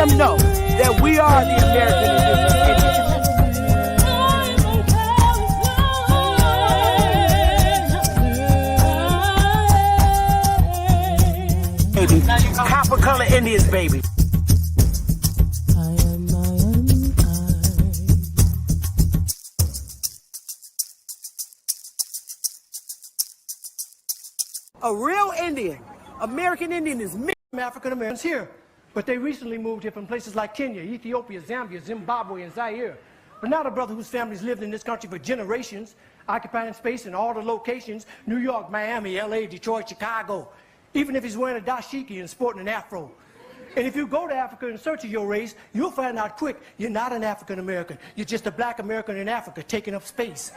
them know that we are the American Indians. Copper color Indians, baby. A real Indian, American Indian is me. African Americans here, but they recently moved here from places like Kenya, Ethiopia, Zambia, Zimbabwe, and Zaire. But now the brother whose family's lived in this country for generations, occupying space in all the locations, New York, Miami, LA, Detroit, Chicago, even if he's wearing a dashiki and sporting an afro. And if you go to Africa in search of your race, you'll find out quick, you're not an African American. You're just a black American in Africa taking up space.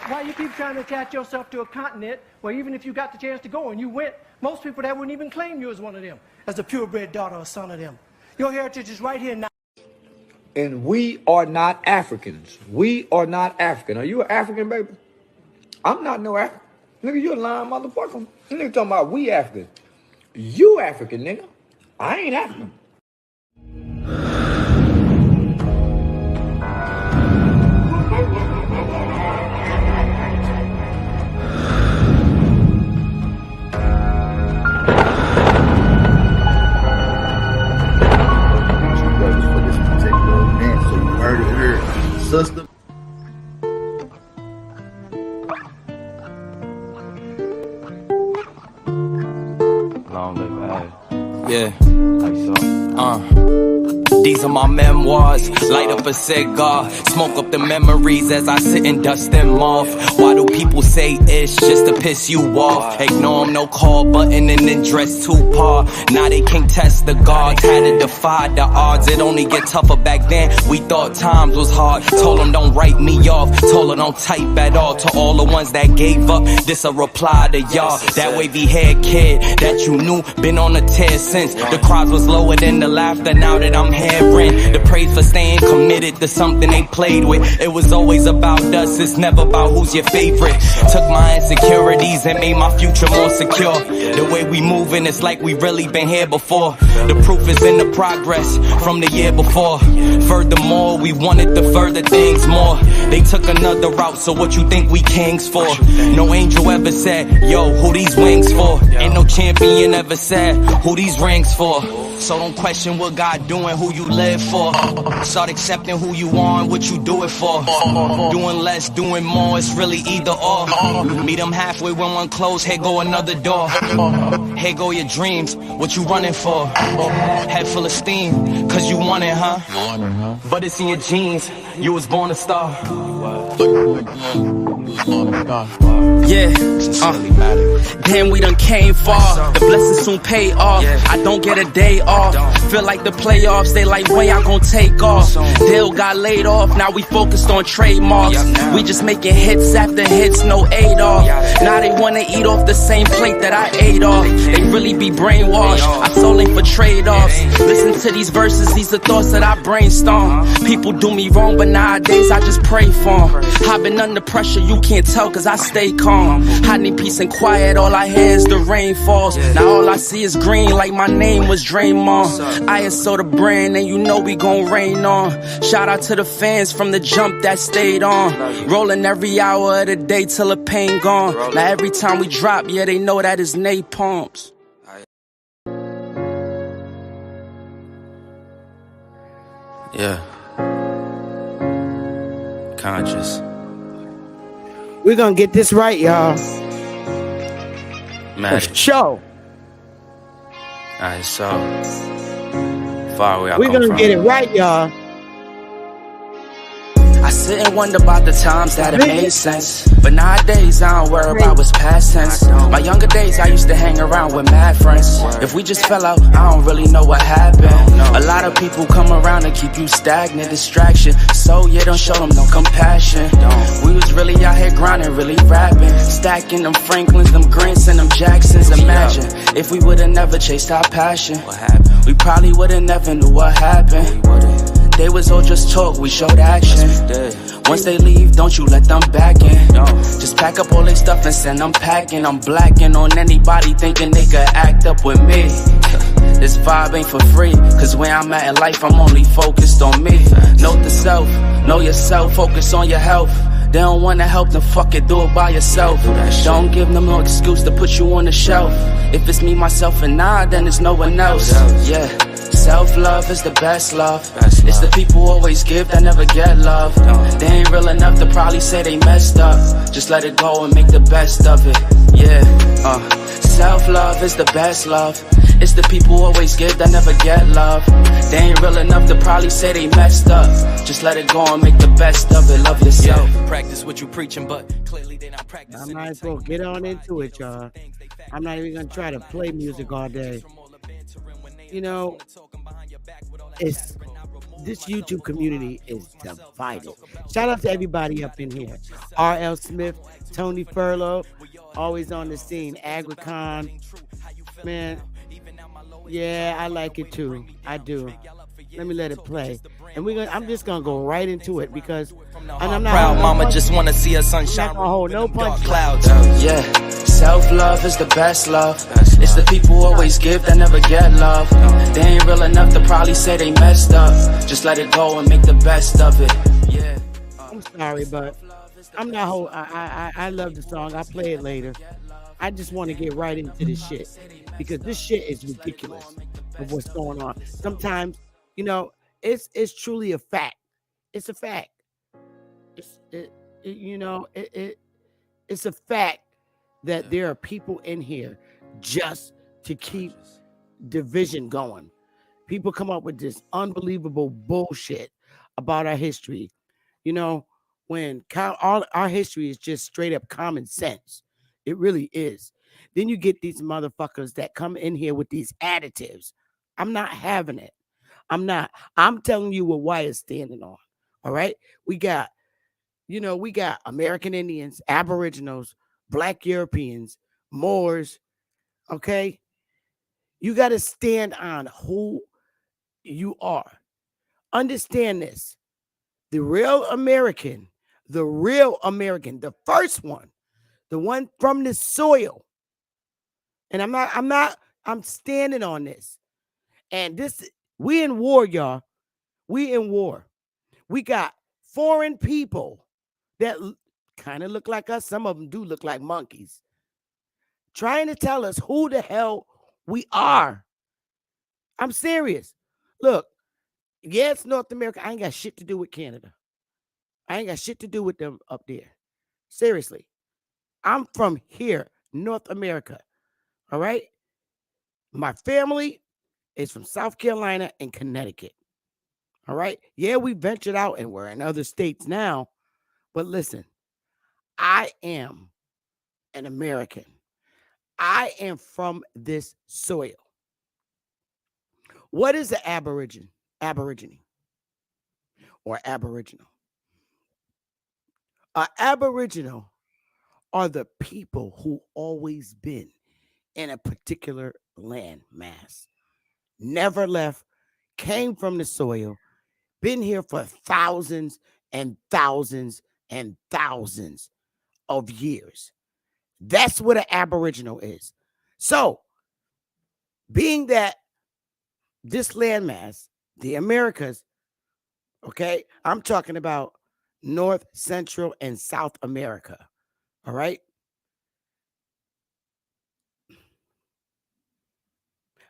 Why you keep trying to attach yourself to a continent where even if you got the chance to go and you went, most people that wouldn't even claim you as one of them, as a purebred daughter or son of them. Your heritage is right here now. And we are not Africans. We are not African. Are you an African, baby? I'm not no African. Nigga, you a lying motherfucker. Nigga talking about we African. You African, nigga. I ain't African. Sister. Long live. Yeah. These are my memoirs. Light up a cigar, smoke up the memories as I sit and dust them off. Why do people say it's just to piss you off? Ignore them, no call button and then dress too par. Now they can't test the gods, had to defy the odds. It only get tougher back then, we thought times was hard. Told them don't write me off, told them don't type at all. To all the ones that gave up, this a reply to y'all. That wavy haired kid that you knew, been on a tear since. The crowds was lower than the laughter now that I'm hearing. The praise for staying committed to something they played with. It was always about us, it's never about who's your favorite. Took my insecurities and made my future more secure. The way we moving, it's like we really been here before. The proof is in the progress from the year before. Furthermore, we wanted the further things more. They took another route, so what you think we kings for? No angel ever said, yo, who these wings for? Ain't no champion ever said, who these rings for? So don't question what God doing, who you live for. Start accepting who you are and what you do it for. Doing less, doing more, it's really either or. Meet them halfway when one close, here go another door. Here go your dreams, what you running for? Head full of steam, cause you want it, huh? But it's in your genes, you was born a star. Yeah, damn, we done came far. The blessings soon pay off. I don't get a day off. Feel like the playoffs, they like, when y'all gon' take off? Dale got laid off, now we focused on trademarks. We just making hits after hits, no aid off. Now they wanna eat off the same plate that I ate off. They really be brainwashed, I sold it for trade-offs. Listen to these verses, these are thoughts that I brainstorm. People do me wrong, but nowadays I just pray for them. I've been under pressure, you can't tell cause I stay calm. I need peace and quiet, all I hear is the rain falls. Now all I see is green like my name was Draymond. ISO the brand and you know we gon' rain on. Shout out to the fans from the jump that stayed on. Rolling every hour of the day till the pain gone. Now every time we drop, yeah, they know that is napalms. Yeah. Conscious. We're gonna get this right, y'all. Show. Alright, so far away I We're gonna get it right, y'all. I sit and wonder about the times that it made sense. But nowadays I don't worry about what's past tense. My younger days I used to hang around with mad friends. If we just fell out, I don't really know what happened. A lot of people come around and keep you stagnant, distraction. So yeah, don't show them no compassion. We was really out here grinding, really rapping. Stacking them Franklins, them Grants and them Jacksons. Imagine if we would've never chased our passion. We probably would've never knew what happened. They was all just talk, we showed action. Once they leave, don't you let them back in. Just pack up all their stuff and send them packing. I'm blacking on anybody thinking they could act up with me. This vibe ain't for free, cause where I'm at in life, I'm only focused on me. Note the self, know yourself, focus on your health. They don't wanna help, then fuck it, do it by yourself. Don't give them no excuse to put you on the shelf. If it's me, myself, and I, then it's no one else. Yeah, self-love is the best love. It's the people who always give that never get love. They ain't real enough to probably say they messed up. Just let it go and make the best of it. Yeah, self-love is the best love. It's the people who always give that never get love. They ain't real enough to probably say they messed up. Just let it go and make the best of it. Love yourself. Yeah. Practice what you preaching, but clearly they not practicing. I might as well get on into it, y'all. I'm not even gonna try to play music all day. You know, it's this YouTube community is divided. Shout out to everybody up in here. R.L. Smith, Tony Furlow, always on the scene. Agricon, man. Yeah, I like it too. I do. Let me let it play. And I'm just gonna go right into it because I'm not proud. Mama just wanna see her sunshine. Hold no punch clouds. Yeah, self-love is the best love. It's the people who always give that never get love. They ain't real enough to probably say they messed up. Just let it go and make the best of it. Yeah. I'm sorry, but I'm not. I love the song. I'll play it later. I just want to get right into this shit because this shit is ridiculous of what's going on. Sometimes, you know, it's truly a fact. It's a fact. It's a fact that there are people in here just to keep division going. People come up with this unbelievable bullshit about our history. You know, when all our history is just straight up common sense. It really is. Then you get these motherfuckers that come in here with these additives. I'm not having it. I'm not. I'm telling you what Wyatt's standing on. All right. We got American Indians, Aboriginals, Black Europeans, Moors. Okay. You got to stand on who you are. Understand this. The real American, the first one, the one from the soil. And I'm standing on this. And we in war, y'all. We in war. We got foreign people that kind of look like us. Some of them do look like monkeys. Trying to tell us who the hell we are. I'm serious. Look, yeah, it's North America. I ain't got shit to do with Canada. I ain't got shit to do with them up there. Seriously. I'm from here, North America. All right? My family is from South Carolina and Connecticut. All right? Yeah, we ventured out and we're in other states now. But listen, I am an American. I am from this soil. What is an Aborigine or Aboriginal? An Aboriginal are the people who always been in a particular land mass. Never left, came from the soil, been here for thousands and thousands and thousands of years. That's what an Aboriginal is. So, being that this landmass, the Americas, okay, I'm talking about North, Central, and South America, all right?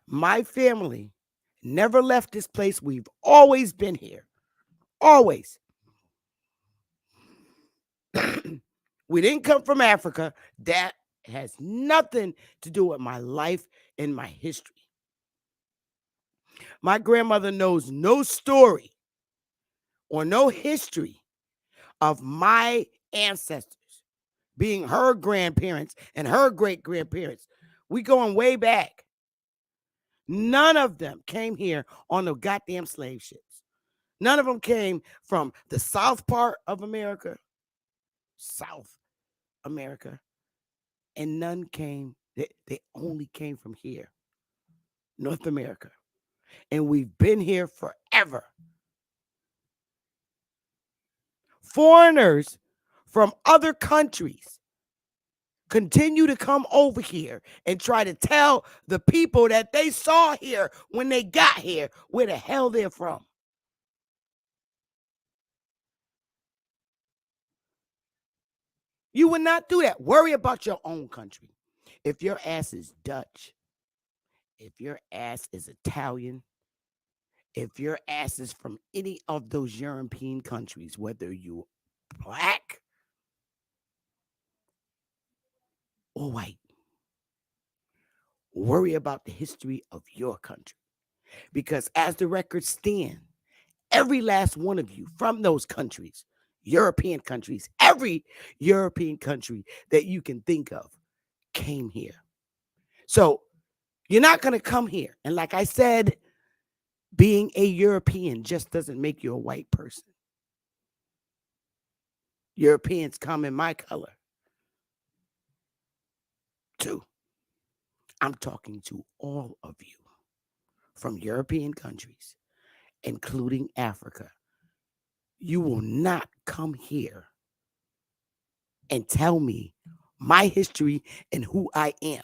My family never left this place. We've always been here. Always. We didn't come from Africa. That has nothing to do with my life and my history. My grandmother knows no story or no history of my ancestors being her grandparents and her great-grandparents. We going way back. None of them came here on the goddamn slave ships. None of them came from the south part of America, South America, and none came, they only came from here, North America. And we've been here forever. Foreigners from other countries continue to come over here and try to tell the people that they saw here when they got here where the hell they're from. You would not do that. Worry about your own country. If your ass is Dutch, if your ass is Italian, if your ass is from any of those European countries, whether you black or white, worry about the history of your country. Because as the records stand, every last one of you from those countries, European countries, every European country that you can think of came here. So you're not going to come here. And like I said, being a European just doesn't make you a white person. Europeans come in my color too. I'm talking to all of you from European countries, including Africa. You will not come here and tell me my history and who I am.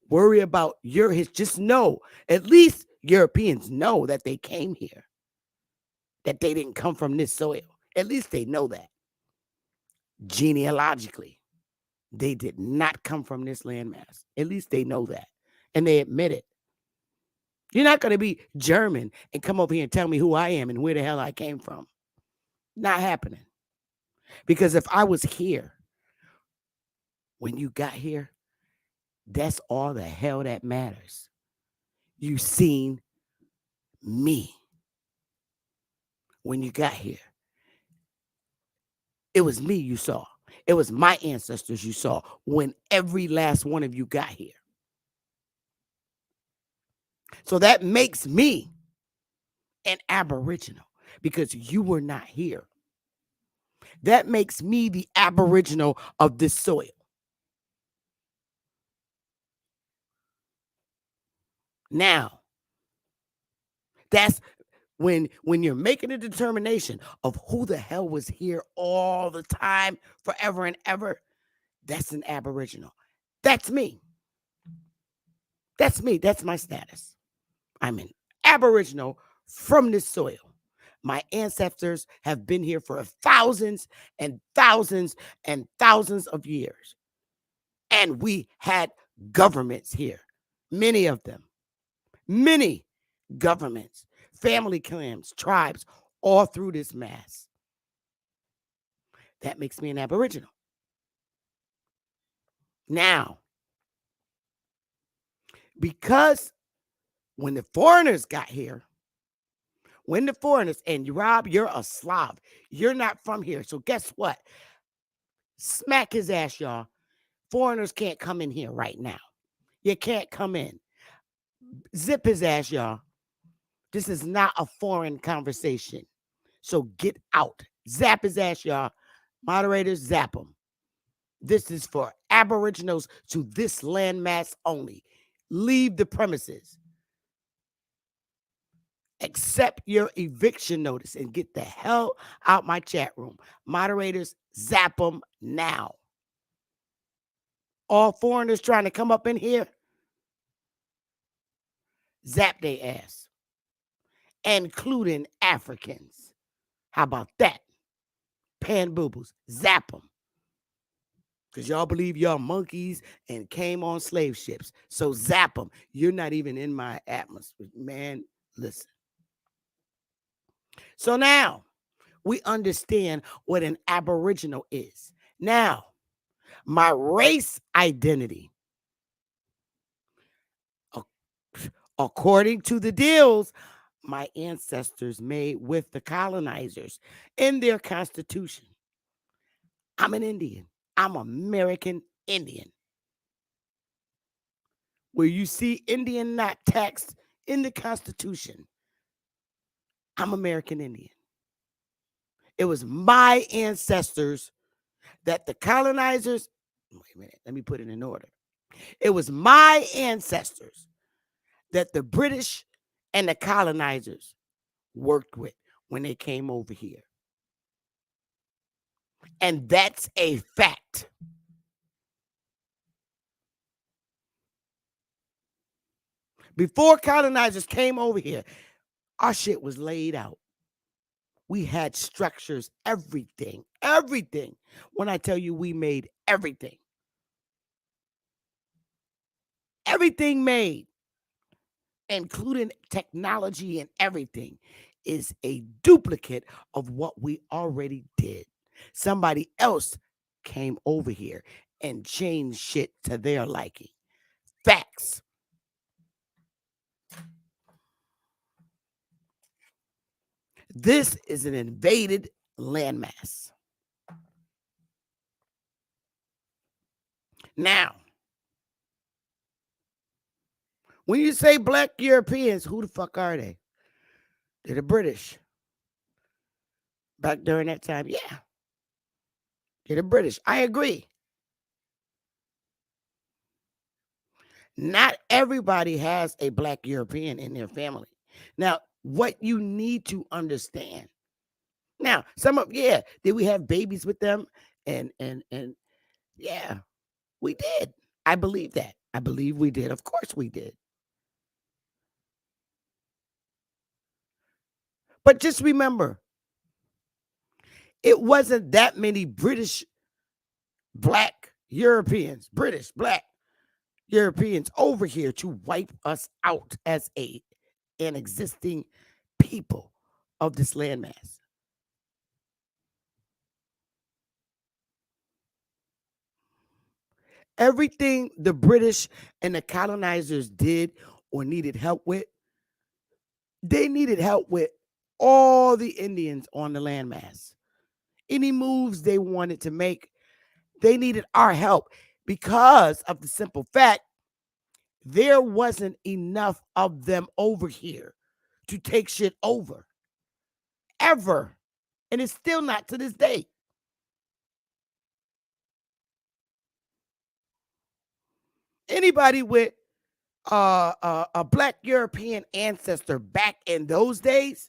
Worry about your history. Just know, at least Europeans know that they came here, that they didn't come from this soil. At least they know that. Genealogically, they did not come from this landmass. At least they know that. And they admit it. You're not going to be German and come over here and tell me who I am and where the hell I came from. Not happening. Because if I was here when you got here, that's all the hell that matters. You seen me when you got here. It was me you saw. It was my ancestors you saw when every last one of you got here. So that makes me an Aboriginal because you were not here. That makes me the Aboriginal of this soil. Now, that's when you're making a determination of who the hell was here all the time, forever and ever, that's an Aboriginal. That's me. That's me. That's my status. I'm an Aboriginal from this soil. My ancestors have been here for thousands and thousands and thousands of years. And we had governments here, many of them, many governments, family clans, tribes, all through this mass. That makes me an Aboriginal. Now, because when the foreigners got here, and Rob, you're a Slav, you're not from here. So guess what? Smack his ass, y'all. Foreigners can't come in here right now. You can't come in. Zip his ass, y'all. This is not a foreign conversation. So get out. Zap his ass, y'all. Moderators, zap him. This is for Aboriginals to this landmass only. Leave the premises. Accept your eviction notice and get the hell out my chat room. Moderators, zap them now. All foreigners trying to come up in here, zap their ass, including Africans. How about that? Pan boo-boos, zap them. Because y'all believe y'all monkeys and came on slave ships. So zap them. You're not even in my atmosphere. Man, listen. So now we understand what an Aboriginal is. Now, my race identity, according to the deals my ancestors made with the colonizers in their constitution, I'm an Indian. I'm American Indian. Where you see Indian not taxed in the Constitution, I'm American Indian. It was my ancestors that the colonizers, wait a minute, let me put it in order. It was my ancestors that the British and the colonizers worked with when they came over here. And that's a fact. Before colonizers came over here, our shit was laid out. We had structures, everything. When I tell you we made everything. Everything made, including technology and everything, is a duplicate of what we already did. Somebody else came over here and changed shit to their liking. Facts. This is an invaded landmass. Now, when you say black Europeans, who the fuck are they? They're the British. Back during that time, yeah. They're the British. I agree. Not everybody has a black European in their family. Now, what you need to understand. Now, did we have babies with them? And yeah, we did. I believe that. I believe we did. Of course we did. But just remember, it wasn't that many British black Europeans, British black Europeans over here to wipe us out as an existing people of this landmass. Everything the British and the colonizers did or needed help with, they needed help with all the Indians on the landmass. Any moves they wanted to make, they needed our help because of the simple fact there wasn't enough of them over here to take shit over. Ever. And it's still not to this day. Anybody with a black European ancestor back in those days,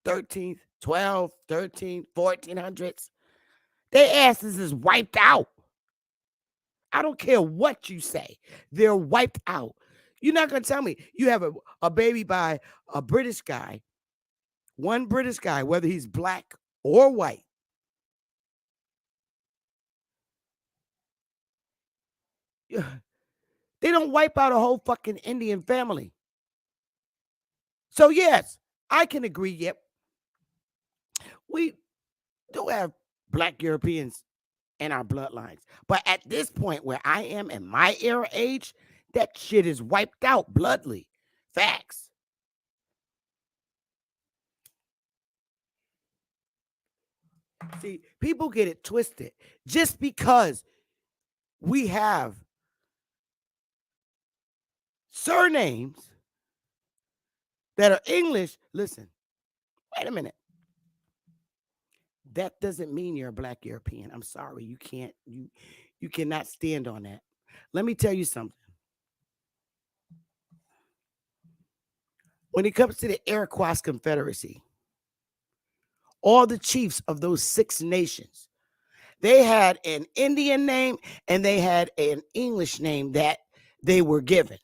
13th, 12th, 13th, 1400s, their asses is wiped out. I don't care what you say. They're wiped out. You're not going to tell me you have a baby by a British guy, one British guy, whether he's black or white. They don't wipe out a whole fucking Indian family. So yes, I can agree. Yep. We do have black Europeans in our bloodlines. But at this point where I am in my era age, that shit is wiped out bloodly. Facts. See, people get it twisted. Just because we have surnames that are English, listen, wait a minute. That doesn't mean you're a black European. I'm sorry. You cannot stand on that. Let me tell you something. When it comes to the Iroquois Confederacy, all the chiefs of those 6 nations, they had an Indian name and they had an English name that they were given.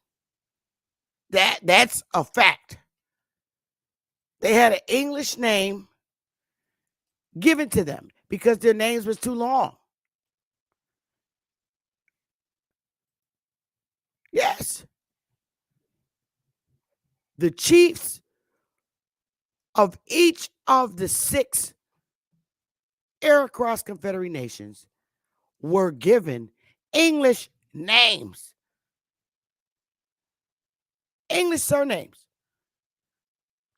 That's a fact. They had an English name given to them because their names was too long. Yes. The chiefs of each of the 6 Iroquois Confederate nations were given English names, English surnames.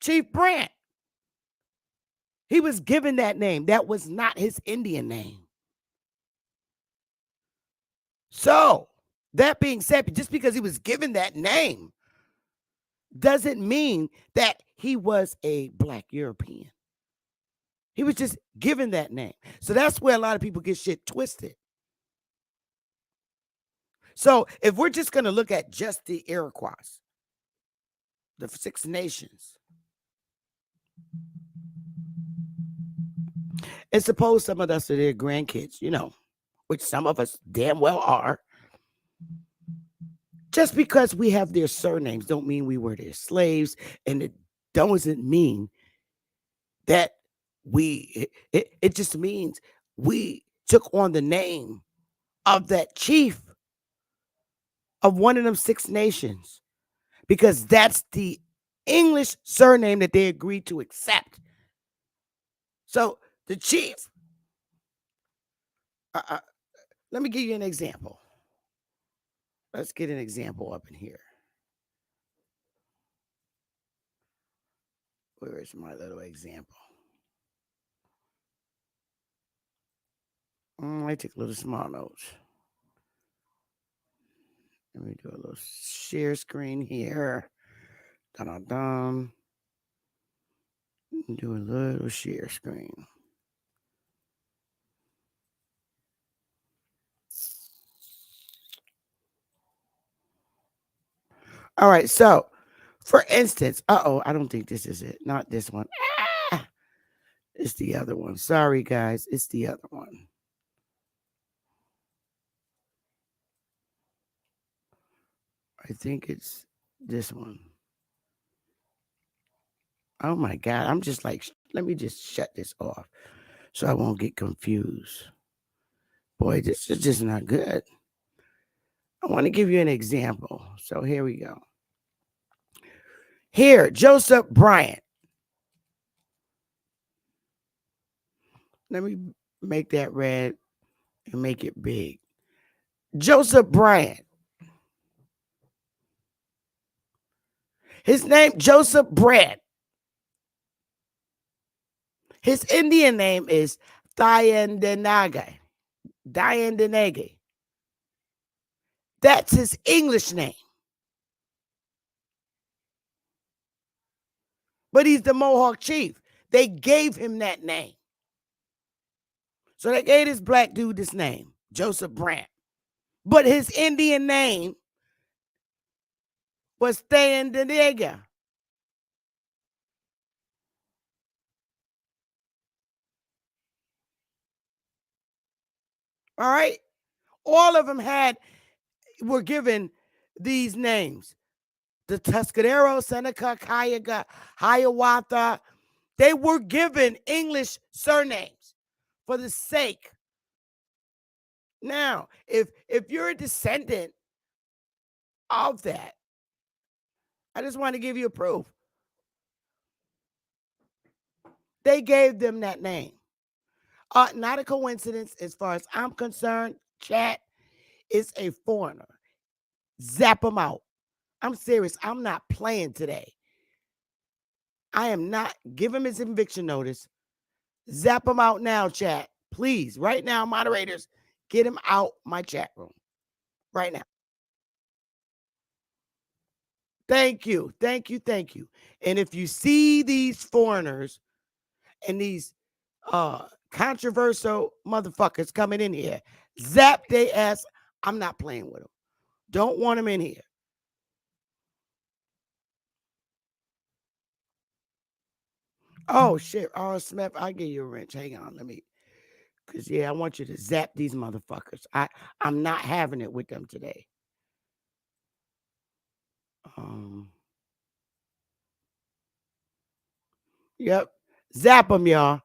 Chief Brant, he was given that name. That was not his Indian name. So, that being said, just because he was given that name doesn't mean that he was a black European. He was just given that name. So that's where a lot of people get shit twisted. So if we're just going to look at just the Iroquois, the 6 nations, and suppose some of us are their grandkids, which some of us damn well are, Just because we have their surnames don't mean we were their slaves, and it doesn't mean that it just means we took on the name of that chief of one of them 6 nations, because that's the English surname that they agreed to accept. So the chief, let me give you an example. Let's get an example up in here. Where is my little example? I took a little small notes. Let me do a little share screen here. Dun-dun-dun. Do a little share screen. All right, so for instance, I don't think this is it. Not this one. It's the other one. Sorry, guys. It's the other one. I think it's this one. Oh my God. I'm just like, let me just shut this off so I won't get confused. Boy, this is just not good. I want to give you an example. So here we go. Here, Joseph Bryant. Let me make that red and make it big. Joseph Bryant. His name, Joseph Brand. His Indian name is Thayandanage. Thayandanage. That's his English name. But he's the Mohawk chief. They gave him that name. So they gave this black dude this name, Joseph Brand. But his Indian name was Thayandanage. All right? All of them were given these names. The Tuscadero, Seneca, Cayuga, Hiawatha, they were given English surnames for the sake. Now, if you're a descendant of that, I just want to give you a proof. They gave them that name. Not a coincidence as far as I'm concerned. Chat is a foreigner. Zap them out. I'm serious. I'm not playing today. I am not. Give him his eviction notice. Zap him out now, chat. Please, right now, moderators, get him out my chat room. Right now. Thank you. Thank you. Thank you. And if you see these foreigners and these controversial motherfuckers coming in here, zap they ass. I'm not playing with them. Don't want them in here. Oh, shit. Oh, Smith, I'll give you a wrench. Hang on. Let me. Because, yeah, I want you to zap these motherfuckers. I'm not having it with them today. Yep. Zap them, y'all.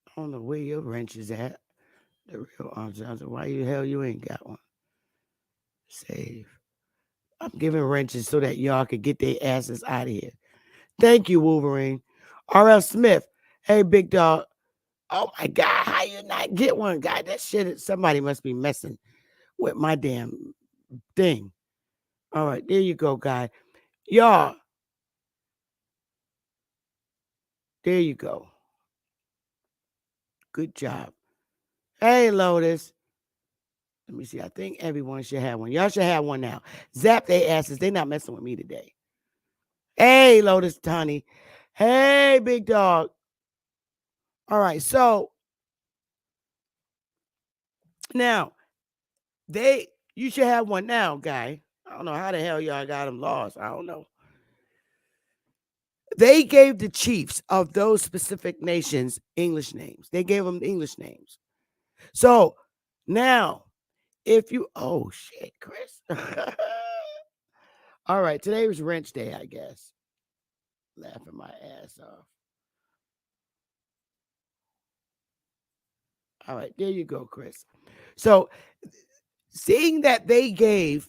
I don't know where your wrench is at. The real answer. Why the hell you ain't got one? Save. I'm giving wrenches so that y'all could get their asses out of here. Thank you, Wolverine. R.L. Smith. Hey, big dog. Oh my God, how you not get one, guy? That shit, somebody must be messing with my damn thing. All right, there you go, guy. Y'all. There you go. Good job. Hey, Lotus. Let me see. I think everyone should have one. Y'all should have one now. Zap their asses. They not messing with me today. Hey, Lotus Tony. Hey, big dog. All right, so now you should have one now, guy. I don't know how the hell y'all got them lost. I don't know. They gave the chiefs of those specific nations English names. They gave them English names. So now If you, oh shit, Chris. All right, today was wrench day, I guess. Laughing my ass off. All right, there you go, Chris. So, seeing that they gave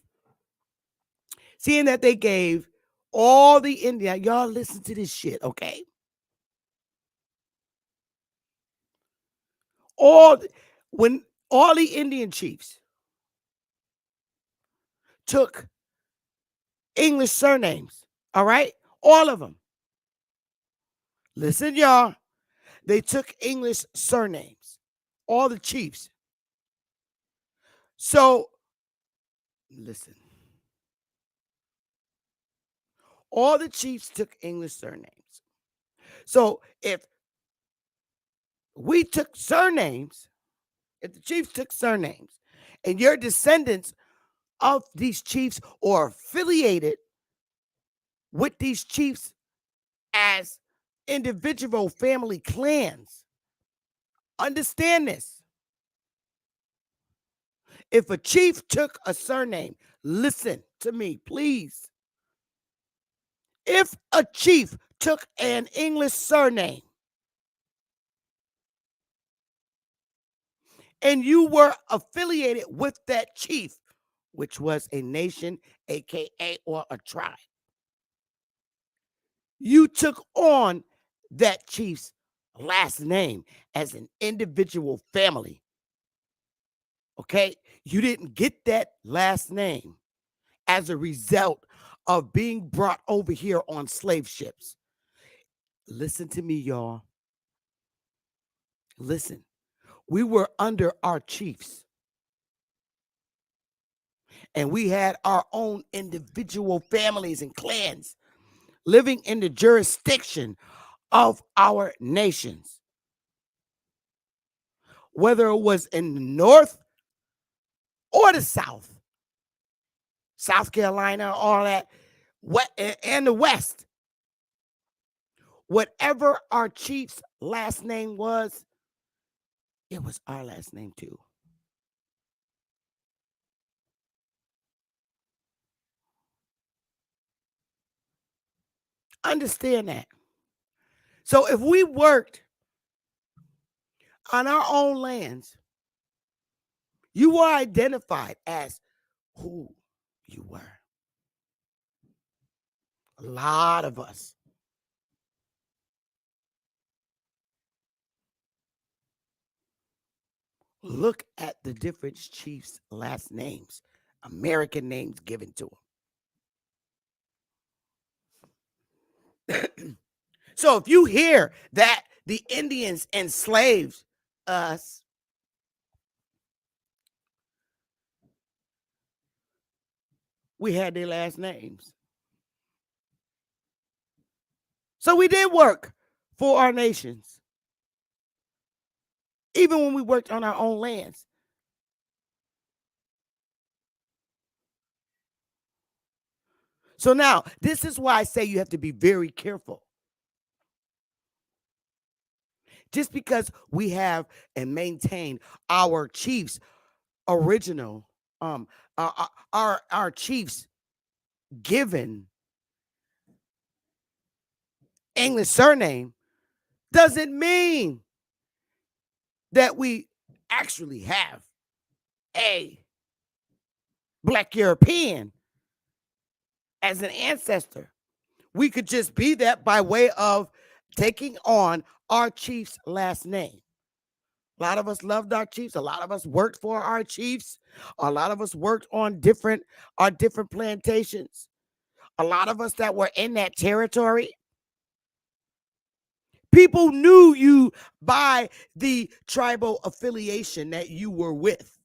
all the Indian, y'all listen to this shit, okay? When all the Indian chiefs took English surnames, all right? All of them. Listen, y'all. They took English surnames, all the chiefs. So, listen. All the chiefs took English surnames. So, if we took surnames, if the chiefs took surnames, and your descendants of these chiefs or affiliated with these chiefs as individual family clans, understand this. If a chief took a surname, listen to me, please. If a chief took an English surname and you were affiliated with that chief, which was a nation, aka, or a tribe, you took on that chief's last name as an individual family. Okay? You didn't get that last name as a result of being brought over here on slave ships. Listen to me, y'all. Listen. We were under our chiefs, and we had our own individual families and clans living in the jurisdiction of our nations. Whether it was in the north or the south, South Carolina, all that, and the west, whatever our chief's last name was, it was our last name too. Understand that. So if we worked on our own lands, you were identified as who you were. A lot of us. Look at the different chiefs' last names, American names given to them. So if you hear that the Indians enslaved us, we had their last names. So we did work for our nations, even when we worked on our own lands. So now, this is why I say you have to be very careful. Just because we have and maintain our chiefs original, our chiefs given English surname, doesn't mean that we actually have a Black European as an ancestor. We could just be that by way of taking on our chief's last name. A lot of us loved our chiefs. A lot of us worked for our chiefs. A lot of us worked on our different plantations. A lot of us that were in that territory, people knew you by the tribal affiliation that you were with.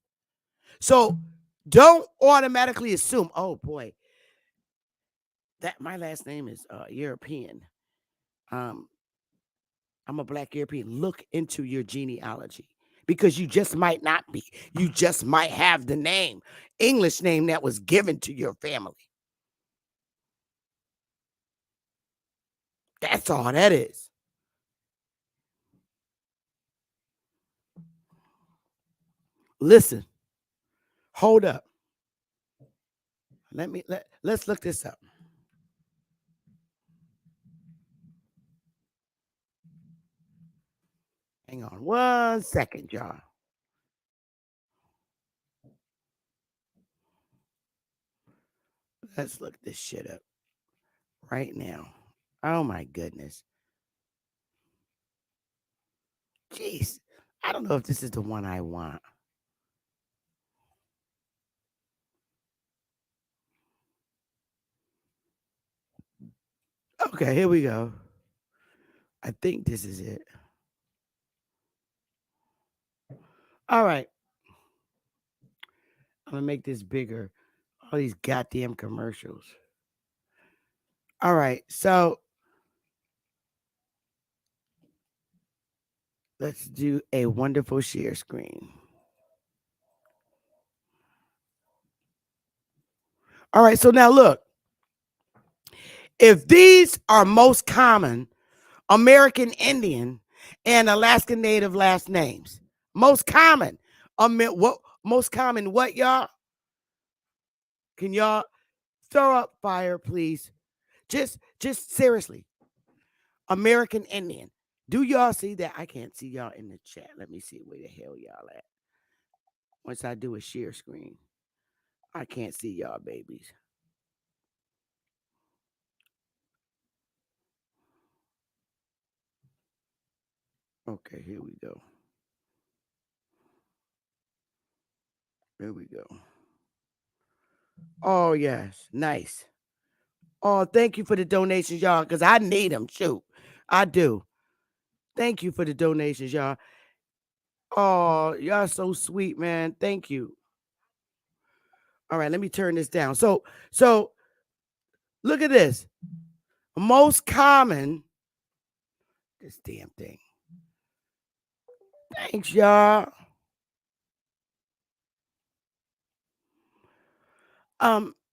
So don't automatically assume, oh boy, that my last name is European. I'm a Black European. Look into your genealogy, because you just might not be. You just might have the name, English name that was given to your family. That's all that is. Listen, Hold up. Let's look this up. Hang on 1 second, y'all. Let's look this shit up right now. Oh my goodness. Jeez. I don't know if this is the one I want. Okay, here we go. I think this is it. All right. I'm going to make this bigger. All these goddamn commercials. All right. So let's do a wonderful share screen. All right. So now look. If these are most common American Indian and Alaskan Native last names, most common. What most common? What y'all? Can y'all throw up fire, please? Just seriously. American Indian. Do y'all see that? I can't see y'all in the chat. Let me see where the hell y'all at. Once I do a share screen, I can't see y'all babies. Okay, here we go. Here we go. Oh, yes. Nice. Oh, thank you for the donations, y'all, because I need them. Shoot. I do. Thank you for the donations, y'all. Oh, y'all so sweet, man. Thank you. All right, let me turn this down. So look at this. Most common, this damn thing. Thanks, y'all.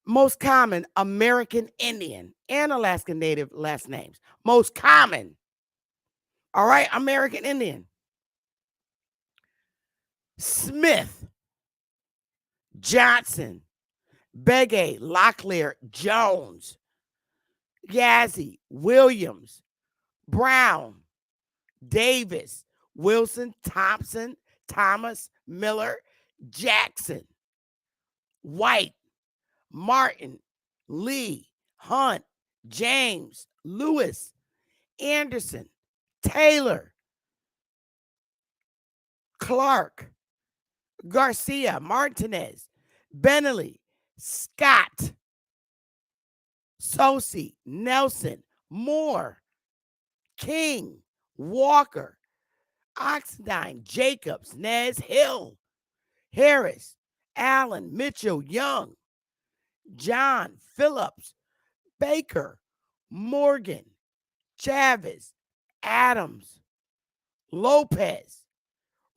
Most common American Indian and Alaskan Native last names. Most common. All right, American Indian. Smith, Johnson, Begay, Locklear, Jones, Yazzie, Williams, Brown, Davis, Wilson, Thompson, Thomas, Miller, Jackson, White, Martin, Lee, Hunt, James, Lewis, Anderson, Taylor, Clark, Garcia, Martinez, Benelli, Scott, Sosi, Nelson, Moore, King, Walker, Oxendine, Jacobs, Nez, Hill, Harris, Allen, Mitchell, Young, John, Phillips, Baker, Morgan, Chavez, Adams, Lopez,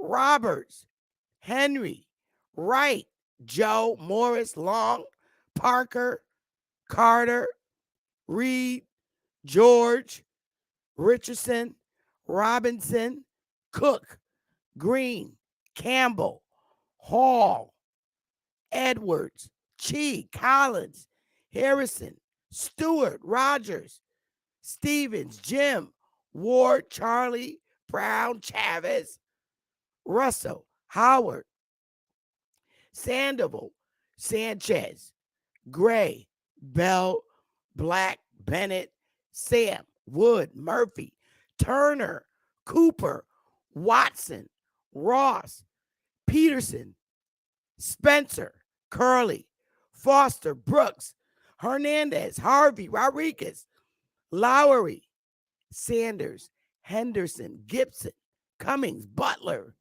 Roberts, Henry, Wright, Joe, Morris, Long, Parker, Carter, Reed, George, Richardson, Robinson, Cook, Green, Campbell, Hall, Edwards, Chee, Collins, Harrison, Stewart, Rogers, Stevens, Jim, Ward, Charlie, Brown, Chavez, Russell, Howard, Sandoval, Sanchez, Gray, Bell, Black, Bennett, Sam, Wood, Murphy, Turner, Cooper, Watson, Ross, Peterson, Spencer, Curley, Foster, Brooks, Hernandez, Harvey, Rodriguez, Lowry, Sanders, Henderson, Gibson, Cummings, Butler,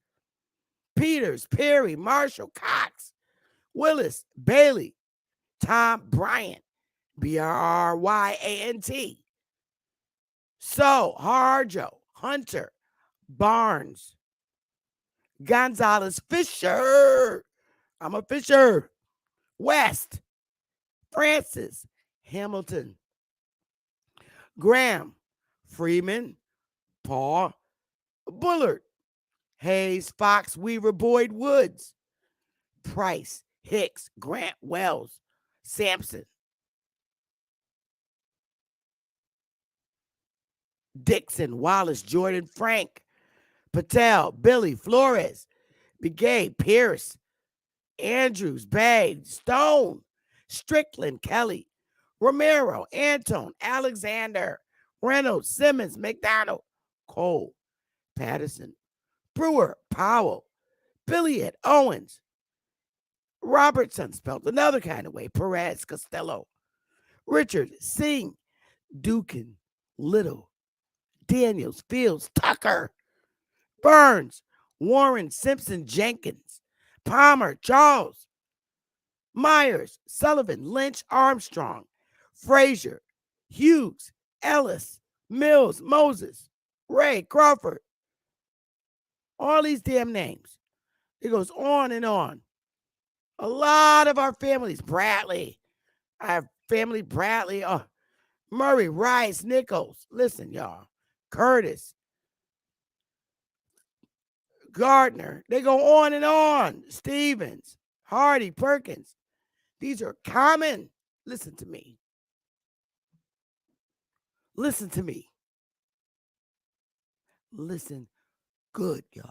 Peters, Perry, Marshall, Cox, Willis, Bailey, Tom Bryant, Bryant, So, Harjo, Hunter, Barnes, Gonzalez, Fisher. I'm a Fisher. West, Francis, Hamilton, Graham, Freeman, Paul, Bullard, Hayes, Fox, Weaver, Boyd, Woods, Price, Hicks, Grant, Wells, Sampson, Dixon, Wallace, Jordan, Frank, Patel, Billy, Flores, Begay, Pierce, Andrews, Bay, Stone, Strickland, Kelly, Romero, Antone, Alexander, Reynolds, Simmons, McDonald, Cole, Patterson, Brewer, Powell, Billiard, Owens, Robertson, spelled another kind of way, Perez, Costello, Richard, Singh, Dukin, Little, Daniels, Fields, Tucker, Burns, Warren, Simpson, Jenkins, Palmer, Charles, Myers, Sullivan, Lynch, Armstrong, Frazier, Hughes, Ellis, Mills, Moses, Ray, Crawford. All these damn names. It goes on and on. A lot of our families, Bradley. I have family Bradley, Murray, Rice, Nichols. Listen, y'all. Curtis, Gardner. They go on and on. Stevens, Hardy, Perkins. These are common. Listen to me. Listen to me. Listen good, y'all.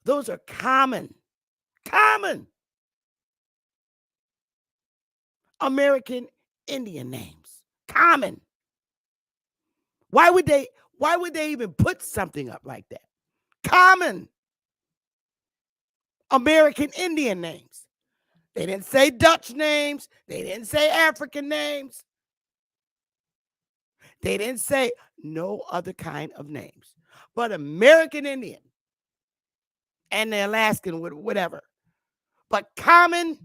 Those are common American Indian names. Common. Why would they even put something up like that? Common American Indian names. They didn't say Dutch names. They didn't say African names. They didn't say no other kind of names. But American Indian and the Alaskan, whatever. But common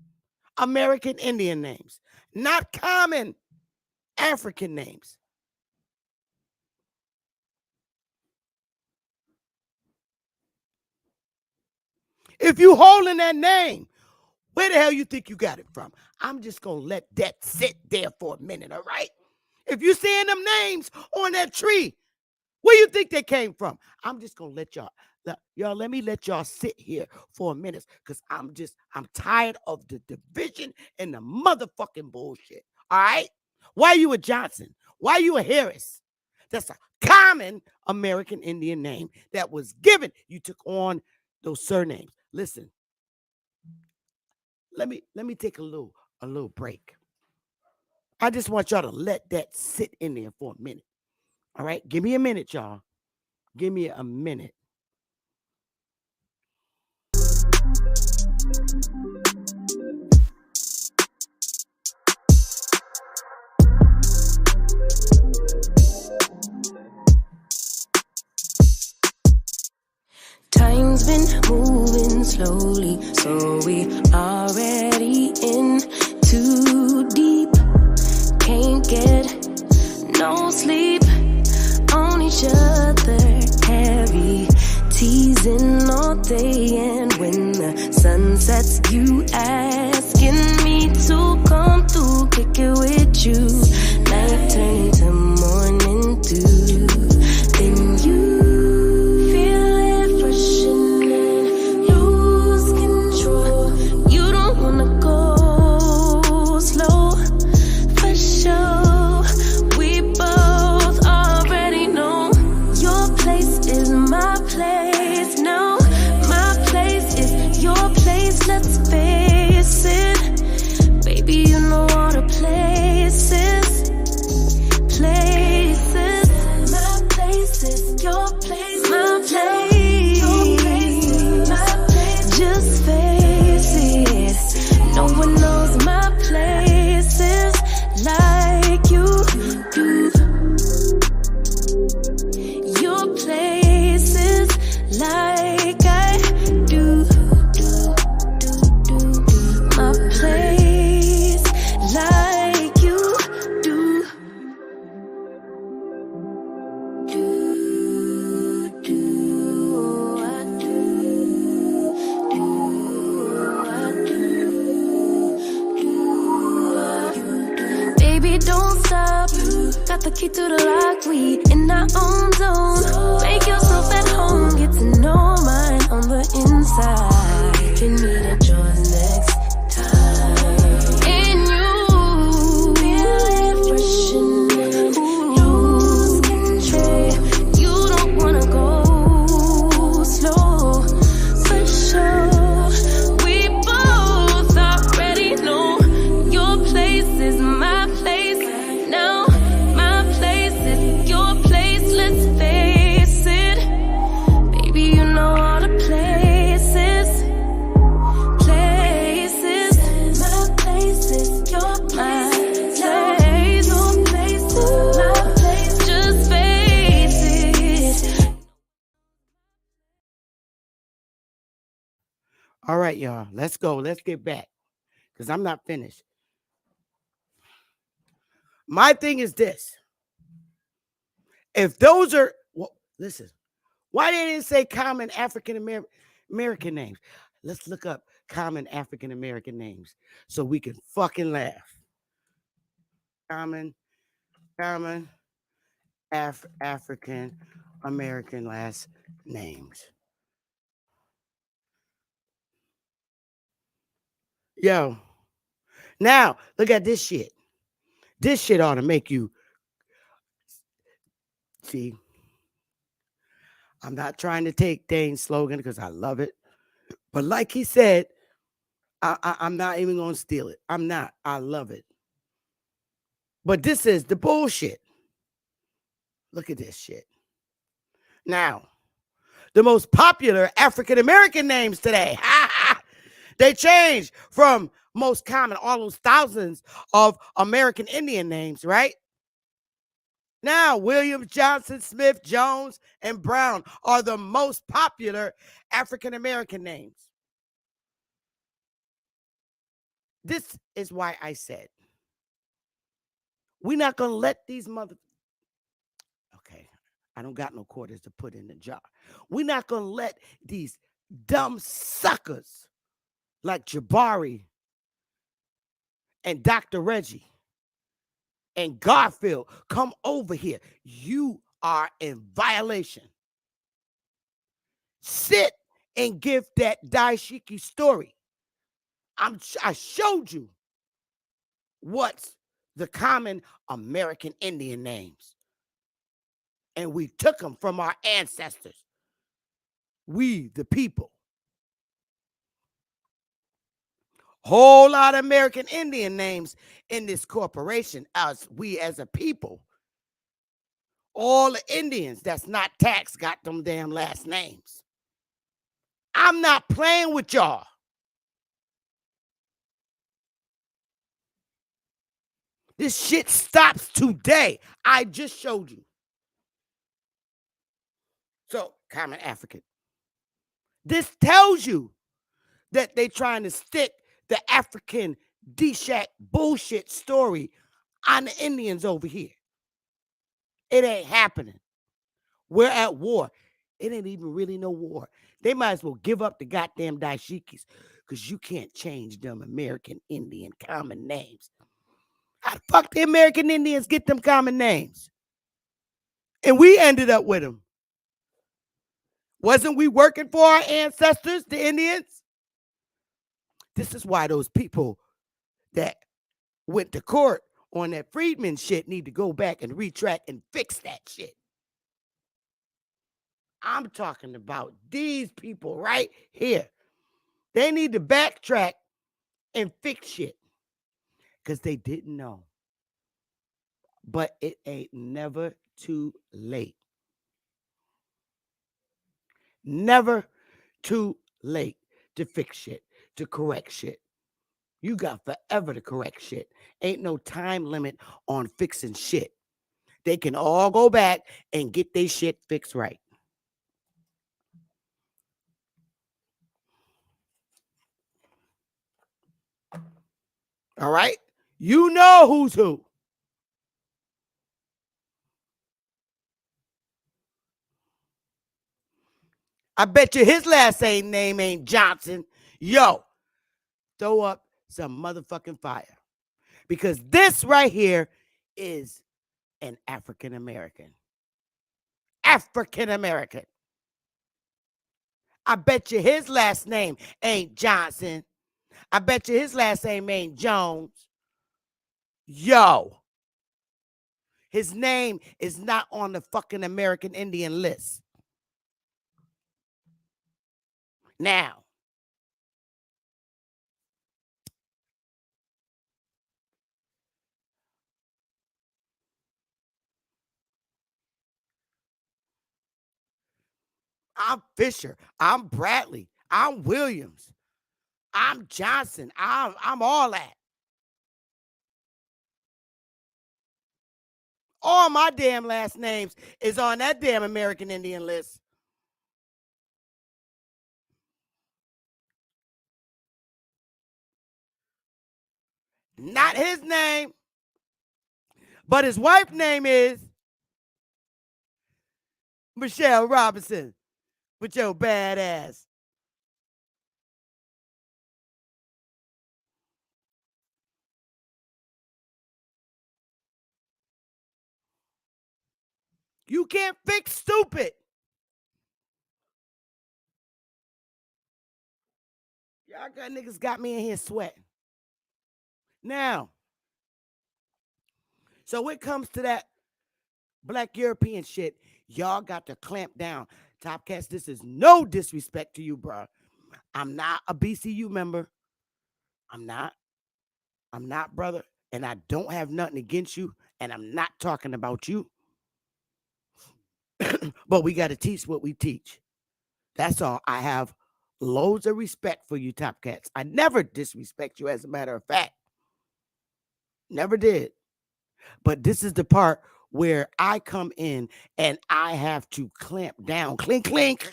American Indian names, not common African names. If you holding that name, where the hell you think you got it from? I'm just going to let that sit there for a minute, all right? If you seeing them names on that tree, where you think they came from? I'm just going to let y'all, let me let y'all sit here for a minute because I'm tired of the division and the motherfucking bullshit, all right? Why you a Johnson? Why you a Harris? That's a common American Indian name that was given. You took on those surnames. Listen, let me take a little break. I just want y'all to let that sit in there for a minute. All right? Give me a minute, y'all. Give me a minute. Time's been moving slowly, so we already in too deep. Can't get no sleep on each other, heavy teasing all day. And when the sun sets, you asking me to come through, kick it with you. Night turn to morning dew, then you got the key to the lock, we in our own zone. Make yourself at home, get to know mine on the inside. Give me the joy. All right, y'all. Let's go. Let's get back. Because I'm not finished. My thing is this. If those are, well, listen, why they didn't say common African American names? Let's look up common African American names so we can fucking laugh. Common African American last names. Yo, now look at this shit. This shit ought to make you see. I'm not trying to take Dane's slogan because I love it. But like he said, I'm not even going to steal it. I'm not. I love it. But this is the bullshit. Look at this shit. Now, the most popular African American names today. They changed from most common, all those thousands of American Indian names, right? Now, Williams, Johnson, Smith, Jones, and Brown are the most popular African American names. This is why I said, we're not going to let these okay, I don't got no quarters to put in the jar. We're not going to let these dumb suckers like Jabari and Dr. Reggie and Garfield come over here. You are in violation. Sit and give that Daishiki story. I showed you what's the common American Indian names. And we took them from our ancestors. We, the people. Whole lot of American Indian names in this corporation, we as a people. All the Indians that's not taxed got them damn last names. I'm not playing with y'all. This shit stops today. I just showed you. So, common African. This tells you that they trying to stick the African D-Shack bullshit story on the Indians over here. It ain't happening. We're at war. It ain't even really no war. They might as well give up the goddamn daishikis because you can't change them American Indian common names. How the fuck the American Indians get them common names? And we ended up with them. Wasn't we working for our ancestors, the Indians? This is why those people that went to court on that Freedman shit need to go back and retract and fix that shit. I'm talking about these people right here. They need to backtrack and fix shit because they didn't know. But it ain't never too late. Never too late to fix shit, to correct shit. You got forever to correct shit. Ain't no time limit on fixing shit. They can all go back and get their shit fixed right. All right? You know who's who. I bet you his last name ain't Johnson. Yo, throw up some motherfucking fire. Because this right here is an African American. African American. I bet you his last name ain't Johnson. I bet you his last name ain't Jones. Yo. His name is not on the fucking American Indian list. Now, I'm Fisher. I'm Bradley. I'm Williams. I'm Johnson. I'm all that. All my damn last names is on that damn American Indian list. Not his name, but his wife's name is Michelle Robinson with your bad ass. You can't fix stupid. Y'all got niggas got me in here sweating. Now, so when it comes to that Black European shit, y'all got to clamp down. Top Cats, this is no disrespect to you, bro. I'm not a BCU member. I'm not. I'm not, brother. And I don't have nothing against you. And I'm not talking about you. But we got to teach what we teach. That's all. I have loads of respect for you, Top Cats. I never disrespect you, as a matter of fact. Never did. But this is the part where I come in and I have to clamp down. Clink, clink.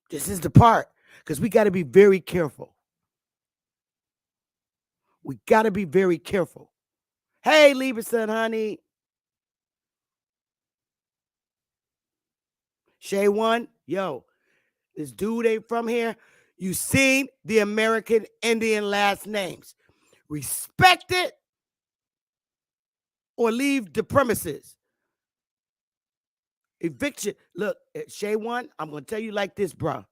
This is the part because we got to be very careful. We got to be very careful. Hey, Lieberson, honey. Shay One, yo, this dude ain't from here. You seen the American Indian last names. Respect it or leave the premises. Eviction. Look, Shay One, I'm going to tell you like this, bro.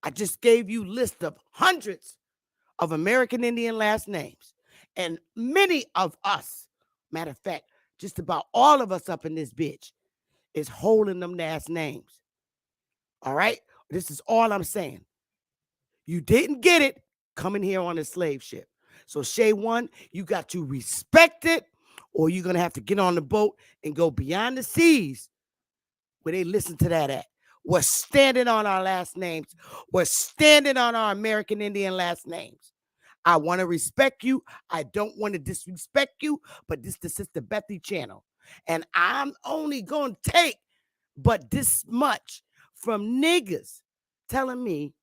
I just gave you list of hundreds of American Indian last names. And many of us, matter of fact, just about all of us up in this bitch is holding them last names. All right? This is all I'm saying. You didn't get it coming here on a slave ship. So Shay One, you got to respect it, or you're going to have to get on the boat and go beyond the seas where they listen to that at. We're standing on our last names. We're standing on our American Indian last names. I want to respect you. I don't want to disrespect you, but this is the Sister Bethy channel. And I'm only going to take but this much from niggas telling me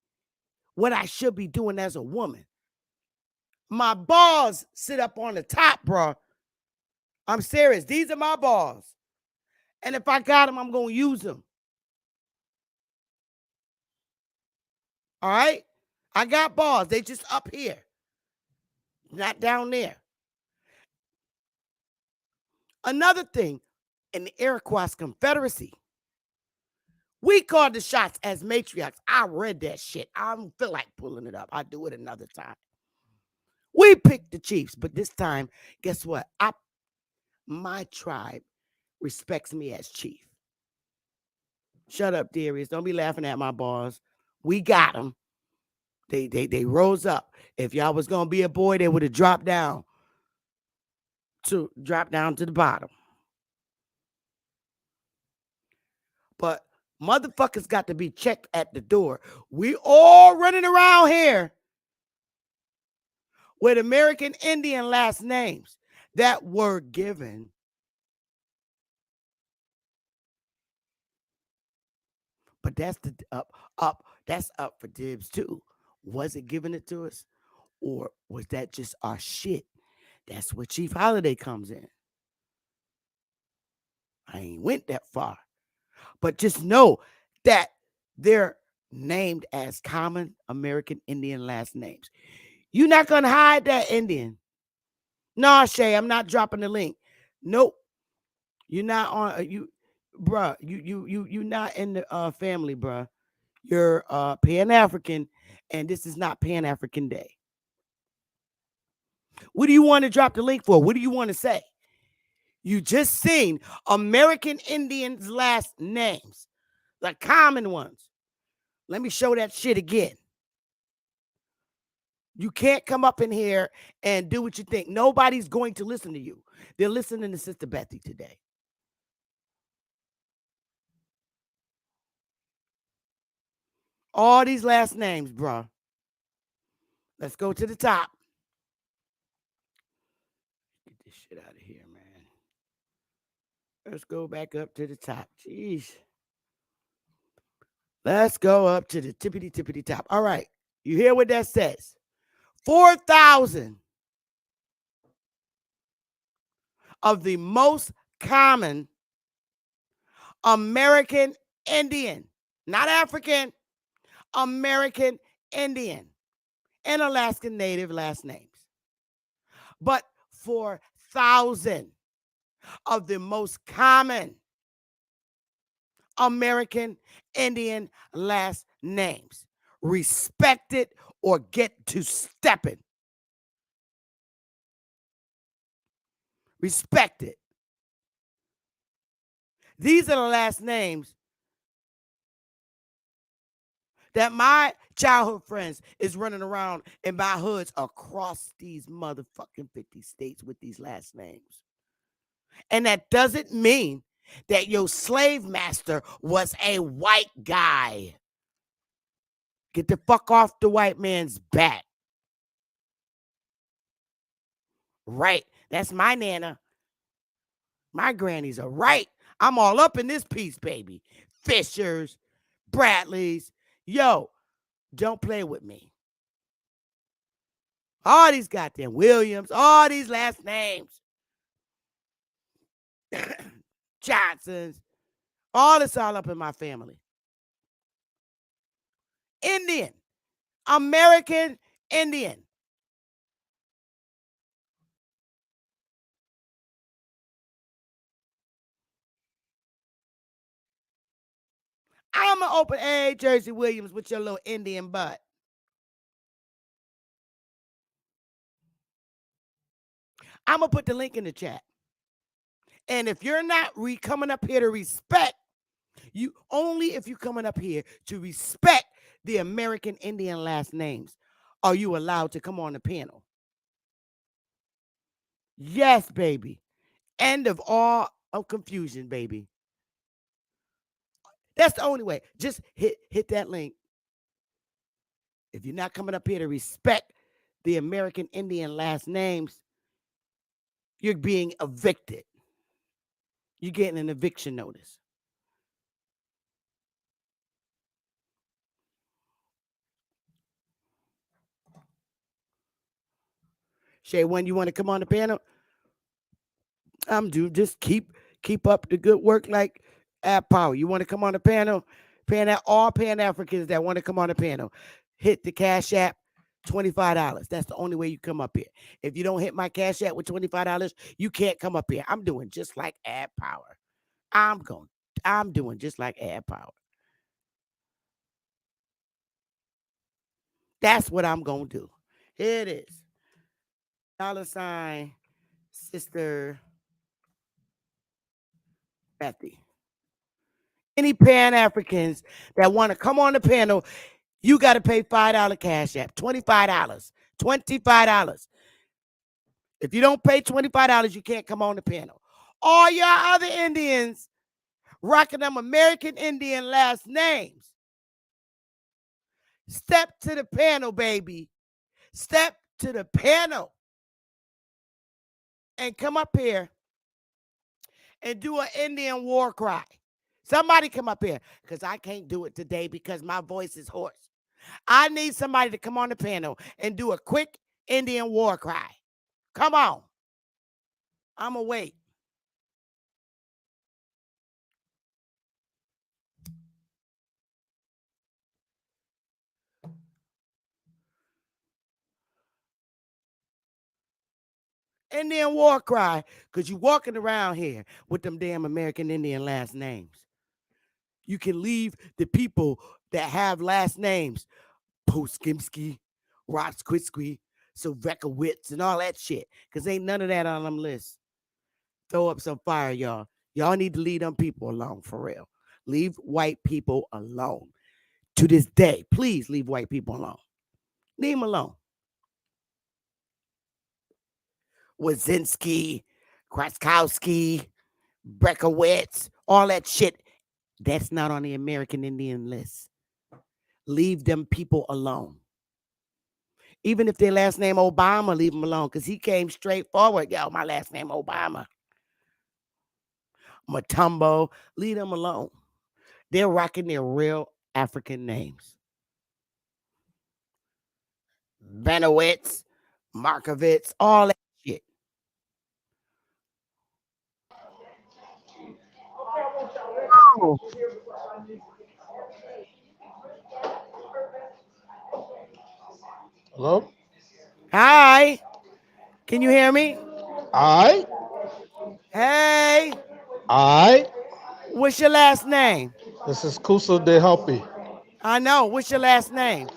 what I should be doing as a woman. My balls sit up on the top, bro. I'm serious. These are my balls. And if I got them, I'm going to use them. All right? I got balls. They just up here. Not down there. Another thing, in the Iroquois Confederacy, we called the shots as matriarchs. I read that shit. I don't feel like pulling it up. I'll do it another time. We picked the chiefs, but this time, guess what? My tribe respects me as chief. Shut up, Darius. Don't be laughing at my balls. We got them. They rose up. If y'all was gonna be a boy, they would have dropped down to the bottom. But motherfuckers got to be checked at the door. We all running around here with American Indian last names that were given. But that's the that's up for dibs too. Was it giving it to us? Or was that just our shit? That's where Chief Holiday comes in. I ain't went that far. But just know that they're named as common American Indian last names. You're not going to hide that Indian. No, Shay, I'm not dropping the link. Nope. You're not on bruh. You not in the family, bruh. You're Pan-African, and this is not Pan-African Day. What do you want to drop the link for? What do you want to say? You just seen American Indians' last names, the common ones. Let me show that shit again. You can't come up in here and do what you think. Nobody's going to listen to you. They're listening to Sister Bethy today. All these last names, bro. Let's go to the top. Get this shit out of here, man. Let's go back up to the top. Jeez. Let's go up to the tippity top. All right. You hear what that says? 4,000 of the most common American Indian, not African, American Indian, and Alaskan Native last names. But 4,000 of the most common American Indian last names. Respect it or get to stepping. Respect it. These are the last names that my childhood friends is running around in my hoods across these motherfucking 50 states with these last names. And that doesn't mean that your slave master was a white guy. Get the fuck off the white man's back. Right. That's my nana. My grannies are right. I'm all up in this piece, baby. Fishers, Bradleys. Yo, don't play with me. All these goddamn Williams, all these last names. Johnsons. All this all up in my family. Indian. American Indian. I'm going to open A. Jersey Williams with your little Indian butt. I'm going to put the link in the chat. And if you're not coming up here to respect, you only if you're coming up here to respect the American Indian last names are you allowed to come on the panel. Yes, baby. End of all of confusion, baby. That's the only way. Just hit that link. If you're not coming up here to respect the American Indian last names, you're being evicted. You're getting an eviction notice. Shay, when you want to come on the panel? Just keep up the good work like App Power. You want to come on the panel? All Pan-Africans that want to come on the panel, hit the Cash App, $25. That's the only way you come up here. If you don't hit my Cash App with $25, you can't come up here. I'm doing just like App Power. I'm doing just like App Power. That's what I'm going to do. Here it is. $ Sister Bethy. Any Pan-Africans that want to come on the panel, you got to pay $5 Cash App. $25. $25. If you don't pay $25, you can't come on the panel. All y'all other Indians rocking them American Indian last names, step to the panel, baby. Step to the panel and come up here and do an Indian war cry. Somebody come up here, because I can't do it today because my voice is hoarse. I need somebody to come on the panel and do a quick Indian war cry. Come on. I'm going to wait. Indian war cry, because you walking around here with them damn American Indian last names. You can leave the people that have last names, Poskimski, Rotsquitsky, Silvekowitz, and all that shit, because ain't none of that on them lists. Throw up some fire, y'all. Y'all need to leave them people alone, for real. Leave white people alone. To this day, please leave white people alone. Leave them alone. Wazinski, Kraskowski, Brekowitz, all that shit, that's not on the American Indian list. Leave them people alone. Even if their last name Obama, leave them alone, because he came straight forward. Yo, my last name Obama. Matumbo, leave them alone. They're rocking their real African names. Benowitz, Markovitz, all that shit. Oh, hello? Hi, can you hear me? I, Hey, I, what's your last name? this is Kusa de Hopi. I know. What's your last name?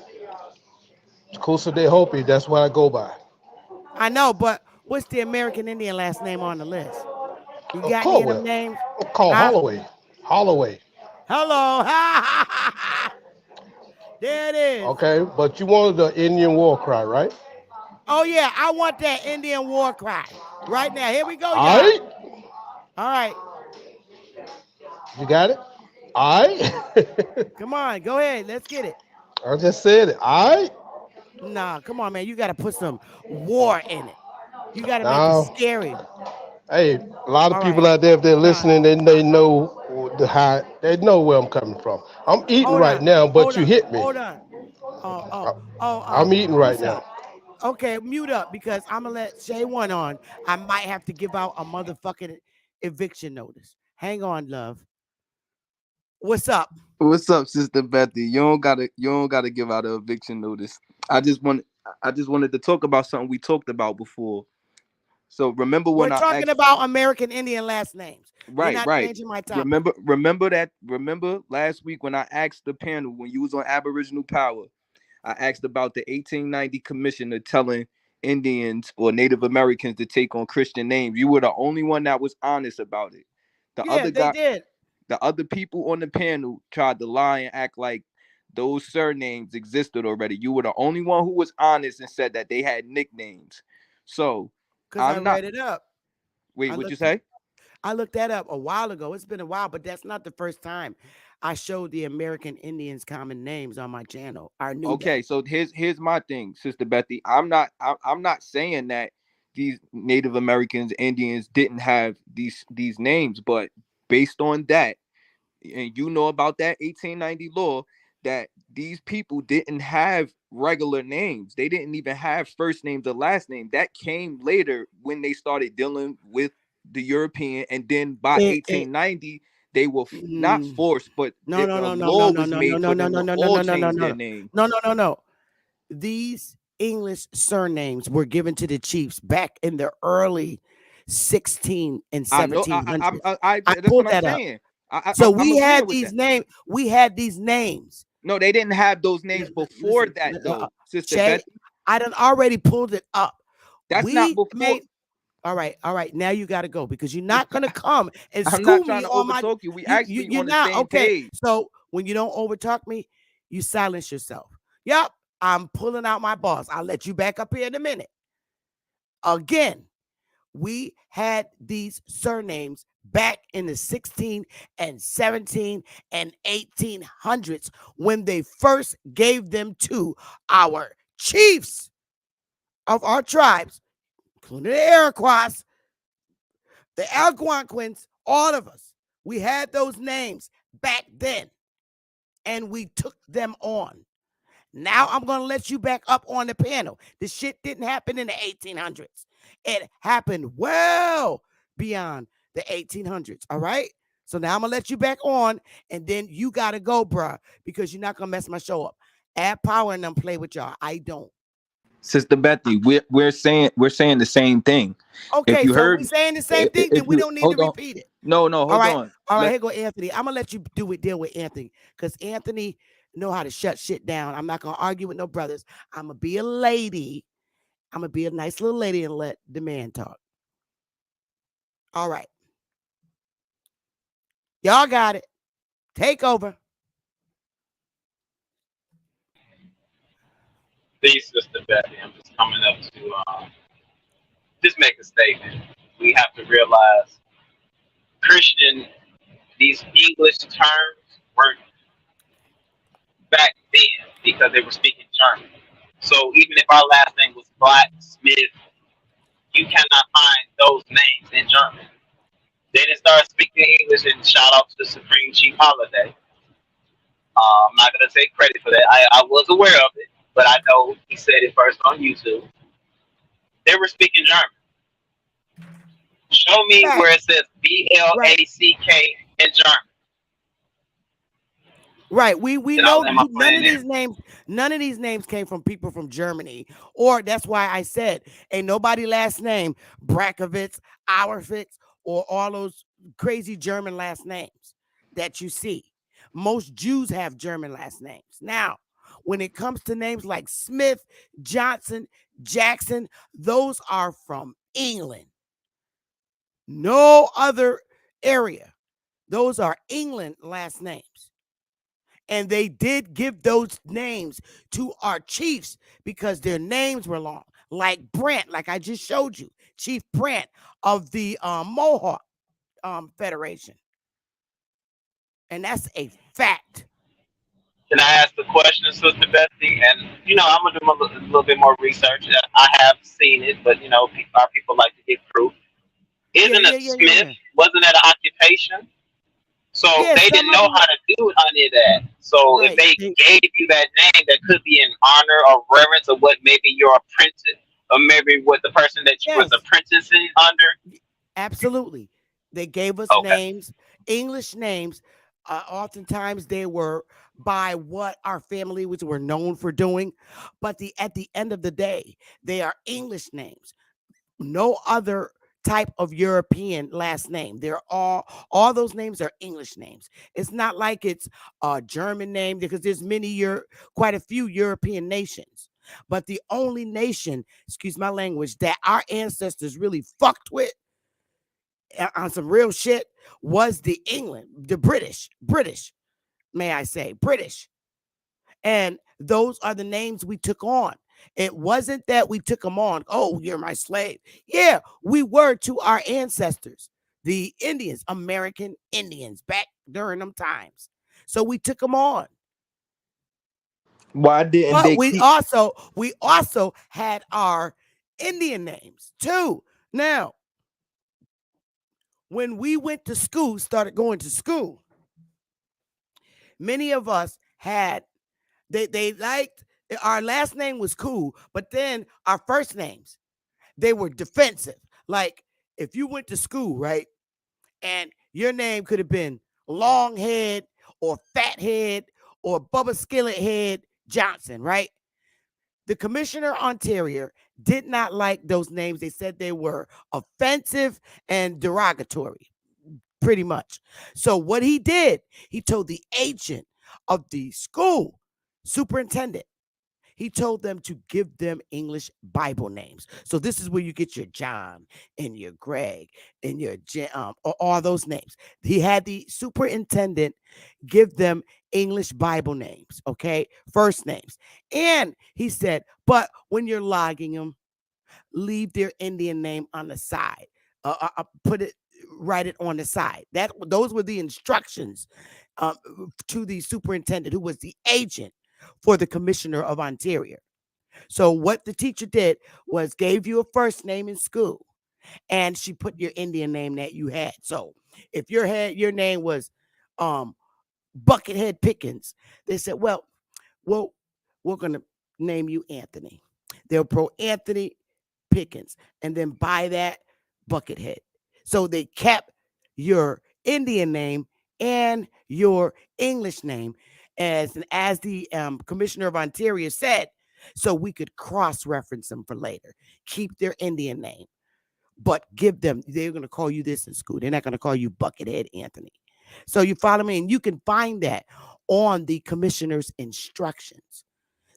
Kusa de Hopi, that's what I go by. I know, but what's the American Indian last name on the list? You got any of them Colwell. names? Call Huh? Holloway. Holloway. Hello. There it is. Okay, but you wanted the Indian war cry, right? Oh, yeah. I want that Indian war cry right now. Here we go, y'all. I, All right. you got it? I, Come on. Go ahead. Let's get it. I just said it. I, Nah, come on, man. You got to put some war in it. You got to make it now, scary. hey, a lot of All people right. out there, if they're Nah, listening, they know the high, they know where I'm coming from. I'm eating hold right on. now, but Hold you on. hit me. Hold on. Oh, oh, I- oh, I'm eating right Kusa. now. Okay, mute up because I'm gonna let Shay One on. I might have to give out a motherfucking eviction notice. Hang on, love. What's up? What's up, Sister Bethy? You don't gotta give out an eviction notice. I just wanted to talk about something we talked about before. So remember We're when I talking asked about American Indian last names. We're right, not right. changing my topic. Remember last week when I asked the panel when you was on Aboriginal Power, I asked about the 1890 commissioner telling Indians or Native Americans to take on Christian names. You were the only one that was honest about it. The Yeah, other they guy did. The other people on the panel tried to lie and act like those surnames existed already. You were the only one who was honest and said that they had nicknames. So Because I I'm not. read it up. Wait, I what you looked say? I looked that up a while ago. It's been a while, but that's not the first time I showed the American Indians common names on my channel. I knew that. Okay, so here's my thing, Sister Bethy. I'm not saying that these Native Americans, Indians didn't have these names, but based on that, and you know about that 1890 law, that these people didn't have regular names. They didn't even have first names or last name. That came later when they started dealing with the European, and then by It 1890 they were not mm, forced, but no, no, a no, no, no, law no, was no, no, made no, for no, them no, to no, no, all no, no, no, change their no, name. no, no, no, no. These English surnames were given to the chiefs back in the early 16 and I know. 1700s. I That's what pulled I'm that up. saying. So I'm we had agreeing with these that. names. We had these names. No, they didn't have those names before Listen, that, though, Sister Shay, Betty. I done already pulled it up. That's not We before. made all right, all right. Now you got to go because you're not gonna come and I'm not school trying me to on my. overtalk you. We You actually you're on the not same okay. page. So when you don't overtalk me, you silence yourself. Yep, I'm pulling out my boss. I'll let you back up here in a minute. Again, we had these surnames back in the 16 and 17 and 1800s when they first gave them to our chiefs of our tribes, including the Iroquois, the Algonquins, all of us. We had those names back then and we took them on. Now I'm going to let you back up on the panel. This shit didn't happen in the 1800s. It happened well beyond the 1800s. All right. So now I'm going to let you back on and then you got to go, bruh, because you're not going to mess my show up. Add power and them play with y'all. I don't. Sister Bethy, we're saying the same thing. If Okay. you So we heard, saying the same thing, then if we you don't need to hold on, repeat it. no, All hold right. on. All right. Let Here go Anthony. I'm going to let you deal with Anthony because Anthony know how to shut shit down. I'm not going to argue with no brothers. I'm going to be a lady. I'm going to be a nice little lady and let the man talk. All right. Y'all got it. Take over. These Sister Betty, I'm just coming up to just make a statement. We have to realize Christian, these English terms weren't back then because they were speaking German. So even if our last name was Black, Smith, you cannot find those names in German. They didn't start speaking English, and shout out to the Supreme Chief Holiday. I'm not going to take credit for that. I was aware of it. but I know he said it first on YouTube. They were speaking German. Show me Fact. where it says Right. BLACK in German. Right. We Then I'll know land my none plane of there. these names came from people from Germany. Or that's why I said ain't nobody last name Brakovitz, Auerfitz, or all those crazy German last names that you see. Most Jews have German last names. Now, when it comes to names like Smith, Johnson, Jackson, those are from England. No other area. Those are England last names. And they did give those names to our chiefs because their names were long, like Brant, like I just showed you, Chief Brant of the Mohawk Federation. And that's a fact. Can I ask the question, Sister Betsy? And I'm gonna do a little bit more research. I have seen it, but our people like to get proof. Yeah, Isn't a yeah, yeah, yeah, smith? yeah. Wasn't that an occupation? So Yeah, they some didn't of know them, how to do any of that. So if right. they gave you that name, that could be in honor or reverence of what maybe you're apprentice, or maybe what the person that you was Yes, apprenticing under. absolutely. They gave us Okay. names, English names. Oftentimes they were by what our families were known for doing. But at the end of the day, they are English names. No other type of European last name. They're all those names are English names. It's not like it's a German name because there's quite a few European nations. But the only nation, excuse my language, that our ancestors really fucked with on some real shit was the England, the British, may I say, British. And those are the names we took on. It wasn't that we took them on. Oh, you're my slave. Yeah, we were to our ancestors, the Indians, American Indians, back during them times. So we took them on. Why didn't But they we keep? also had our Indian names too. Now, when we went to school, started going to school, many of us had they liked our last name was cool, but then our first names, they were defensive. Like if you went to school, right, and your name could have been Longhead or Fathead or Bubba Skillet Head Johnson, right? The commissioner Ontario did not like those names. They said they were offensive and derogatory, pretty much. So what he did, he told the agent of the school superintendent, he told them to give them English Bible names. So this is where you get your John and your Greg and your all those names. He had the superintendent give them English Bible names, okay? First names. And he said, but when you're logging them, leave their Indian name on the side. Write it on the side. Those were the instructions um, to the superintendent, who was the agent for the commissioner of Ontario. So what the teacher did was gave you a first name in school, and she put your Indian name that you had. So if your name was um, Buckethead Pickens, they said, well, we're gonna name you Anthony. They'll pro Anthony Pickens, and then by that Buckethead. So they kept your Indian name and your English name, as the commissioner of Ontario said, so we could cross-reference them for later. Keep their Indian name, but give them. They're going to call you this in school. They're not going to call you Buckethead Anthony. So you follow me, and you can find that on the commissioner's instructions.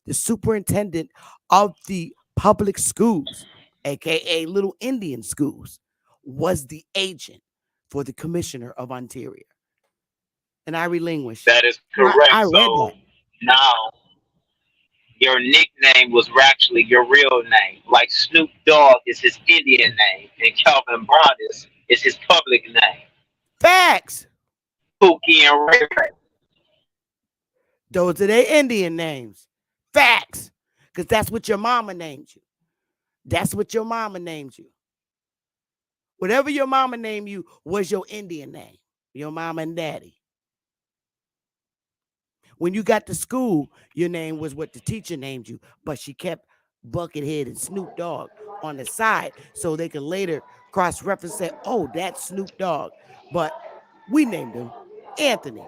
The superintendent of the public schools, aka little Indian schools, was the agent for the commissioner of Ontario. And I relinquish. That is I correct. read that. So now your nickname was actually your real name. Like Snoop Dogg is his Indian name, and Calvin Brown is his public name. Facts. Pookie and Ray Ray. Those are their Indian names. Facts. Because that's what your mama named you. That's what your mama named you. Whatever your mama named you was your Indian name. Your mama and daddy. When you got to school, your name was what the teacher named you, but she kept Buckethead and Snoop Dogg on the side so they could later cross-reference say, oh, that's Snoop Dogg. But we named him Anthony.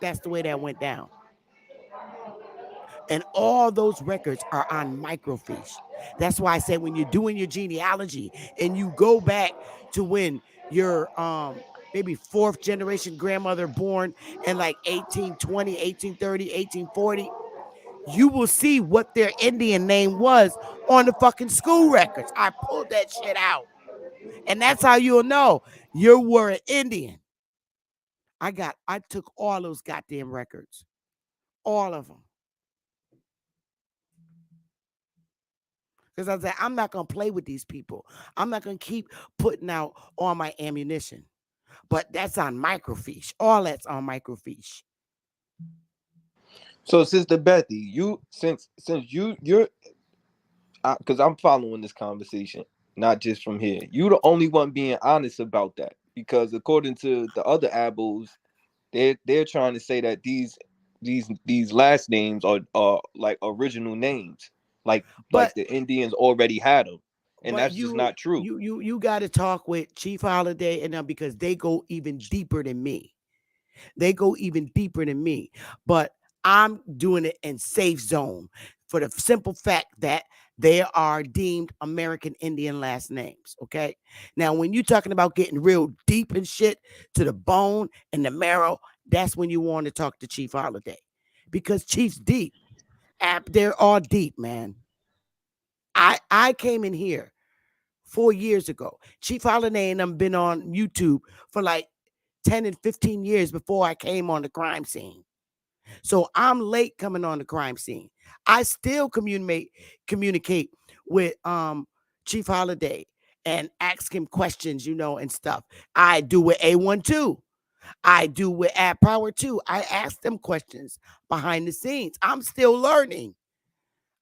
That's the way that went down. And all those records are on microfiche. That's why I said when you're doing your genealogy and you go back to when your maybe fourth generation grandmother born in like 1820, 1830, 1840, you will see what their Indian name was on the fucking school records. I pulled that shit out. And that's how you'll know you were an Indian. I took all those goddamn records. All of them. Because I said, I'm not going to play with these people. I'm not going to keep putting out all my ammunition. But that's on microfiche. All that's on microfiche. So, Sister Bethy, you're because I'm following this conversation, not just from here. You the only one being honest about that, because according to the other abos, they're trying to say that these last names are like original names, like But the Indians already had them, and but that's just not true. you got to talk with Chief Holiday and them because they go even deeper than me. They go even deeper than me. But I'm doing it in safe zone for the simple fact that they are deemed American Indian last names. Okay. Now, when you're talking about getting real deep and shit to the bone and the marrow, that's when you want to talk to Chief Holiday because Chief's deep. They're all deep, man. I came in here 4 years ago. Chief Holiday and them been on YouTube for like 10 and 15 years before I came on the crime scene. So I'm late coming on the crime scene. I still communicate with Chief Holiday and ask him questions, and stuff. I do with A1 too. I do with Ad Power too. I ask them questions behind the scenes. I'm still learning.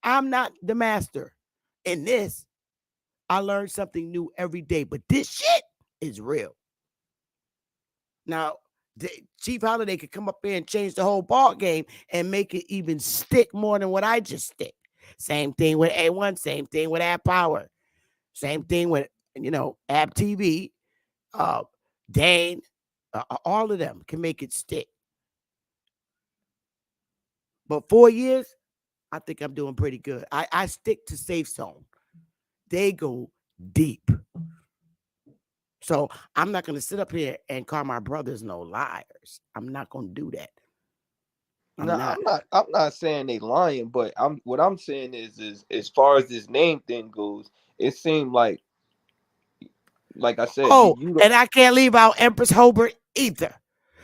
I'm not the master. In this, I learn something new every day, but this shit is real. Now, Chief Holiday could come up here and change the whole ball game and make it even stick more than what I just stick. Same thing with A1, same thing with Ab Power, same thing with Ab TV, Dane, all of them can make it stick. But 4 years, I think I'm doing pretty good. I stick to safe zone. They go deep. So I'm not going to sit up here and call my brothers no liars. I'm not going to do that. I'm not saying they lying, but what I'm saying is as far as this name thing goes, it seemed like I said, oh, and I can't leave out Empress Hobart either,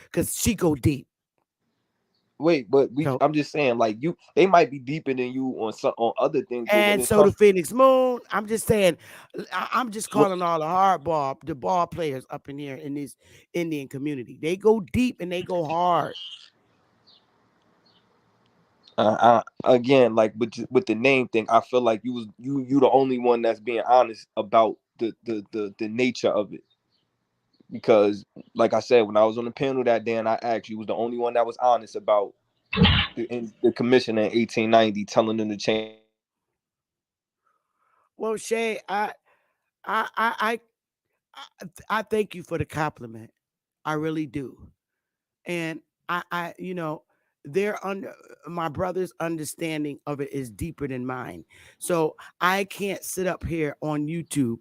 because she go deep. Wait, but I'm just saying, like they might be deeper than you on other things. And so the Phoenix Moon. I'm just saying, I'm just calling all the ball players up in here in this Indian community. They go deep and they go hard. Again, like with the name thing, I feel like you the only one that's being honest about the nature of it. Because, like I said, when I was on the panel that day and I asked, you was the only one that was honest about the commission in 1890 telling them to change. Well, Shay, I thank you for the compliment. I really do. And I their my brother's understanding of it is deeper than mine. So I can't sit up here on YouTube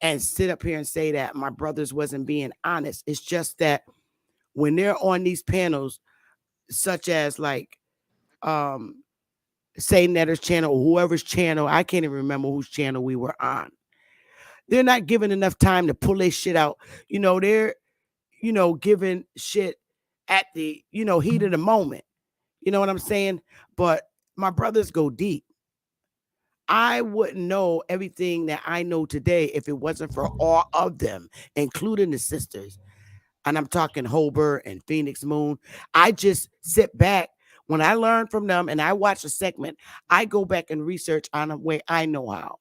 and sit up here and say that my brothers wasn't being honest. It's just that when they're on these panels, such as like Say Netter's channel or whoever's channel, I can't even remember whose channel we were on. They're not giving enough time to pull their shit out. They're giving shit at the heat of the moment. You know what I'm saying? But my brothers go deep. I wouldn't know everything that I know today if it wasn't for all of them, including the sisters. And I'm talking Hobart and Phoenix Moon. I just sit back when I learn from them and I watch a segment. I go back and research on a way I know how.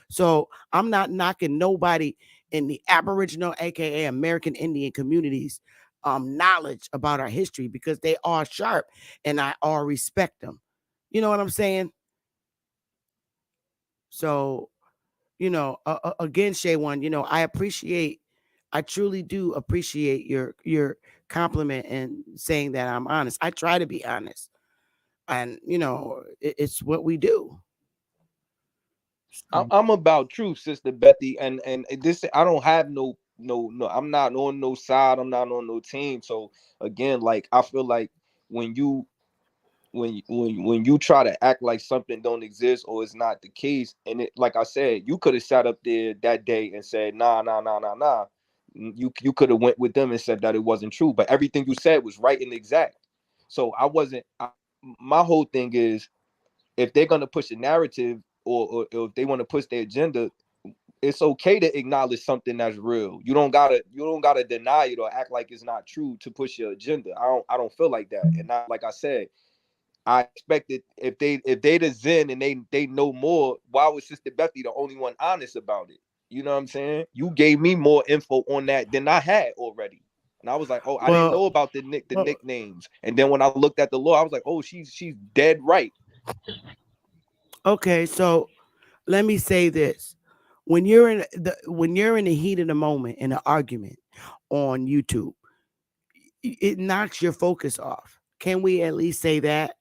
So I'm not knocking nobody in the Aboriginal, aka American Indian communities knowledge about our history because they are sharp and I all respect them. You know what I'm saying? So, again, Shay One, I truly do appreciate your compliment and saying that I'm honest. I try to be honest, and it's what we do. I'm about truth, Sister Bethy, and this I don't have no. I'm not on no side. I'm not on no team. So again, like I feel like when you when you try to act like something don't exist or it's not the case, and it like I said, you could have sat up there that day and said nah. You could have went with them and said that it wasn't true, but everything you said was right and exact. So my whole thing is if they're gonna push a narrative or if they want to push their agenda, it's okay to acknowledge something that's real. You don't gotta deny it or act like it's not true to push your agenda. I don't feel like that. And like I said, I expected if they the Zen and they know more, why was Sister Bethy the only one honest about it? You know what I'm saying? You gave me more info on that than I had already. And I was like, oh, I didn't Well, know about the nicknames. And then when I looked at the law, I was like, oh, she's dead right. okay, so let me say this: when you're in the heat of the moment in an argument on YouTube, it knocks your focus off. Can we at least say that?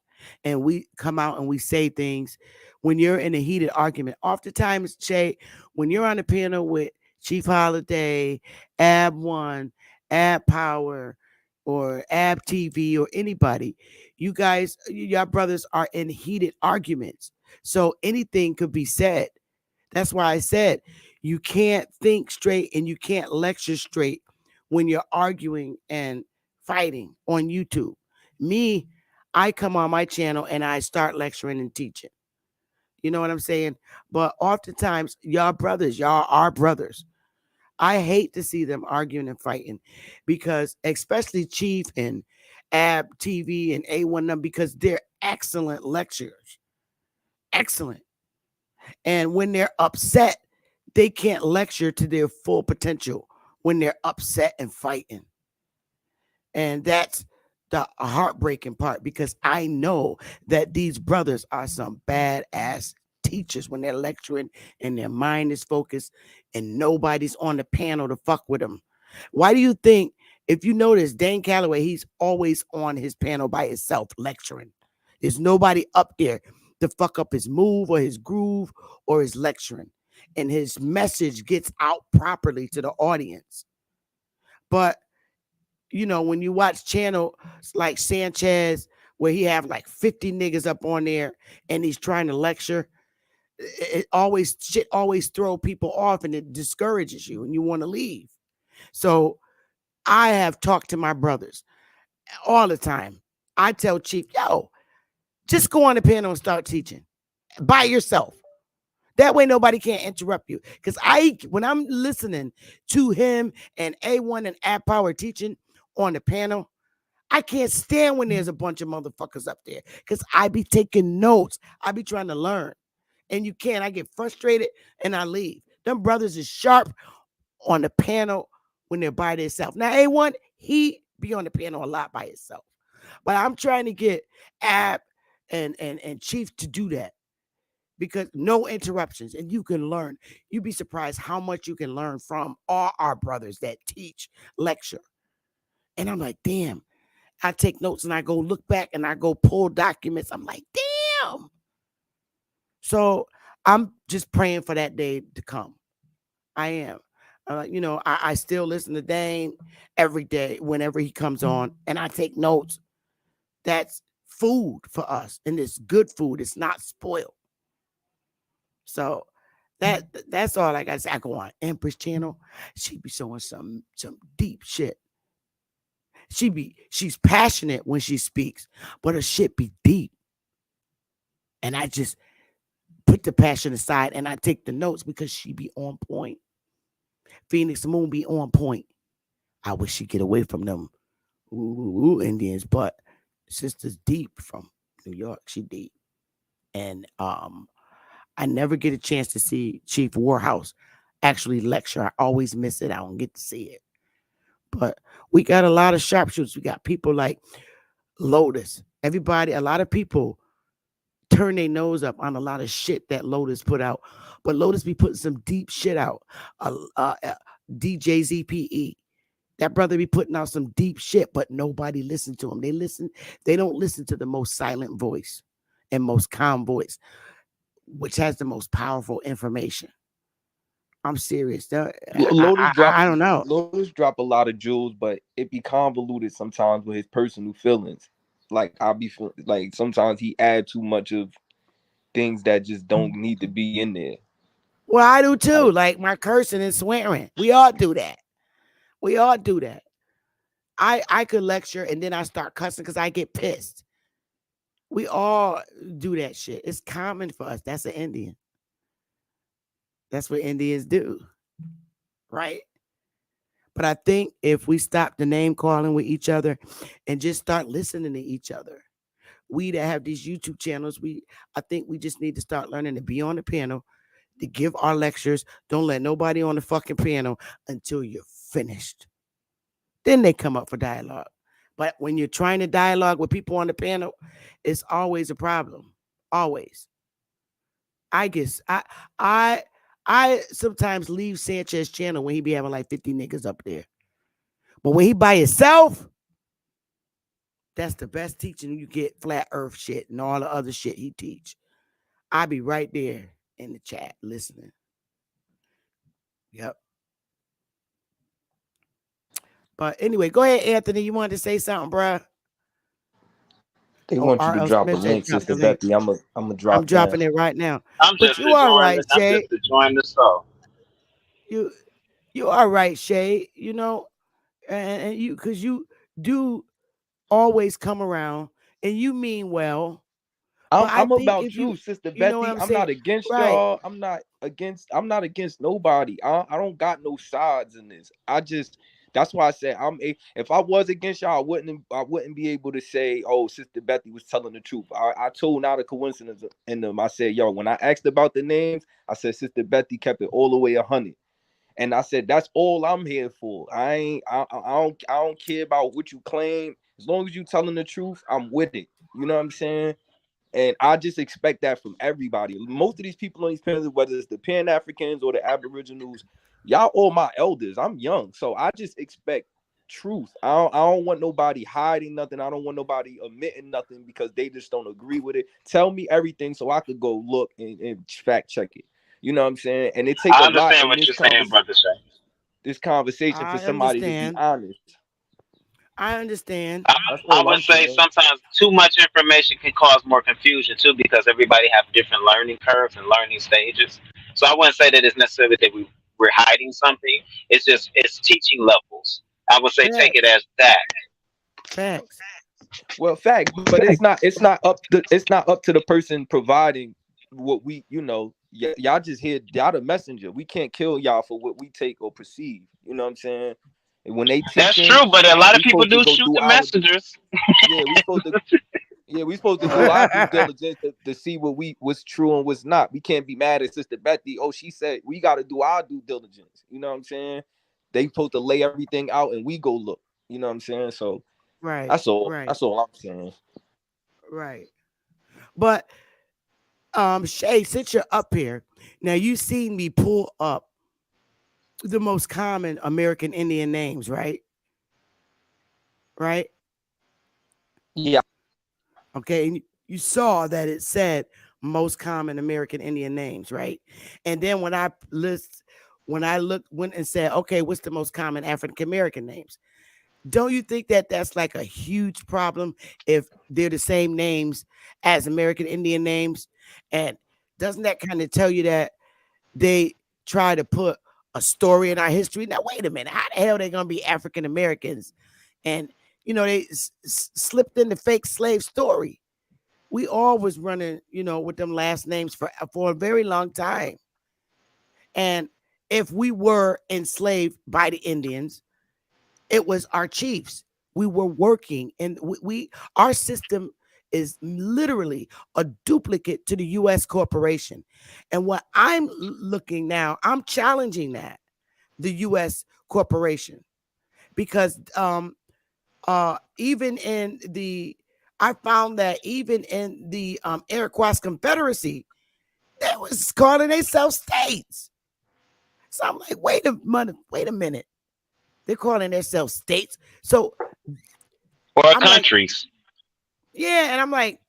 And we come out and we say things when you're in a heated argument. Oftentimes, Shay, when you're on the panel with Chief Holiday, Ab One, Ab Power, or Ab TV, or anybody, you guys, your brothers are in heated arguments. So anything could be said. That's why I said you can't think straight and you can't lecture straight when you're arguing and fighting on YouTube. Me, I come on my channel and I start lecturing and teaching. You know what I'm saying? But oftentimes, y'all are brothers. I hate to see them arguing and fighting because, especially Chief and Ab TV and A1 because they're excellent lecturers. Excellent. And when they're upset, they can't lecture to their full potential when they're upset and fighting. And that's the heartbreaking part because I know that these brothers are some badass teachers when they're lecturing and their mind is focused and nobody's on the panel to fuck with them. Why do you think, if you notice, Dane Calloway, he's always on his panel by himself lecturing? There's nobody up there to fuck up his move or his groove or his lecturing. And his message gets out properly to the audience. But when you watch channel like Sanchez, where he have like 50 niggas up on there and he's trying to lecture, shit always throw people off and it discourages you and you want to leave. So I have talked to my brothers all the time. I tell Chief, yo, just go on the panel and start teaching by yourself. That way nobody can't interrupt you. Because when I'm listening to him and A1 and Ab Power teaching on the panel, I can't stand when there's a bunch of motherfuckers up there because I be taking notes. I be trying to learn. And you can't. I get frustrated and I leave. Them brothers is sharp on the panel when they're by themselves. Now, A1, he be on the panel a lot by himself. But I'm trying to get Ab and Chief to do that because no interruptions and you can learn. You'd be surprised how much you can learn from all our brothers that teach, lecture. And I'm like, damn. I take notes and I go look back and I go pull documents. I'm like, damn. So I'm just praying for that day to come. I am. I still listen to Dane every day whenever he comes on and I take notes. That's food for us and it's good food. It's not spoiled. So that's all I got to say. I go on Empress channel. She be showing some deep shit. She's passionate when she speaks, but her shit be deep. And I just put the passion aside and I take the notes because she be on point. Phoenix Moon be on point. I wish she'd get away from them Indians, but sister's deep from New York. She deep. And I never get a chance to see Chief Warhouse actually lecture. I always miss it. I don't get to see it. But we got a lot of sharpshooters. We got people like Lotus. Everybody, a lot of people turn their nose up on a lot of shit that Lotus put out. But Lotus be putting some deep shit out. DJ ZPE. That brother be putting out some deep shit, but nobody listen to him. They don't listen to the most silent voice and most calm voice, which has the most powerful information. I'm serious. I don't know. Lotus drop a lot of jewels, but it be convoluted sometimes with his personal feelings. Like I be like sometimes he add too much of things that just don't need to be in there. Well, I do too. Like my cursing and swearing. We all do that. I could lecture and then I start cussing because I get pissed. We all do that shit. It's common for us. That's an Indian. That's what Indians do. Right? But I think if we stop the name calling with each other and just start listening to each other, we that have these YouTube channels, I think we just need to start learning to be on the panel, to give our lectures. Don't let nobody on the fucking piano until you're finished. Then they come up for dialogue. But when you're trying to dialogue with people on the panel, it's always a problem. Always. I guess I sometimes leave Sanchez channel when he be having like 50 niggas up there. But when he by himself, that's the best teaching you get, flat earth shit and all the other shit he teach. I be right there in the chat listening. Yep. But anyway, go ahead, Anthony. You wanted to say something, bruh? They want you to drop a link, Sister Becky. I'm I'm dropping it right now. I'm just enjoying the show. You all right, Shay? You know, and you because you do always come around and you mean well. I'm about you, Sister Betty. I'm not against y'all. I'm not against nobody. I don't got no sides in this. That's why I said if I was against y'all, I wouldn't be able to say, oh, Sister Betty was telling the truth. I told not a coincidence in them. I said, yo, when I asked about the names, I said Sister Betty kept it all the way 100. And I said, that's all I'm here for. I don't care about what you claim. As long as you telling the truth, I'm with it. You know what I'm saying? And I just expect that from everybody. Most of these people on these panels, whether it's the Pan-Africans or the Aboriginals, y'all all my elders. I'm young. So I just expect truth. I don't want nobody hiding nothing. I don't want nobody omitting nothing because they just don't agree with it. Tell me everything so I could go look and fact check it. You know what I'm saying? And it takes a lot. I understand what you're saying, Brother Shay. This conversation for somebody to be honest. I understand. I would say sometimes too much information can cause more confusion too, because everybody have different learning curves and learning stages. So I wouldn't say that it's necessarily that we're hiding something. It's teaching levels. I would say take it as that. Facts. Well, fact, but it's not up to the person providing what we, y'all just here, y'all the messenger. We can't kill y'all for what we take or perceive. You know what I'm saying? When they that's true, but a lot of people do shoot the messengers. We supposed to do our due diligence to see what's true and what's not. We can't be mad at Sister Betty. Oh, she said we got to do our due diligence. You know what I'm saying? They supposed to lay everything out and we go look. You know what I'm saying? So right, that's all. Right. That's all I'm saying. Right, but Shay, since you're up here now, you seen me pull up the most common American Indian names, right? Right? Yeah. Okay, and you saw that it said most common American Indian names, right? And then when I went and said, okay, what's the most common African American names? Don't you think that that's like a huge problem if they're the same names as American Indian names? And doesn't that kind of tell you that they try to put a story in our history? Now, wait a minute. How the hell are they going to be African Americans? And, they slipped in the fake slave story. We all was running, with them last names for a very long time. And if we were enslaved by the Indians, it was our chiefs. We were working, and our system is literally a duplicate to the U.S. corporation. And what I'm looking now, I'm challenging that, the U.S. corporation. because even in the I found that even in the Iroquois Confederacy, they was calling themselves states. So I'm like, wait a minute. They're calling themselves states. So Or I'm like, countries. yeah, and I'm like,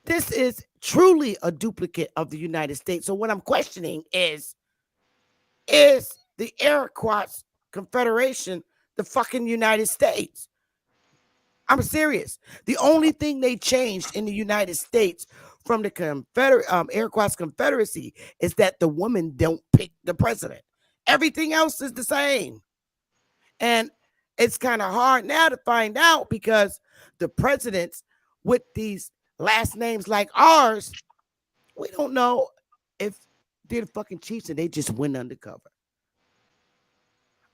this is truly a duplicate of the United States. So what I'm questioning is the Iroquois Confederation the fucking United States? I'm serious. The only thing they changed in the United States from the Iroquois Confederacy is that the women don't pick the president. Everything else is the same. And it's kind of hard now to find out because the presidents with these last names like ours, we don't know if they're the fucking chiefs and they just went undercover.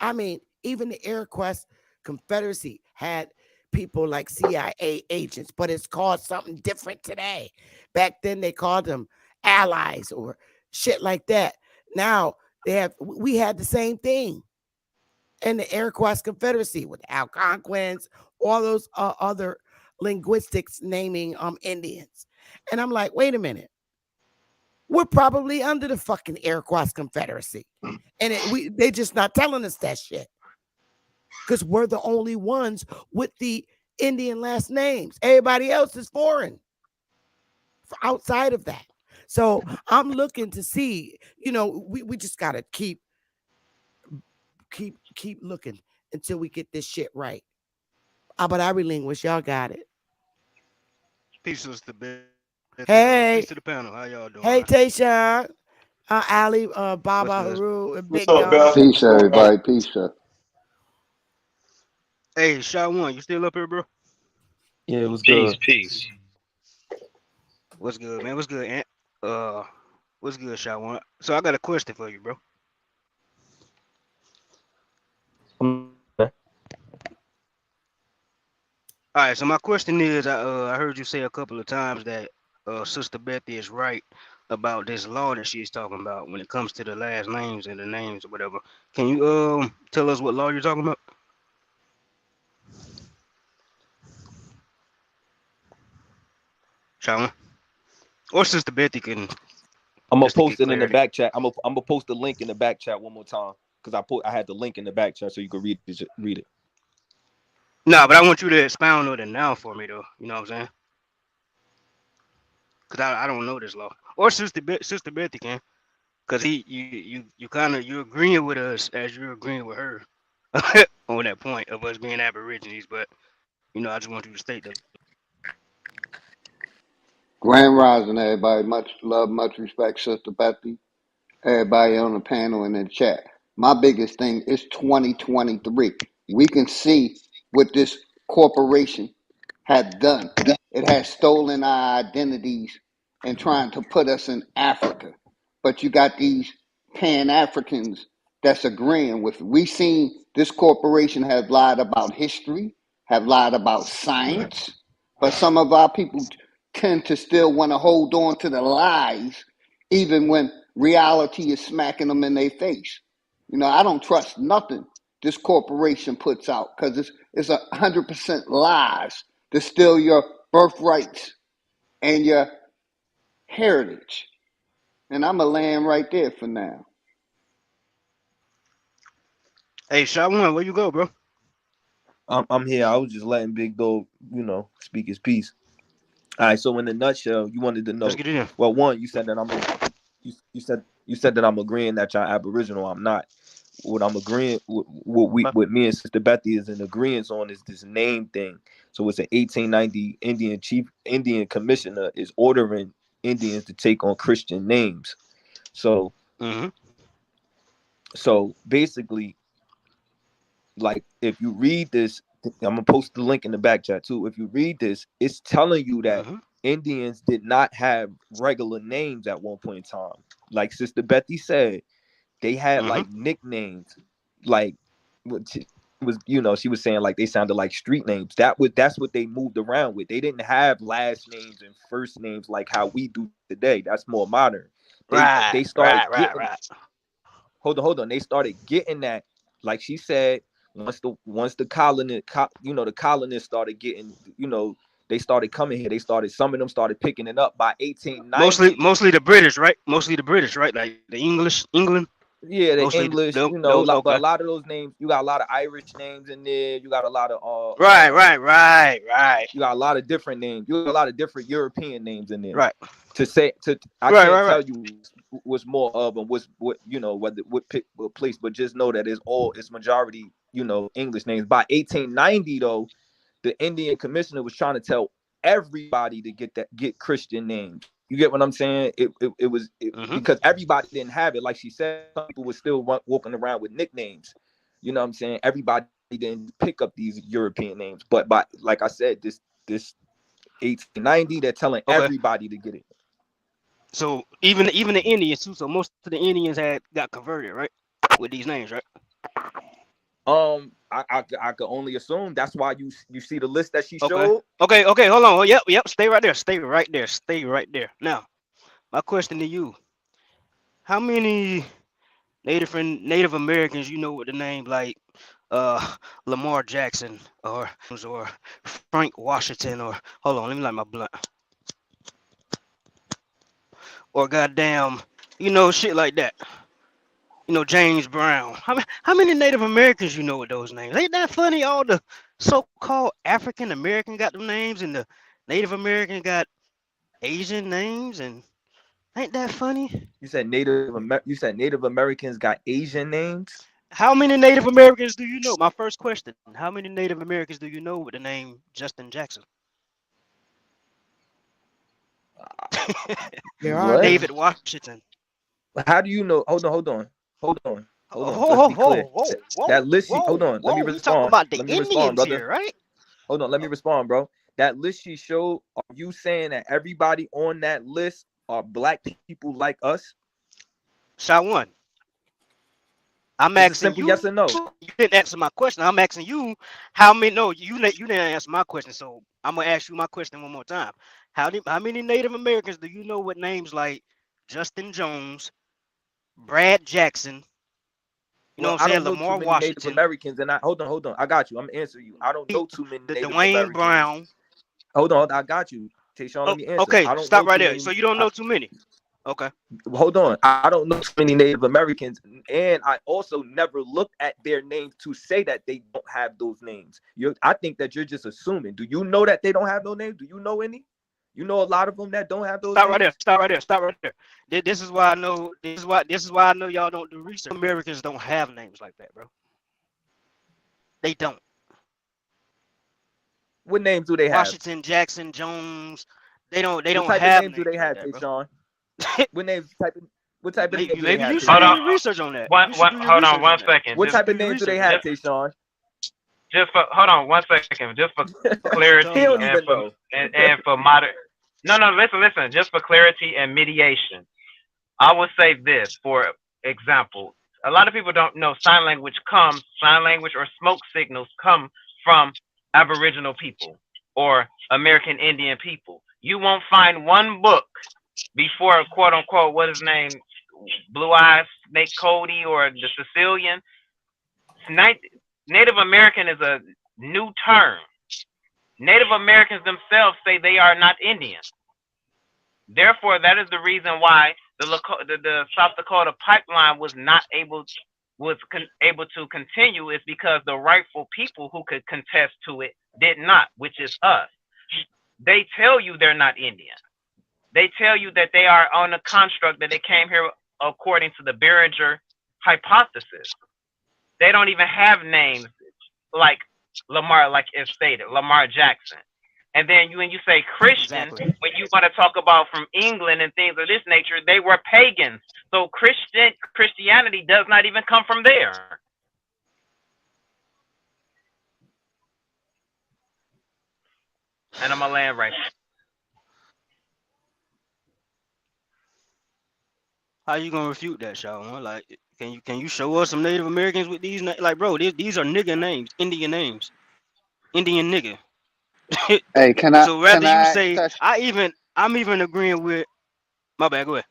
I mean, even the Iroquois Confederacy had people like CIA agents, but it's called something different today. Back then, they called them allies or shit like that. Now we had the same thing in the Iroquois Confederacy with Algonquins, all those other linguistics naming Indians. And I'm like, wait a minute, we're probably under the fucking Iroquois Confederacy, and they just not telling us that shit because we're the only ones with the Indian last names. Everybody else is foreign outside of that. So I'm looking to see, we just gotta keep looking until we get this shit right. But I relinquish. Y'all got it. Peace to the Hey, peace to the panel. How y'all doing, hey, man? Tayshawn, Ali, What's Baba, good? Haru, and What's Big up, Dog. Beth? Peace, everybody. Peace, sir. Hey, Shot One, you still up here, bro? Yeah, it was Peace, good. peace. What's good, man? What's good, Ant? Uh, what's good, Shot One? So I got a question for you, bro. All right. So my question is, I heard you say a couple of times that Sister Bethy is right about this law that she's talking about when it comes to the last names and the names or whatever. Can you tell us what law you're talking about, Shot One? Or Sister Bethy can I'm gonna just to get post it in the clarity. back chat. I'm gonna post the link in the back chat one more time because I had the link in the back chat so you can read it. Nah, but I want you to expound on it now for me, though. You know what I'm saying? Cause I don't know this law. Or Sister Betty can. Cause you kind of you agreeing with us as you're agreeing with her on that point of us being Aborigines. But I just want you to state that. Grand Rising, everybody. Much love, much respect, Sister Bethy. Everybody on the panel and in the chat. My biggest thing is 2023. We can see what this corporation had done. It has stolen our identities and trying to put us in Africa. But you got these Pan-Africans that's agreeing with it. We seen this corporation have lied about history, have lied about science, but some of our people tend to still want to hold on to the lies even when reality is smacking them in their face. I don't trust nothing this corporation puts out because it's 100% lies to steal your birthrights and your heritage. And I'm going to land right there for now. Hey, Shot One, where you go, bro? I'm here. I was just letting Big Dog, speak his piece. All right. So in a nutshell, you wanted to Let's know. get it in. Well, one, you said that you said that I'm agreeing that y'all Aboriginal. I'm not. What I'm agreeing with me and Sister Bethy is in agreement on is this name thing. So it's an 1890 Indian commissioner is ordering Indians to take on Christian names. So Mm-hmm. so basically, like if you read this, I'm gonna post the link in the back chat too. If you read this, it's telling you that Mm-hmm. Indians did not have regular names at one point in time. Like Sister Bethy said, they had Mm-hmm. like nicknames, like she was saying like they sounded like street names. That's what they moved around with. They didn't have last names and first names like how we do today. That's more modern. They Right, started right, right, getting right. hold on. They started getting that, like she said. Once the colonists started getting, they started coming here. Some of them started picking it up by 1890. Mostly the British, right? Mostly the British, right? Like the English, England. Yeah, the Mostly English, those. but a Okay. lot of those names, you got a lot of Irish names in there. You got a lot of Right. you got a lot of different names. You got a lot of different European names in there. Right. I Right. can't Right. tell Right. you what's more of and what place, but just know that it's majority, English names. By 1890 though, the Indian commissioner was trying to tell everybody to get Christian names. You get what I'm saying? It was because everybody didn't have it. Like she said, some people were still walking around with nicknames. You know what I'm saying? Everybody didn't pick up these European names, but like I said, this 1890, they're telling Okay. everybody to get it. So even the Indians too. So most of the Indians got converted, right? With these names, right? I could only assume that's why you see the list that she showed. Okay. Hold on. Yep. Stay right there. Stay right there. Now, my question to you: how many Native Americans you know with the name like Lamar Jackson or Frank Washington or hold on, let me light my blunt. Or goddamn, shit like that. James Brown. How many Native Americans you know with those names? Ain't that funny? All the so-called African American got them names, and the Native American got Asian names, and ain't that funny? You said Native Americans got Asian names. How many Native Americans do you know? My first question: how many Native Americans do you know with the name Justin Jackson? There are David Washington. How do you know? Hold on. Let's be clear. Whoa, That list. Hold on. Let me we talking respond. about the Let me respond, Indians brother. here, right? Hold on. Let me respond, bro. That list she showed. Are you saying that everybody on that list are black people like us? Shot one. I'm It's a asking simple you. yes or no. You didn't answer my question. I'm asking you how many. No, you didn't answer my question. So I'm gonna ask you my question one more time. How many Native Americans do you know with names like Justin Jones, Brad Jackson? You know Well, what I'm I saying? don't know too Lamar many Native Washington, Hold on. I got you. I'm gonna answer you. I don't know too many the Native Dwayne Americans. Brown. Hold on. I got you. Tayshaun, let me answer. Okay, I don't know stop right too there. many. So you don't know too many. Okay. Hold on. I don't know too many Native Americans, and I also never looked at their names to say that they don't have those names. I think that you're just assuming. Do you know that they don't have no names? Do you know any? You know a lot of them that don't have those Stop right names. there. Stop right there. This is why I know. This is why I know y'all don't do research. Americans don't have names like that, bro. They don't. What names do they have? Washington, Jackson, Jones. They don't What type of have names do they names like have, that, bro. Tayshaun? What names? What type of names do they Maybe have, you should Hold do on. your research on that. One, You should do your hold on research one on that. second. What Just, type of names do they have, just, Tayshaun? hold on one second. Just for clarity He don't and even for know. and for modern. No, listen. Just for clarity and mediation, I will say this. For example, a lot of people don't know sign language or smoke signals come from Aboriginal people or American Indian people. You won't find one book before quote unquote what is his name, Blue Eyes Snake Cody or the Sicilian. Native American is a new term. Native Americans themselves say they are not Indian. Therefore, that is the reason why the South Dakota pipeline was not able to continue, is because the rightful people who could contest to it did not, which is us. They tell you they're not Indian. They tell you that they are on a construct that they came here according to the Behringer hypothesis. They don't even have names like Lamar, like it's stated, Lamar Jackson. And then when you say Christian, Exactly. when you want to talk about from England and things of this nature, they were pagans. So Christianity does not even come from there. And I'm a land right. How you gonna refute that, Sean? Like, can you show us some Native Americans with these names? Like, bro, these are nigga names, Indian names, Indian nigga. Hey, So rather you I say, touch? I'm even agreeing with. My bad. Go ahead.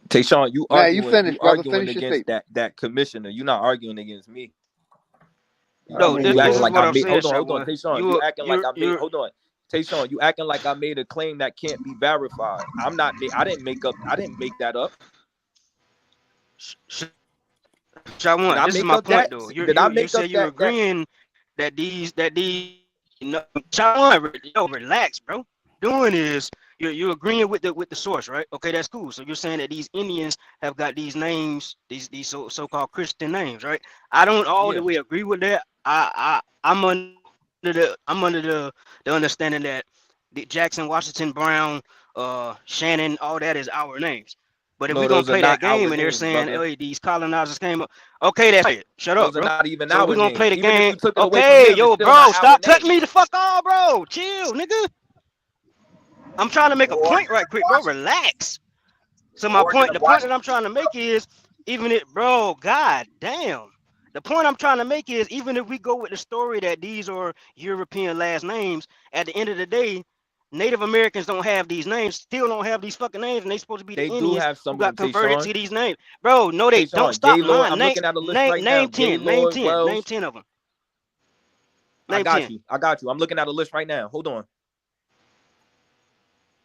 Tayshawn, you Now you arguing finish, brother. arguing Finish your against statement. that commissioner. You're not arguing against me. No, You this acting is like what I I'm made. saying, Hold on, Shotgun. Tayshawn. You acting like I made. You're Hold on, Tayshawn. You acting like I made a claim that can't be verified. I'm not. I didn't make up. I didn't make that up. Did Shotgun. I This is make my up point, that? though. Did I You make up said you're that? agreeing that these. No, Shotgun, yo, relax, bro. Doing is you're agreeing with the source, right? Okay, that's cool. So you're saying that these Indians have got these names, these so-called Christian names, right? I don't all Yeah. the way agree with that. I'm under the understanding that the Jackson, Washington, Brown, Shannon, all that is our names. But if No, we're gonna those are play not that our game and they're names, saying, brother. "Hey, these colonizers came up," okay, that's it. Shut up, Those are bro. not even So our we're gonna names. play the Even if game. you took it away from Okay, them, yo, it's still bro, not our stop cutting names. me the fuck off, bro. Chill, nigga. I'm trying to make a point right quick, bro. Relax. So the point that I'm trying to make is, even if, bro, god damn. The point I'm trying to make is, even if we go with the story that these are European last names, at the end of the day, Native Americans don't have these names, still don't have these fucking names, and they supposed to be the They do Indians have who some of got them, converted Tayshawn. to these names. Bro, no, they don't. Tayshawn, Stop Gaylord. lying. I'm looking at a list right now. Name 10. Name Gaylord, 10. Name Wells. 10 of them. I Name got 10. you. I got you. I'm looking at a list right now. Hold on.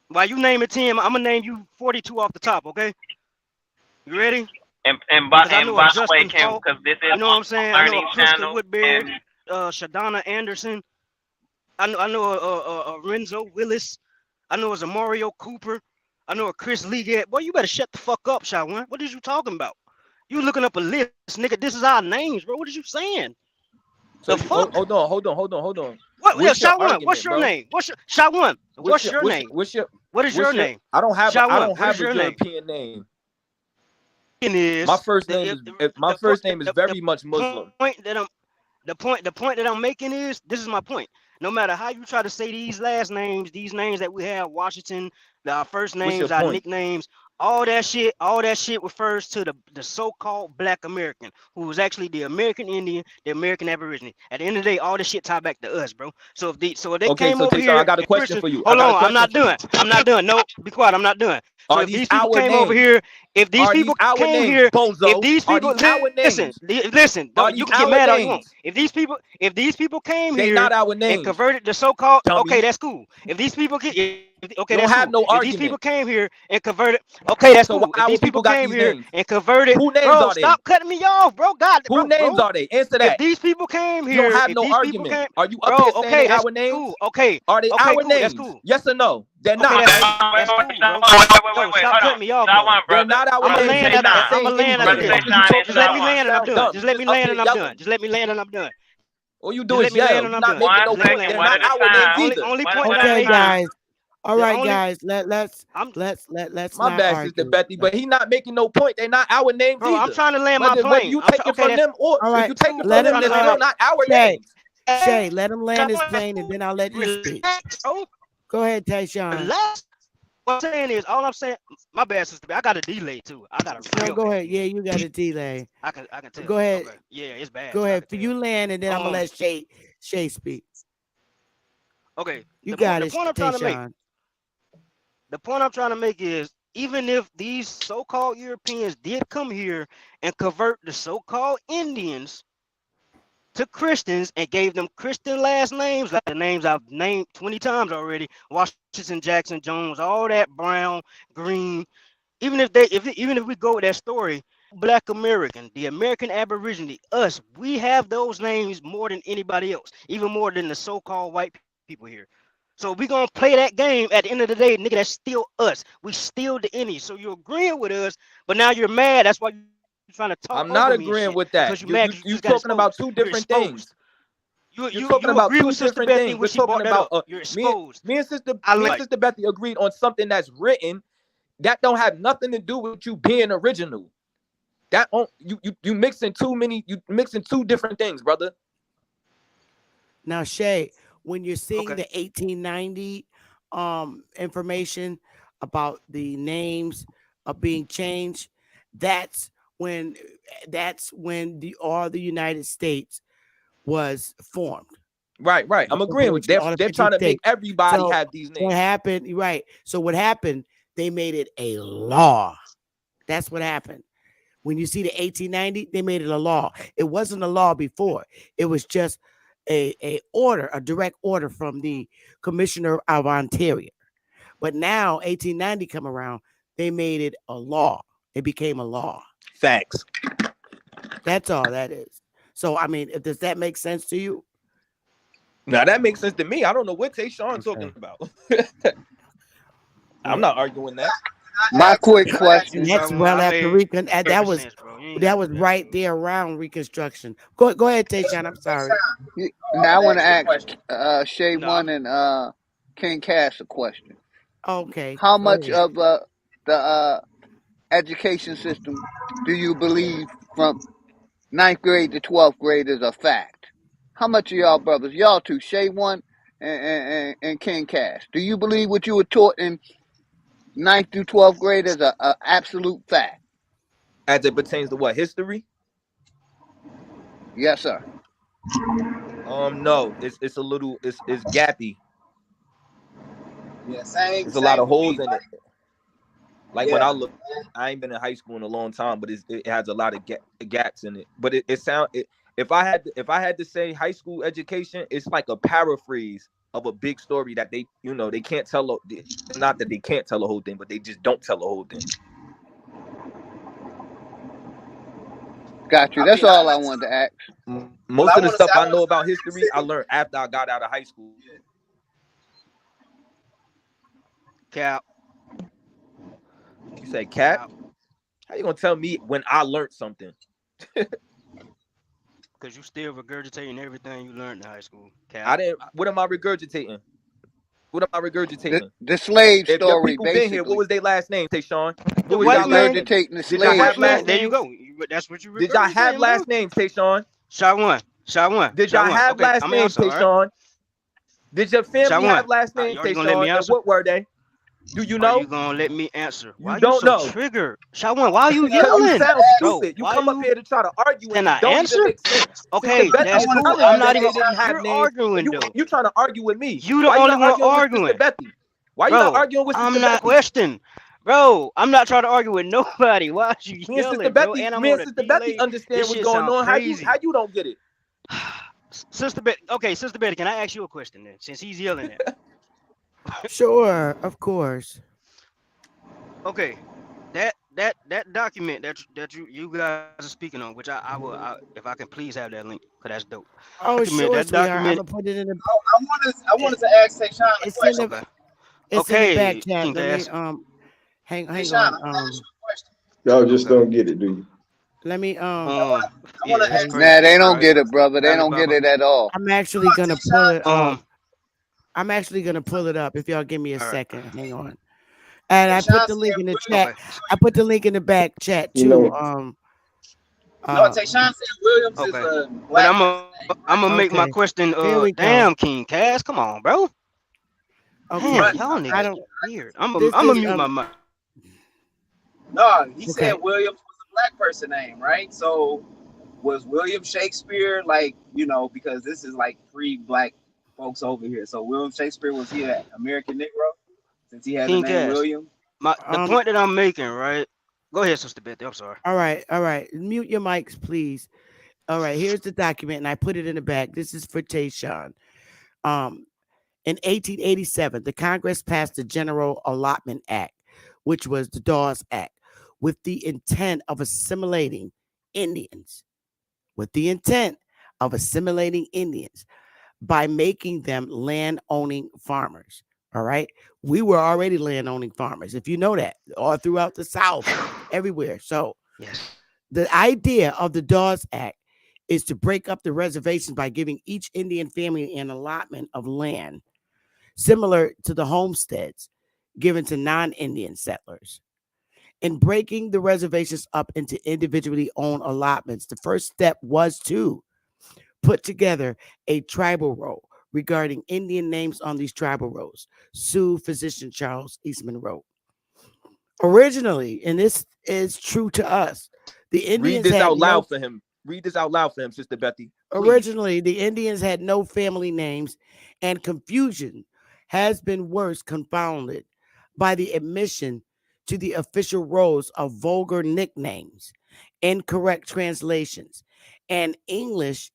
While you naming 10, I'm gonna name you 42 off the top, okay? You ready? And by Because I know a the way, Justin Kim, Falk, because this is you know what I'm saying? I know a learning Krista channel, Woodbury, and Shadonna Anderson. I know a Renzo Willis. I know a Mario Cooper. I know a Chris Leggett. Boy, you better shut the fuck up, Shawan. What is you talking about? You looking up a list, nigga. This is our names, bro. What is you saying? So The fuck? hold on. What? Yeah, What's your Shawan. What's argument, your bro? name? What's your Shawan? What's your name? What is your name? I don't have Shawan, what is a your name? European name. Is My first name is very much Muslim. The point that I'm making is, this is my point. No matter how you try to say these last names, these names that we have, Washington, our first What's your names, our point? nicknames, all that shit refers to the so-called Black American, who was actually the American Indian, the American Aborigine. At the end of the day, all this shit tie back to us, bro. So if they Okay, came so over Tayshawn, I here, got a and question Christians, for you. hold on, I'm not done. No, be quiet, I'm not done. So Are if these these people our came over names? here, if these Are these people our came names, here, bozo? if these Are people these our listen, names? Are you these can get our mad all you want. names? If these people came They here not our and names, converted the so-called, okay, dummy. that's cool. If these people get, okay, You don't that's have cool. no If these people argument. came here and converted, okay, that's So why cool. If our these people people got came these here names? and converted, Who names bro, are they? stop cutting me off, bro. God, Who names bro. are they? Answer If that. these people came You don't here, have if no these people argument. came, Are you up bro, here saying okay, they that's our names? cool. Okay, Are they okay, our cool. That's names? cool. Yes or no? They're Okay, not. that's cool, bro. Yo, stop cutting me off, though. They're not our I'm a names, and land they're after not that. I'm a saying land after anything. that. Fuck is you talking Just let me about? land You and I'm sound done. dumb. Just You let just me up land here and I'm yelling. done. Just let me land and I'm done. All you do Just is let me land yell. and You're I'm not done. making no Just let me point. land. They're one not at a our names time. either. Only One point at that a I'm Okay, making. time. guys. All The right, only guys. I'm Let's My not bad, Sister argue. Betty, but he not making no point. They're not our names bro. I'm either. trying to land my Whether plane. you take it Okay, from that's them or All if right. you take it cool. from Let them, I'm him they're trying to still land not our Shay, names. Shay, let him land his my plane and then I'll let you speak. relax, bro. Go ahead, Tayshawn. Relax. What I'm saying is, all I'm saying, my bad, sister. I got a delay too. I got a No, real go bad ahead. delay. Yeah, you got a delay. I can tell. Go ahead. Okay. Yeah, it's bad. Go I ahead. can For tell. you land and then I'm gonna let Shay speak. Okay. You The got it, point I'm trying to make. Tayshawn. The point I'm trying to make is, even if these so-called Europeans did come here and convert the so-called Indians to Christians and gave them Christian last names, like the names I've named 20 times already, Washington, Jackson, Jones, all that, Brown, Green. Even if we go with that story, Black American, the American Aborigine, us, we have those names more than anybody else, even more than the so-called white people here. So we gonna play that game. At the end of the day, nigga, that's still us. We still the Indians. So you're agreeing with us, but now you're mad. That's why you're trying to talk I'm not over me and agreeing shit, with that. because you're mad because you You just got talking about exposed. two You're different exposed. things. You're talking You about agree two with Sister different Bethany things. when We're she brought talking that about up. You're exposed. me and Sister Betty agreed on something that's written that don't have nothing to do with you being original. That you mixing two different things, brother. Now, Shay, when you're seeing Okay. the 1890 information about the names of being changed, that's when the United States was formed. Right. I'm agreeing with Corporation, all the they're 50 trying to make states. everybody So have these what names. happened? Right. So what happened? They made it a law. That's what happened. When you see the 1890, they made it a law. It wasn't a law before. It was just a order, a direct order from the Commissioner of Ontario. But now 1890 come around, they made it a law. It became a law. Facts. That's all that is. So I mean, does that make sense to you? Now that makes sense to me. I don't know what Tayshawn talking about. I'm not arguing that. My quick question. And that's well after that was sense, bro. You ain't that got was that. right there around Reconstruction. Go ahead, Tayshawn. I'm sorry. Now I want to ask Shay No, One and King Cass a question. Okay. How go much ahead. of the education system do you believe from ninth grade to 12th grade is a fact? How much of y'all brothers, y'all two, Shay One and King Cass, do you believe what you were taught in ninth through 12th grade is a absolute fact? As it pertains to what, history? Yes, sir. No, it's a little, it's gappy. Yeah, same There's a lot of with holes me. in it. Like when Yeah. I look, I ain't been in high school in a long time, but it has a lot of gaps in it. But if I had to say high school education, it's like a paraphrase of a big story that they can't tell. Not that they can't tell the whole thing, but they just don't tell the whole thing. Got you. I'll That's be all I honest. wanted to ask. Most of the stuff I know about start history, I learned after I got out of high school. Cap. You say cap? How you gonna tell me when I learned something? Because you still regurgitating everything you learned in high school. Cap. I didn't. What am I regurgitating? What am I regurgitating? The slave If your story, people been here, what basically. was their last name, Tayshawn? The What was white y'all man. last name? Regurgitating the Did y'all slave have last story. There you names? go. That's what you Did y'all have regurgitating, last bro. names, Tayshawn? Shot one. Did y'all have Okay, last I'm names, answer, all right? Tayshawn? Did your Shot family one. have last names, Are you gonna let me Tayshawn? And answer? what were they? Do you Are you know? gonna let me answer? Why You you don't so know. triggered? Shot one. Why are you Because you yelling? sound Bro, stupid. You why come up you here to try to argue and can it I don't even answer? make sense. Sister Okay, Betty that's is cool. telling I'm you not that even they didn't have you're names, and arguing you though. you trying to argue with me. You the Why you only not one arguing with Sister arguing. Betty? Why you not Bro, arguing with Sister I'm not Betty? questioning. Bro, I'm not trying to argue with nobody. Why are you Me and Sister yelling, bro? Betty, And I'm me on and a Sister Betty delay. understand This what's shit going sound on. How crazy. you don't get it? Sister Betty, okay, Sister Betty, can I ask you a question then? Since he's yelling at me. Sure, of course. Okay, that document that you guys are speaking on, which if I can please have that link, cause that's dope. Oh, Document sure, that sweetheart. I'm document. gonna put it in the. I wanted to ask Tayshawn a It's in question. the. Okay, It's in the back okay, chat. King Let me Cass. hang Tayshawn, I on. want to ask you a question. Y'all just Okay. don't get it, do you? Let me I want yeah, to that's ask Nah, crazy, they don't right? get it, brother. They Ali don't get Baba. it at all. I'm actually gonna pull it up. Um, I'm actually gonna pull it up if y'all give me a all right. second. Hang on. And I put Tayshawn the said link in the Williams. chat. Okay. I put the link in the back chat You too. know, No, Uh Tayshawn said Williams is Okay. a But black person's name, I'm right? gonna make my okay. question. Here we go. Damn, King Cass, come on, bro. Okay. Damn, But y'all I niggas don't weird. I'm this gonna is mute my mic. no, he said okay. Williams was a black person name, right? So was William Shakespeare because this is like pre-black folks over here. So William Shakespeare, was he an American Negro since he had the King name Cass. William? The point that I'm making, right? Go ahead, Sister Betty. I'm sorry. All right. Mute your mics, please. All right, here's the document, and I put it in the back. This is for Tayshawn. Um, in 1887, the Congress passed the General Allotment Act, which was the Dawes Act, with the intent of assimilating Indians. With the intent of assimilating Indians by making them land owning farmers. All right. We were already land owning farmers, if you know that, all throughout the South, everywhere. So Yes. the idea of the Dawes Act is to break up the reservations by giving each Indian family an allotment of land, similar to the homesteads given to non Indian settlers. In breaking the reservations up into individually owned allotments, the first step was to put together a tribal roll regarding Indian names on these tribal rolls. Sioux physician Charles Eastman wrote. Originally, and this is true to us, the Read Indians this had out no loud for him. Read this out loud for him, Sister Betty. Please. originally the Indians had no family names, and confusion has been worse confounded by the admission to the official roles of vulgar nicknames, incorrect translations, and English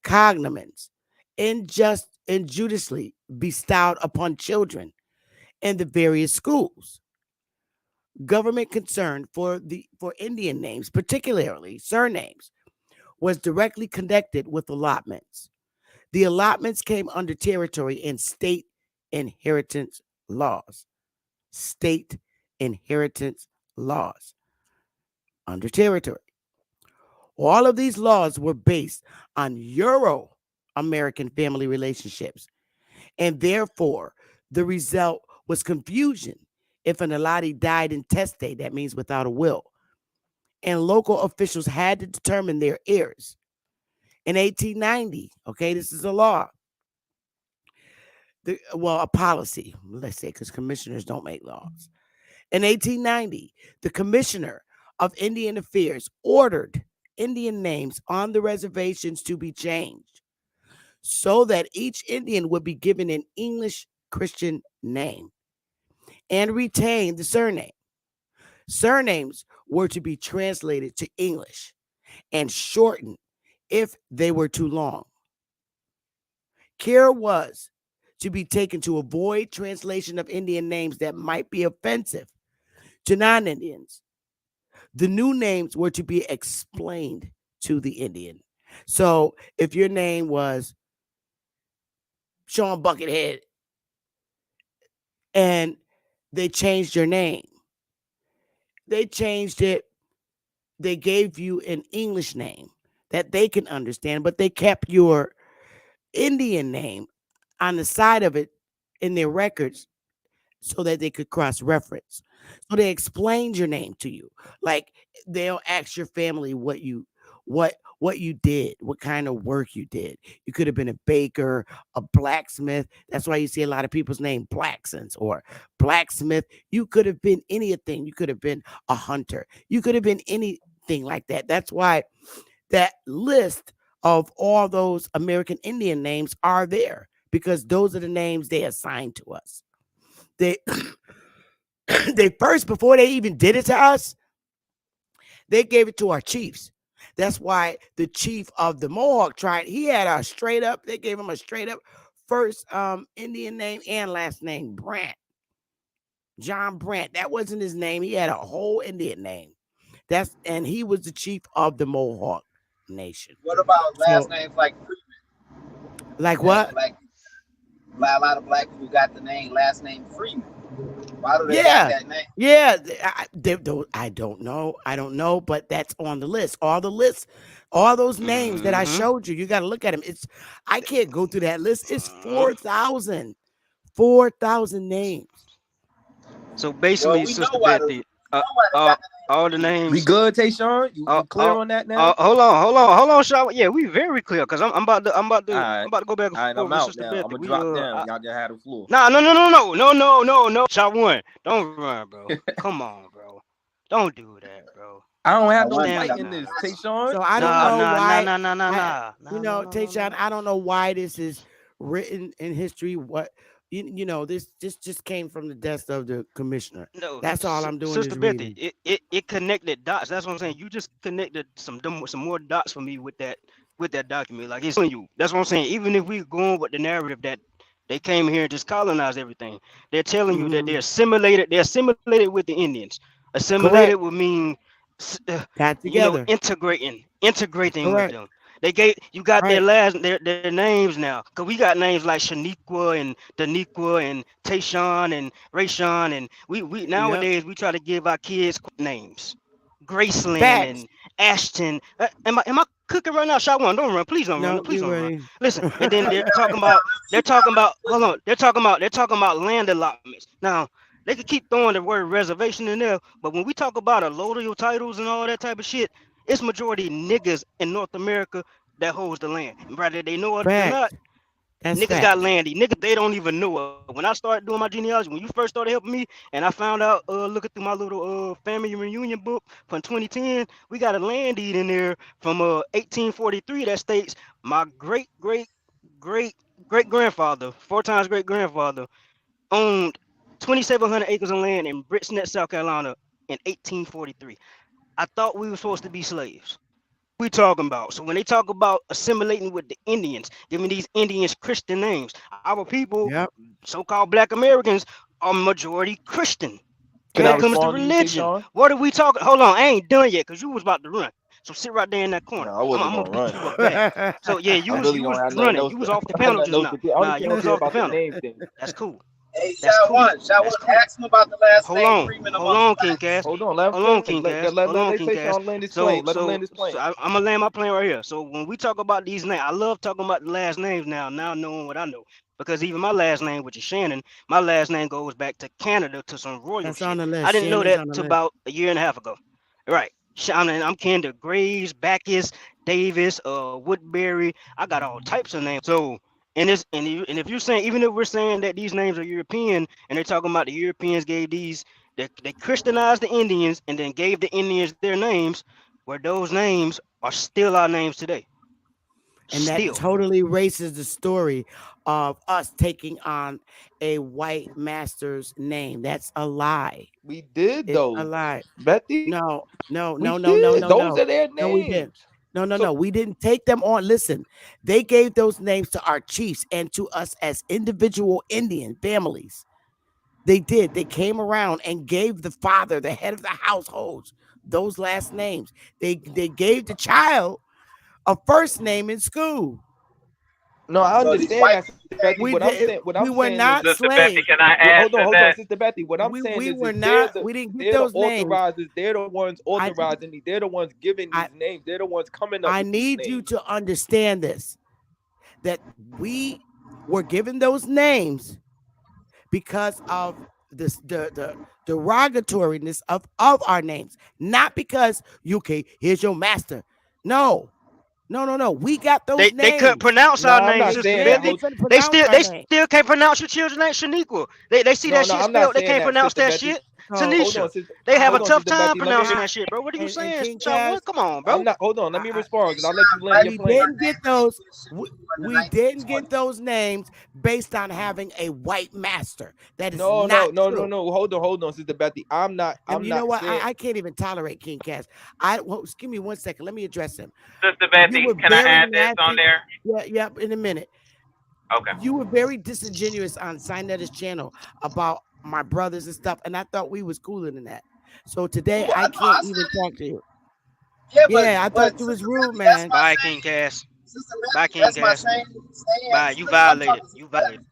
cognomens injudiciously bestowed upon children in the various schools. Government concern for Indian names, particularly surnames, was directly connected with allotments. The allotments came under territory and state inheritance laws. State inheritance laws under territory. All of these laws were based on Euro American family relationships, and therefore the result was confusion if an allotee died intestate, that means without a will, and local officials had to determine their heirs. In 1890, okay, this is a law, a policy, let's say, because commissioners don't make laws. In 1890, the Commissioner of Indian Affairs ordered Indian names on the reservations to be changed so that each Indian would be given an English Christian name and retain the surname. Surnames were to be translated to English and shortened if they were too long. Care was to be taken to avoid translation of Indian names that might be offensive to non Indians. The new names were to be explained to the Indian. So if your name was Sean Buckethead and they changed your name, they changed it, they gave you an English name that they can understand, but they kept your Indian name on the side of it in their records so that they could cross reference. So they explained your name to you. Like they'll ask your family what you did, what kind of work you did. You could have been a baker, a blacksmith. That's why you see a lot of people's name Blacksons or blacksmith. You could have been anything. You could have been a hunter. You could have been anything like that. That's why that list of all those American Indian names are there because those are the names they assigned to us. They they first, before they even did it to us, they gave it to our chiefs. That's why the chief of the Mohawk tribe, he had a straight up, they gave him a straight up first Indian name and last name, Brant. John Brant. That wasn't his name. He had a whole Indian name. And he was the chief of the Mohawk Nation. What about So, last names like Freeman? like That what? black a lot of black people got the name last name Freeman. Why do they have Yeah, that name? yeah. I don't know. I don't know, but that's on the list. All those names that I Mm-hmm. showed you, you got to look at them. I can't go through that list. It's Mm-hmm. 4,000 names. So Well, basically, we know Sister why Betty, know why they got the all the name Freeman. We names. good, Tayshawn? You clear on that now? Hold on, Shaw. Yeah, we very clear because All I'm right. about to go back and All right, forth I'm with out Sister now. I'm Betty. gonna drop down. Y'all just had the floor. No. Shaw one, don't run, bro. Come on, bro. Don't do that, bro. I don't I have no wonder. Stand fight up, in nah, this, nah, Tayshawn. So I Chill don't nah, know out. nah, nah, why. nah, nah, nah, I, nah, nah, nah, nah, nah, Tayshawn, nah. I don't know why this is written in history. What this just came from the desk of the commissioner. No, That's all I'm doing Sister is Betty, reading. it connected dots. That's what I'm saying. You just connected some more dots for me with that document. Like it's telling you. That's what I'm saying. Even if we going with the narrative that they came here and just colonized everything, they're telling you that Hmm. they're assimilated. They're assimilated with the Indians. Assimilated Correct. would mean, Got together. integrating with Correct. them. You got Right. their names now. Cause we got names like Shaniqua and Daniqua and Tayshawn and Rayshawn and we Yep. nowadays we try to give our kids names. Graceland Facts. and Ashton. Am I cooking right now? Shot one. Don't run. Please don't run. No, No, please you don't run. ready? Listen. And then hold on. They're talking about land allotments. Now, they could keep throwing the word reservation in there, but when we talk about allodial titles and all that type of shit, it's majority niggas in North America that holds the land. And whether they know it or not, Facts. That's niggas got facts. land. These niggas, they don't even know it. When I started doing my genealogy, when you first started helping me, and I found out, looking through my little family reunion book from 2010, we got a land deed in there from 1843 that states my great great grandfather, 4 times great grandfather, owned 2,700 acres of land in Britsnet, South Carolina in 1843. I thought we were supposed to be slaves. We talking about? So when they talk about assimilating with the Indians, giving these Indians Christian names, our people, Yep. so-called Black Americans, are majority Christian Can when I it comes Facts. to respond to you, Big religion. Sean? What are we talking? Hold on, I ain't done yet because you was about to run. So sit right there in that No, corner. I I'm wasn't gonna gonna beat run. you up bad. So yeah, I really you don't was have nothing running. else You to. was off the I have panel nothing just else now. to do. I only Nah, you came up was here off the about the panel. name thing. That's cool. Hey, That's cool. Shot That's One, cool. ask him about the last Hold name on. Freeman Hold amongst on, King blacks. Cass. Hold on, let him Hold on, finish. King Cass. Let Hold on, they King say Cass. Sean land his So, plane. Let him so, land his so plane. I'm gonna land my plane right here. So when we talk about these names, I love talking about the last names now knowing what I know. Because even my last name, which is Shannon, my last name goes back to Canada to some royal That's on shit. the I list. didn't know Shannon's that on the till list. about a year and a half ago. Right. Shannon, I'm kin to Graves, Bacchus, Davis, Woodbury. I got all types of names. So and if you're saying, even if we're saying that these names are European and they're talking about the Europeans gave these, they Christianized the Indians and then gave the Indians their names, where those names are still our names today. And that Still. totally erases the story of us taking on a white master's name. That's a lie. We did It's a though, lie. Betty. No, no, We no, no, no, did. no, Those no. are their No, we didn't. names. No, no, So no. We didn't take them on. Listen, they gave those names to our chiefs and to us as individual Indian families. They did. They came around and gave the father, the head of the households, those last names. They gave the child a first name in school. no, I So these understand white that, Sister people Betty. came. We What I'm did. saying, what We I'm were saying is, not Sister Becky, slaves. can I add to hold on, that? Sister Betty. What I'm saying We is, were not. We didn't get they're the those names. authorizers. They're the ones I authorizing. They're the ones giving I these names. They're the ones coming up I with these need you names. to understand this, that we were given those names because of this the derogatoriness of our names, not because okay, here's your master. No, no, no, no. We got those They couldn't names. pronounce No, our I'm name, not They Sister saying did. that. They Betty. couldn't pronounce our They name. still can't pronounce your children's name Shaniqua. They see No, that no, shit I'm not spelled. They saying can't that, pronounce Sister that Betty. shit. So Hold on, Tanisha. sister. They have a Hold on, tough Sister time Betty. Let me. pronouncing I that shit, bro. What are you and saying, King Shot One? Cass, Come on, I'm bro. not. Hold on. Let me I, respond because I'll let you land Black your we people plane. got didn't get named those. Shaniqua We, in the we didn't get 1920s. those names based on having a white master. That is No, no, not no, no, true. no. Hold on, Sister Betty. I'm not. And I'm you know not what? saying. I can't even tolerate King Cass. I well, give me 1 second. Let me address him. Sister You Becky, were can I very add this on nasty. there? Yeah, yeah. In a minute, Okay. you were very disingenuous on Sinetta's channel about my brothers and stuff, and I thought we was cooler than that. So today Well, I I know I can't even said, talk to you. yeah, Yeah, I thought but you was Sister rude, Becky, that's man. my Bye, King same. Cass. Sister Bye, Becky, King that's my Cass. same Bye. stance. You Listen, I'm violated. talking to You Sister violated. Becky.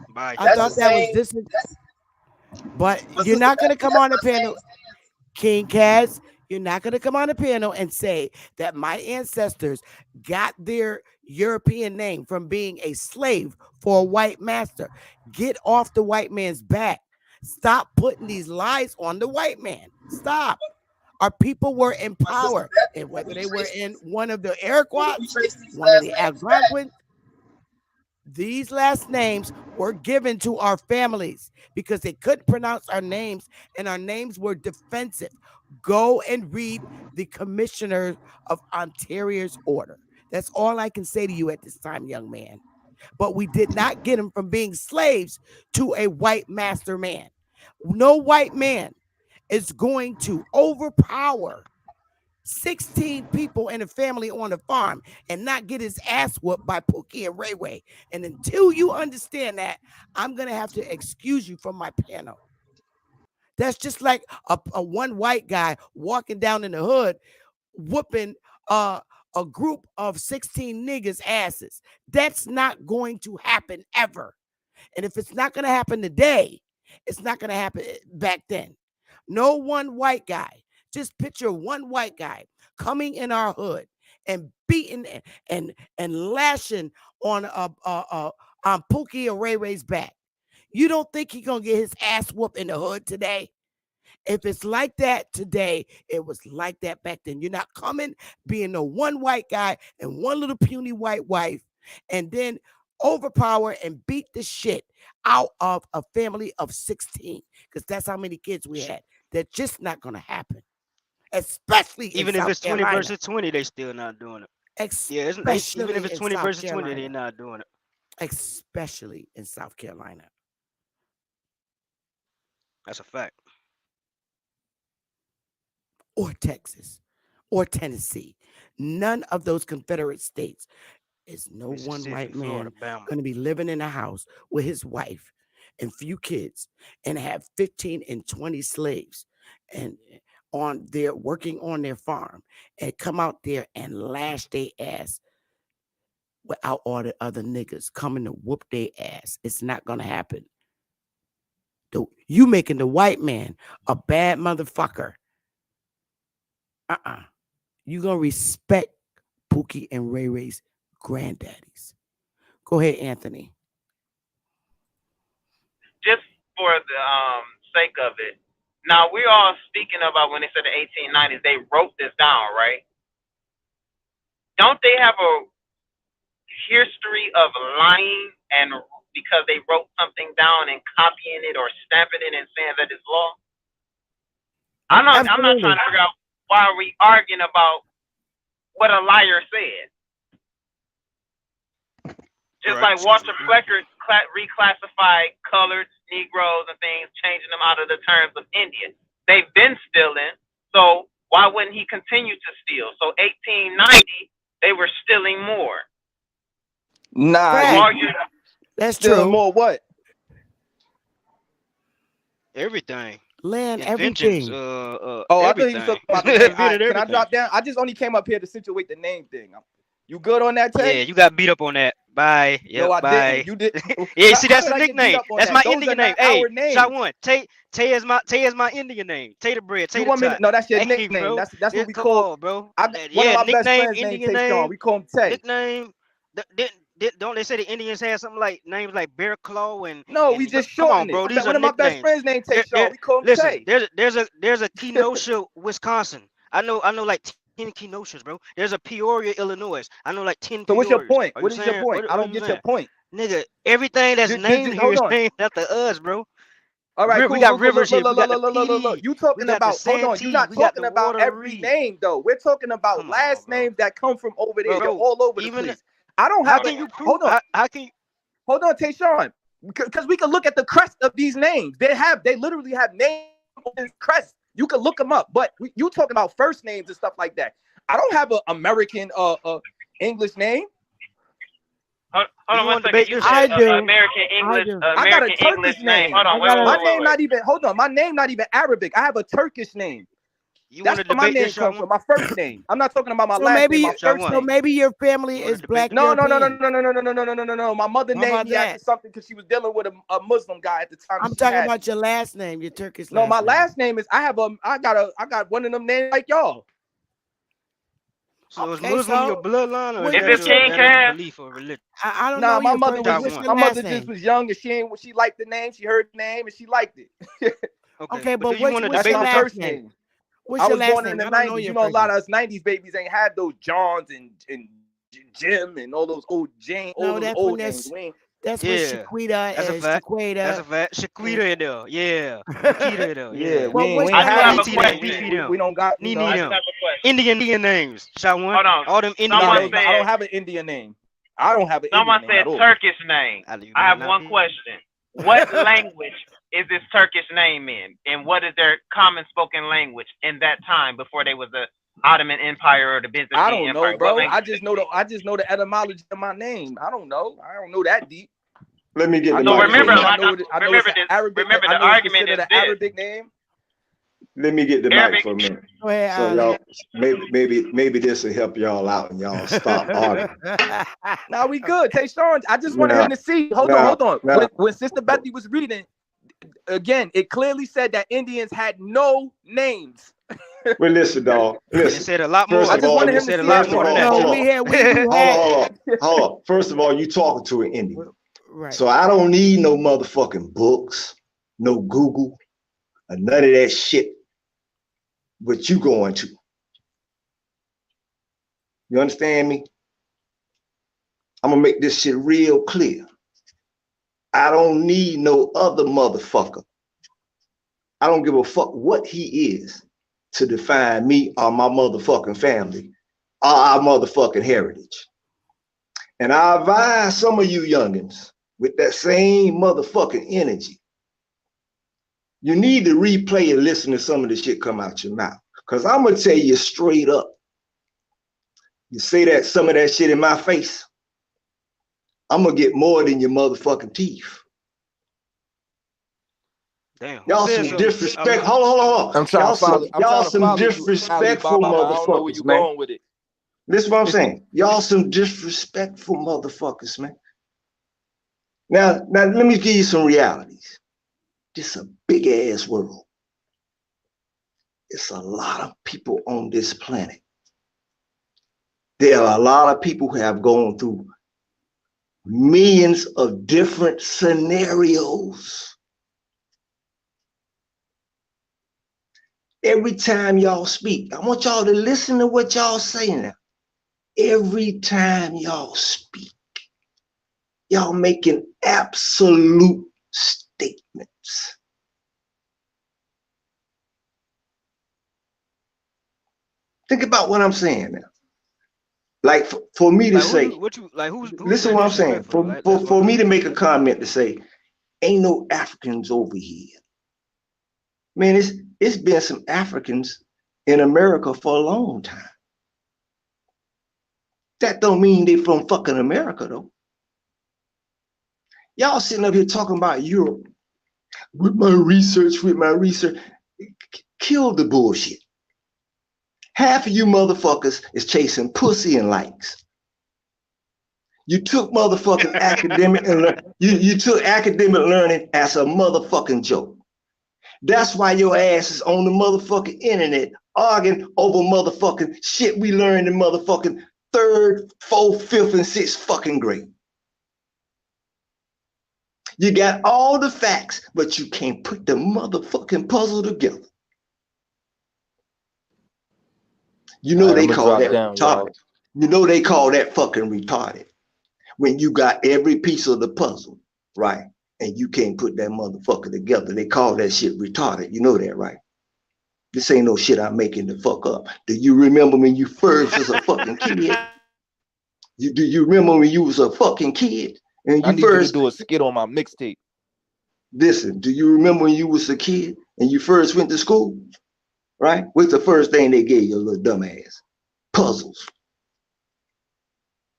Bye. I That's the thought that was same. dis. But But you're Sister not gonna Becky, come that's on the my same panel. stance. King Cass, you're not going to come on the panel and say that my ancestors got their European name from being a slave for a white master. Get off the white man's back. Stop putting these lies on the white man. Stop. Our people were in But Sister power, Becky, and whether they were in one of the Iroquois, trace these one of last the names back. Algonquins, these last names were given to our families because they couldn't pronounce our names and our names were defensive. Go and read the Commissioner of Ontario's order. That's all I can say to you at this time, young man. But we did not get them from being slaves to a white master man. No white man is going to overpower 16 people in a family on a farm and not get his ass whooped by Pookie and Ray Ray. And until you understand that, I'm going to have to excuse you from my panel. That's just like a one white guy walking down in the hood whooping a group of 16 niggas' asses. That's not going to happen ever. And if it's not going to happen today, it's not going to happen back then. No one white guy. Just picture one white guy coming in our hood and beating and lashing on on Pookie or Ray Ray's back. You don't think he gonna get his ass whooped in the hood today? If it's like that today, it was like that back then. You're not coming being a one white guy and one little puny white wife, and then overpower and beat the shit out of a family of 16, because that's how many kids we had. That's just not gonna happen, especially in Even if South it's 20 Carolina. versus 20, they still not doing it. Yeah, even if Especially it's in 20 South versus 20, they Carolina. not doing it. Especially in South Carolina. That's a fact. or Texas or Tennessee. None of those Confederate states is no one Mississippi, white Florida, man Bama. going to be living in a house with his wife and few kids and have 15 and 20 slaves and on their working on their farm and come out there and lash their ass without all the other niggas coming to whoop their ass. It's not going to happen. You making the white man a bad motherfucker. You going to respect Pookie and Ray Ray's granddaddies. Go ahead, Anthony. Just for the sake of it. Now we're all speaking about when they said the 1890s, they wrote this down, right? Don't they have a history of lying and because they wrote something down and copying it or stamping it and saying that it's law? I'm not trying to figure out why are we arguing about what a liar said. Just Right. like Walter Flecker reclassified colored Negroes and things, changing them out of the terms of Indian. They've been stealing, so why wouldn't he continue to steal? So 1890, they were stealing more. Nah, that's stealing true. more what? Everything. Land, Inventions, everything. Oh, I thought you everything. was talking about the name. All right, Invented can I everything. drop down? I just only came up here to situate the name thing. You good on that, Tay? Yeah, you got beat up on that. Bye. Yep, No, I bye. didn't. You did. Yeah, see, that's How a did I get beat nickname. up on That's that? my Those Indian are name. not Hey, our names. shot one. Tay is my Indian name. Tay the bread. Tay You the want me to? top. No, that's your Hey, nickname. bro. That's what we Come call. on, bro. One Yeah, of my best nickname, friends named Indian Tay Sean. name. We call him Tay. Nickname. Don't they say the Indians had something like names like Bear Claw and? No, and we just come on, shortened bro. it. These are One of my best nicknames. friends named Tay Sean. We call him Listen, Tay. there's a Kenosha, Wisconsin. I know like 10 Kenoshas, bro. There's a Peoria, Illinois. I know like 10 So what's your Peorias. point? Are What you is your saying? point? I What are don't you get your saying? point. Nigga, everything that's named here Hold is on. named after us, bro. All right, We cool. got rivers Look, here. We got the look. PD. You We talking got the about? Hold on. You're Santee. not We got talking the about Water every Reed. name though. We're talking about Come on, last bro. names that come from over there. They're Bro, all over the even place. I don't how have. can you prove? Hold on. How can you? Hold on, Tayshaun. Because we can look at the crest of these names. They literally have names on this crest. You can look them up. But you talking about first names and stuff like that. I don't have an American English name. Hold on one second. You I said do. American English, I got a American Turkish English name. Hold on, My name not even. Hold on, my name not even Arabic. I have a Turkish name. You That's want to where my debate name this, comes Shot from. One? My first name. I'm not talking about my So last maybe name. My first so name. maybe your family You wanna is debate black this? No. European. My mother How named about me after that? something because she was dealing with a Muslim guy at the time. I'm She talking had about me. your last name, your Turkish No, last my name. last name is I got one of them names like y'all. So is Okay, Muslim so your bloodline, or what- is Is that it your King that is Cass? belief or religion? I don't Nah, know my your mother first. Shot What's one. your my last mother just name? was young and she liked the name. She heard the name and she liked it. Okay, but do but you want to That's what's your debate my this? last first name? name. What's I your was last born in name? the I don't know 90s. your You know, a first lot name. of us 90s babies ain't had those Johns and Jim and all those old Jane, all No, those that's old when names. We ain't. that's when Yeah, Shaquita that's a and fact. That's a Shaquita. fact. Shaquita in there. Yeah. Makita in there. Yeah, Yeah. we Well, ain't, we what's ain't I your do had have last a them. BT them. name? question. BT them. We don't got, you Nene know. I just them. have a question. Indian names. Shot one. Hold on. All them Indian No, Someone names. I don't said have an Indian name. I don't have an someone Indian name said at all. Turkish name. You I might have not one be. question. What language is this Turkish name in? And what is their common spoken language in that time before they was the Ottoman Empire or the Byzantine I don't know, Empire? What bro. language? I just know the etymology of my name. I don't know that deep. Let me get I the know So mic it's for a remember, minute. I know it's an Arabic. remember I the know it's argument considered is an this. Arabic name. Let me get the mic Arabic. for a minute. Go ahead, So Ali. y'all, maybe this will help y'all out and y'all stop arguing. Now we good. Tayshaun, I just wanted Now, him to see. Hold on. When Sister Betty was reading, again, it clearly said that Indians had no names. well, listen, dog. And it Listen. said a lot more. First I of just all, wanted It him to said a see lot that more than part. that. No, hold on. Hold on. First of all, you talking to an Indian. Right. So I don't need no motherfucking books, no Google, or none of that shit. What you going to? You understand me? I'm gonna make this shit real clear. I don't need no other motherfucker. I don't give a fuck what he is to define me or my motherfucking family or our motherfucking heritage. And I advise some of you youngins with that same motherfucking energy. You need to replay and listen to some of the shit come out your mouth. Because I'm going to tell you straight up. You say that some of that shit in my face, I'm going to get more than your motherfucking teeth. Damn, who Y'all said some something? disrespect. Hold on. I'm trying to follow. I'm trying Y'all to some follow you, Ali disrespectful Baba, but I don't know where motherfuckers, you're man. going with it. Listen what I'm saying. Y'all some disrespectful motherfuckers, man. Now let me give you some realities. This is a big ass world. It's a lot of people on this planet. There are a lot of people who have gone through millions of different scenarios. Every time y'all speak, I want y'all to listen to what y'all say now. Every time y'all speak, y'all making absolute statements. Think about what I'm saying now. Like for me to Like say, who's listen being what I'm saying. disrespectful though? That's what For I'm me trying to to make get a at. comment to say, ain't no Africans over here. Man, it's been some Africans in America for a long time. That don't mean they from fucking America though. Y'all sitting up here talking about Europe with my research. Kill the bullshit. Half of you motherfuckers is chasing pussy and likes. You took motherfucking academic and you took academic learning as a motherfucking joke. That's why your ass is on the motherfucking internet arguing over motherfucking shit we learned in motherfucking 3rd, 4th, 5th, and 6th fucking grade. You got all the facts, but you can't put the motherfucking puzzle together. You All know right, they I'm gonna call drop that down, retarded. y'all. You know they call that fucking retarded. When you got every piece of the puzzle, right? And you can't put that motherfucker together. They call that shit retarded. You know that, right? This ain't no shit I'm making the fuck up. Do you remember when you first was a fucking kid? Do you remember when you was a fucking kid? And I you need you to first, do a skit on my mixtape. listen, do you remember when you was a kid and you first went to school? Right? What's the first thing they gave you, little dumbass? Puzzles.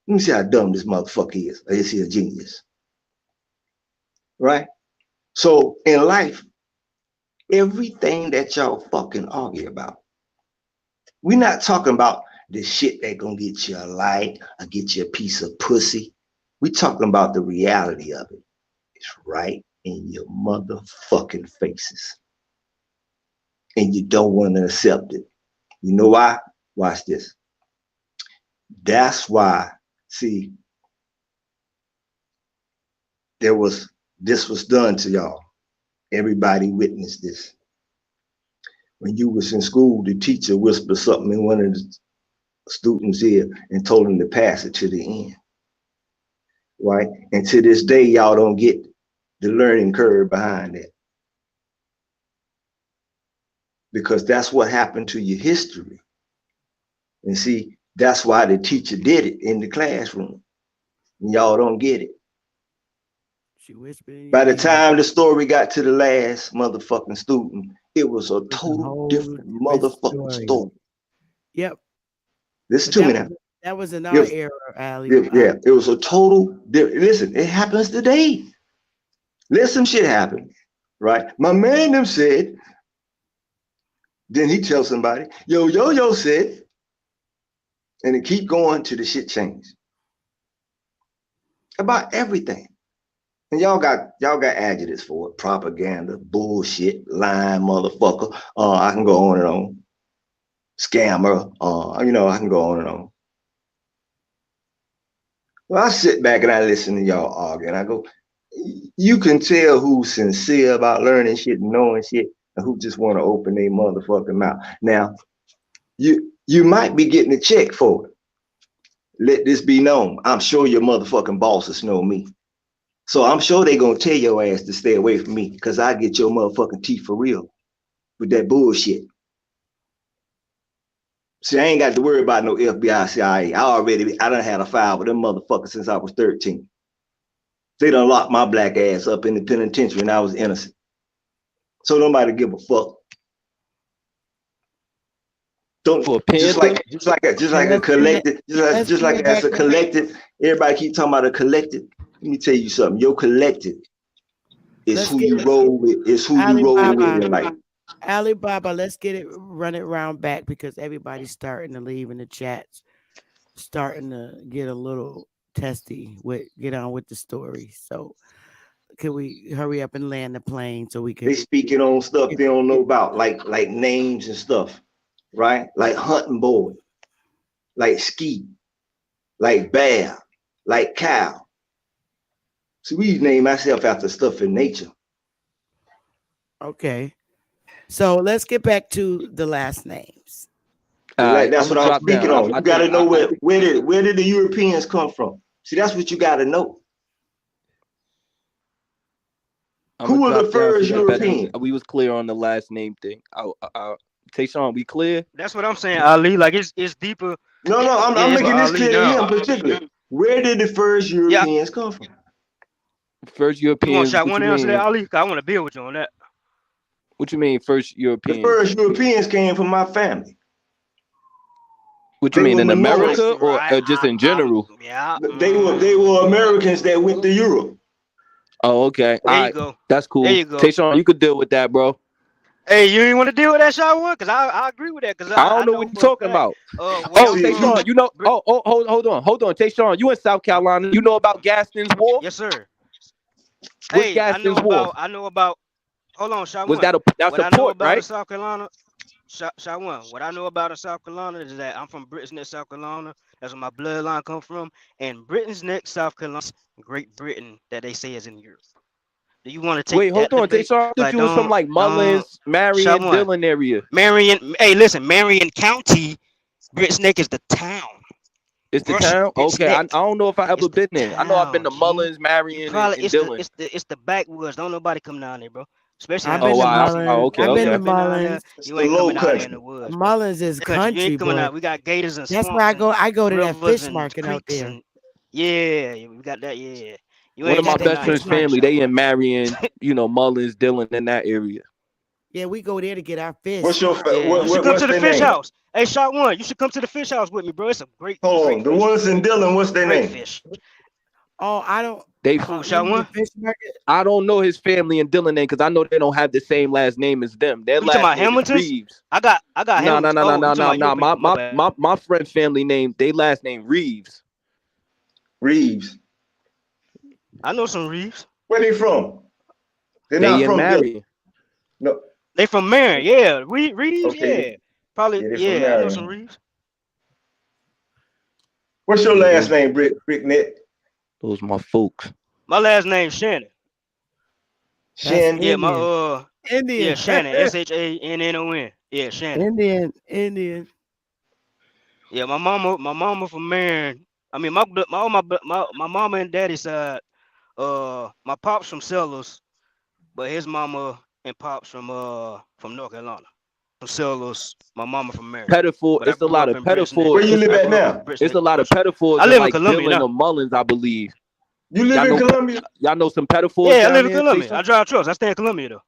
Let me see how dumb this motherfucker is. Or is he a genius? Right? So in life, everything that y'all fucking argue about, we're not talking about the shit that gonna get you a like or get you a piece of pussy. We talking about the reality of it. It's right in your motherfucking faces. And you don't want to accept it. You know why? Watch this. That's why, see, this was done to y'all. Everybody witnessed this. When you was in school, the teacher whispered something in one of the students' ear and told him to pass it to the end. Right? And to this day, y'all don't get the learning curve behind that. Because that's what happened to your history. And see, that's why the teacher did it in the classroom. And y'all don't get it. She whispered. By the time the story got to the last motherfucking student, it was a total different motherfucking story. Yep. Listen to me now. That was in our era, Ali. Yeah, it was a total different. Listen, it happens today. Let some shit happen, right? My man them said, then he tells somebody, yo said, and it keep going till the shit change. About everything. And y'all got adjectives for it. Propaganda, bullshit, lying motherfucker. I can go on and on. Scammer, I can go on and on. Well, I sit back and I listen to y'all argue and I go, you can tell who's sincere about learning shit and knowing shit and who just want to open their motherfucking mouth. Now, you might be getting a check for it. Let this be known. I'm sure your motherfucking bosses know me. So I'm sure they gonna tell your ass to stay away from me because I get your motherfucking teeth for real with that bullshit. See, I ain't got to worry about no FBI, CIA. I done had a file with them motherfuckers since I was 13. They done locked my black ass up in the penitentiary and I was innocent. So nobody give a fuck. Don't For a just panther? like a collective, just like as a collective. Everybody keep talking about a collective. Let me tell you something. Your collective is who you roll with. Is who you roll with in life. Alibaba, let's run it round back because everybody's starting to leave in the chats, starting to get a little testy get on with the story. So can we hurry up and land the plane so we can? They speaking on stuff they don't know about, like names and stuff, right? Like hunting boy, like ski, like bear, like cow. So we name ourselves after stuff in nature. Okay. So let's get back to the last names. That's what I'm speaking on. You got to know where did the Europeans come from? See, that's what you got to know. Who were the first Europeans? We was clear on the last name thing. Tayshawn, we clear? That's what I'm saying, Ali. Like it's deeper. No, I'm making this clear to him particularly. Where did the first Europeans come from? First Europeans. You want shot one answer there, Ali? I want to build with you on that. What you mean, first Europeans? The first Europeans came from my family. What you mean, in America or just in general? They were Americans that went to Europe. Oh, okay. There you go. That's cool. There you go. Tayshawn, you could deal with that, bro. Hey, you ain't want to deal with that shot one? Because I agree with that. Because I don't know what you're talking about. Tayshawn, you know. Hold on. Tayshawn, you in South Carolina. You know about Gaston's War? Yes, sir. What's Gaston's War? I know about. Hold on, shot was one. That's a port, right? South Carolina. Shot one. What I know about South Carolina is that I'm from Britain's Neck, South Carolina. That's where my bloodline come from. And Britain's Neck, South Carolina, Great Britain, that they say is in Europe. Do you want to take? Wait, hold on, Tayshawn. I thought you was from like Mullins, Marion, Dillon area. Marion. Hey, listen, Marion County, Britain's Neck is the town. It's the town. Okay, I don't know if I ever been there. I know I've been to Mullins, Marion, and Dillon. It's the backwoods. Don't nobody come down there, bro. Especially I've been to Mullins. I've been to Mullins. You ain't coming out in the woods. Mullins is country, you ain't coming out. We got gators and that's where I go. I go to that fish market out there. Yeah, we got that. Yeah. One of my best friend's family, they in Marion, Mullins, Dillon, in that area. Yeah, we go there to get our fish. What's your you should come to the fish house. Hey, shot one. You should come to the fish house with me, bro. It's a great. Hold on, the ones in Dillon. What's their name? Fish. Oh, I don't. Shot one. Fish market. I don't know his family in Dillon name because I know they don't have the same last name as them. Their last name is Reeves. I got. No. My friend's family name. They last name Reeves. Reeves. I know some Reeves. Where they from? They're not from Marion. No. They from Marion, yeah. Reeves, okay. Yeah. Probably, yeah. I know some Reeves. What's your last name, Bricknet? Those my folks. My last name Shannon. Shannon. Yeah, my Indian. Yeah, Shannon. SHANNON. Yeah, Shannon. Indian. Yeah, my mama from Marion. I mean, my mama and daddy side. My pops from Sellers, but his mama and pops from North Carolina. From Sellers, my mama from Marion. Pettiford. It's a lot of Pettiford. Where you live at now? It's a lot of Pettiford. I live in Columbia now. Mullins, I believe. You live in Columbia? Y'all know some Pettiford? Yeah, I live in Columbia. I drive trucks. I stay in Columbia though.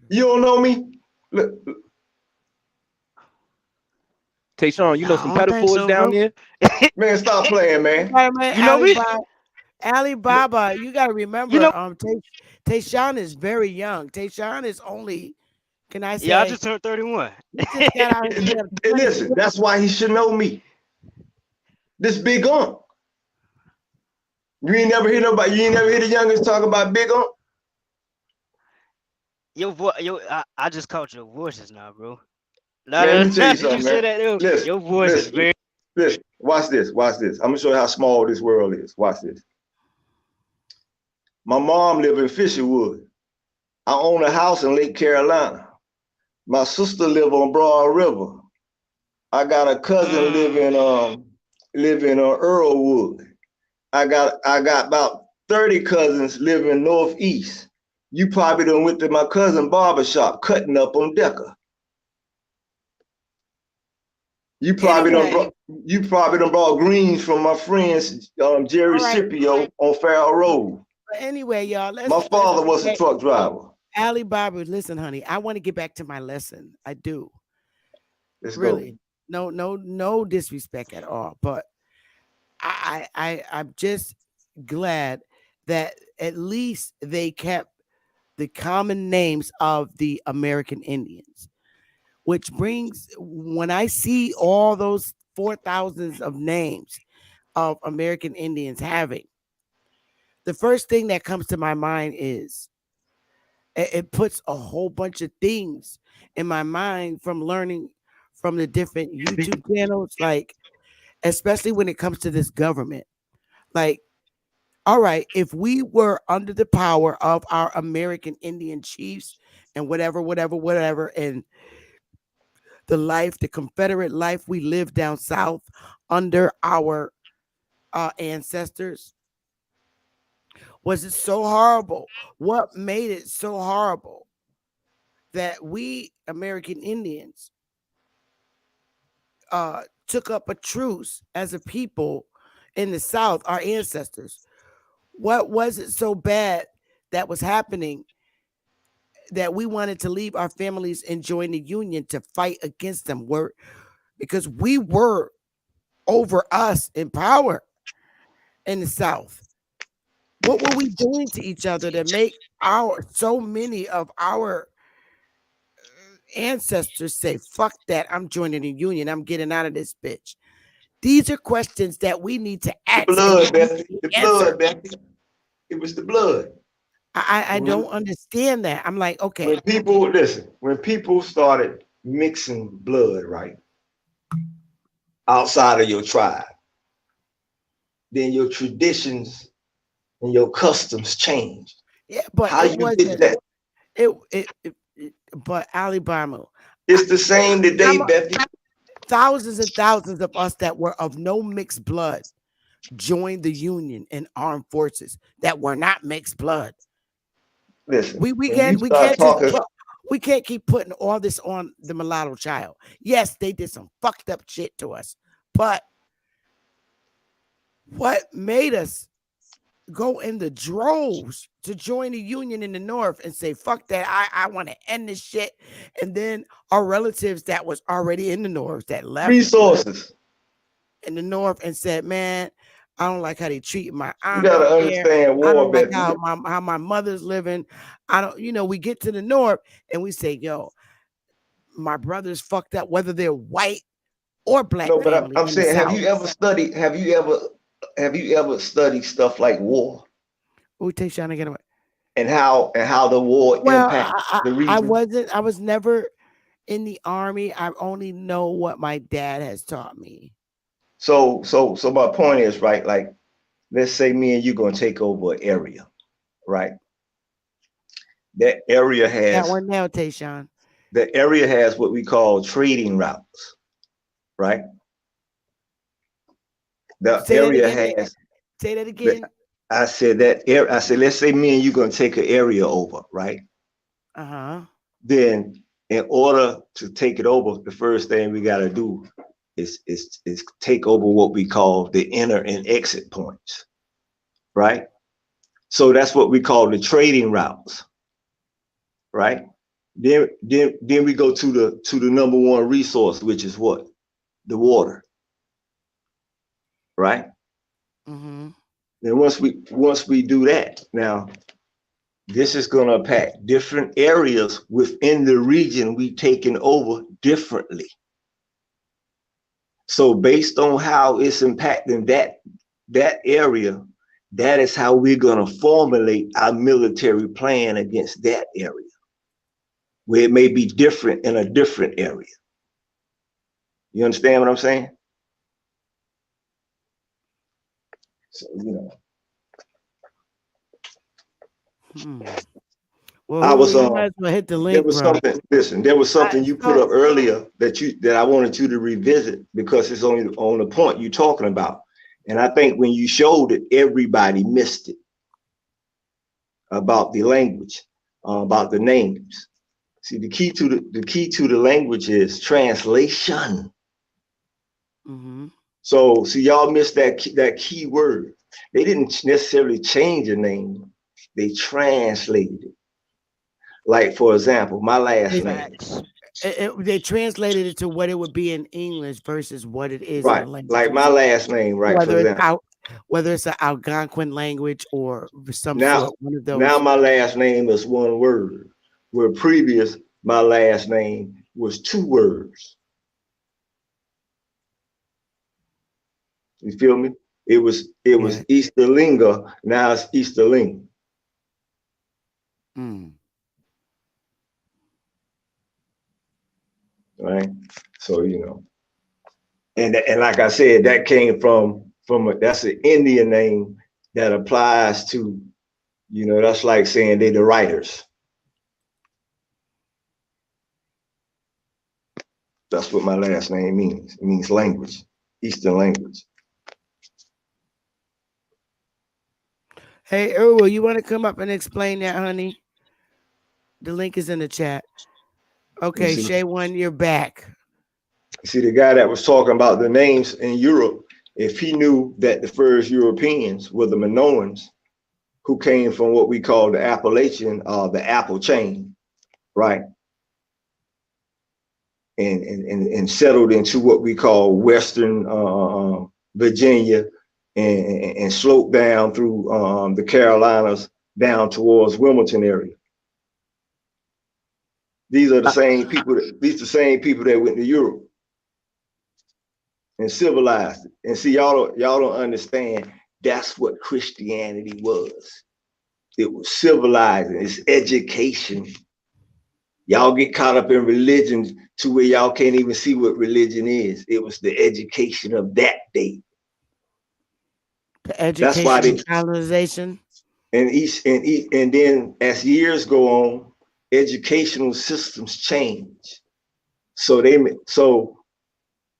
You don't know me? Look. Tayshawn, you know some Pettifords down there? Man, stop playing, man. You know me? Alibaba, you gotta remember, Tayshawn is very young. Tayshawn is only, can I say? Yeah, I just turned 31. Listen, that's why he should know me. This Big Unc. You ain't never hear the youngest talk about Big Unc? I just caught your voices now, bro. Let me tell you something, man. Listen, your voice is very. Listen, watch this. I'm gonna show you how small this world is. Watch this. My mom live in Fisherwood. I own a house in Lake Carolina. My sister live on Broad River. I got a cousin live in Earlwood. I got about 30 cousins live in Northeast. You probably done went to my cousin barber shop cutting up on Decker. You probably done brought greens from my friends Jerry Scipio on Farrell Road. But anyway, y'all, my father was a truck driver. Alibaba, listen, honey, I want to get back to my lesson. I do. Let's go. Really. No disrespect at all. But I'm just glad that at least they kept the common names of the American Indians, which brings when I see all those 4,000s of names of American Indians having, the first thing that comes to my mind is it puts a whole bunch of things in my mind from learning from the different YouTube channels, like especially when it comes to this government. Like, all right, if we were under the power of our American Indian chiefs and whatever, and the Confederate life we lived down south under our ancestors, was it so horrible? What made it so horrible that we American Indians took up a truce as a people in the South, our ancestors? What was it so bad that was happening that we wanted to leave our families and join the Union to fight against them? Because we were over us in power in the South. What were we doing to each other to make so many of our ancestors say, fuck that, I'm joining the Union, I'm getting out of this bitch? These are questions that we need to The ask and blood, Bethany. The answer. blood, Bethany. It was the blood. I don't understand that. I'm like, okay. When people listen, when people started mixing blood, right, outside of your tribe, then your traditions and your customs changed. Yeah, but how it you wasn't. did that? But Alabama, It's the same today, Bethany. Thousands and thousands of us that were of no mixed blood joined the Union and armed forces that were not mixed blood. Listen, we can't keep putting all this on the mulatto child. Yes, they did some fucked up shit to us, but what made us go in the droves to join the Union in the North and say, fuck that, I want to end this shit? And then our relatives that was already in the North that left resources in the North and said, man, I don't like how they treat my aunt. You gotta understand war, I don't like Bethany. how my mother's living. I don't, we get to the North and we say, yo, my brother's fucked up, whether they're white or black. No, but family I'm in the saying, have South. you ever studied stuff like war? Who takes you again? And how the war impacts the region? I was never in the army. I only know what my dad has taught me. So my point is, right, like, let's say me and you gonna take over an area, right? That area has that one now, Tayshawn. The area has what we call trading routes, right? The area has. Say that again. I said, let's say me and you gonna take an area over, right? Then in order to take it over, the first thing we gotta do is take over what we call the enter and exit points, right? So that's what we call the trading routes, right? Then we go to the number one resource, which is what? The water, right? Mm-hmm. Then once we do that, now this is going to impact different areas within the region we taken over differently. So based on how it's impacting that area, that is how we're going to formulate our military plan against that area, where it may be different in a different area. You understand what I'm saying? So, Well, I was you might as well hit the link, there was bro. something. Listen, there was something you put up earlier that I wanted you to revisit, because it's on the point you're talking about. And I think when you showed it, everybody missed it about the language, about the names. See, the key to the language is translation. Mm-hmm. So, see, y'all missed that key word. They didn't necessarily change the name; they translated it. Like for example, my last They, name. they translated it to what it would be in English versus what it is in Right. the language. Like my last name, right? For example. Whether it's an Algonquin language or some Now, sort, one of those. now my last name is one word, where previous my last name was 2 words. You feel me? It was Easterlinga, now it's Easterling. Right? So, you know. And like I said, that came from that's an Indian name that applies to, you know, that's like saying they're the writers. That's what my last name means. It means language, Eastern language. Hey, Errol, you want to come up and explain that, honey? The link is in the chat. Okay, Shay One, you're back. See, the guy that was talking about the names in Europe, if he knew that the first Europeans were the Minoans, who came from what we call the Appalachian, the apple chain, right? And settled into what we call Western Virginia and sloped down through the Carolinas down towards Wilmington area. These are the same people that went to Europe and civilized it. And see, y'all don't understand. That's what Christianity was. It was civilizing. It's education. Y'all get caught up in religion to where y'all can't even see what religion is. It was the education of that day. The education, colonization. And then as years go on, educational systems change. So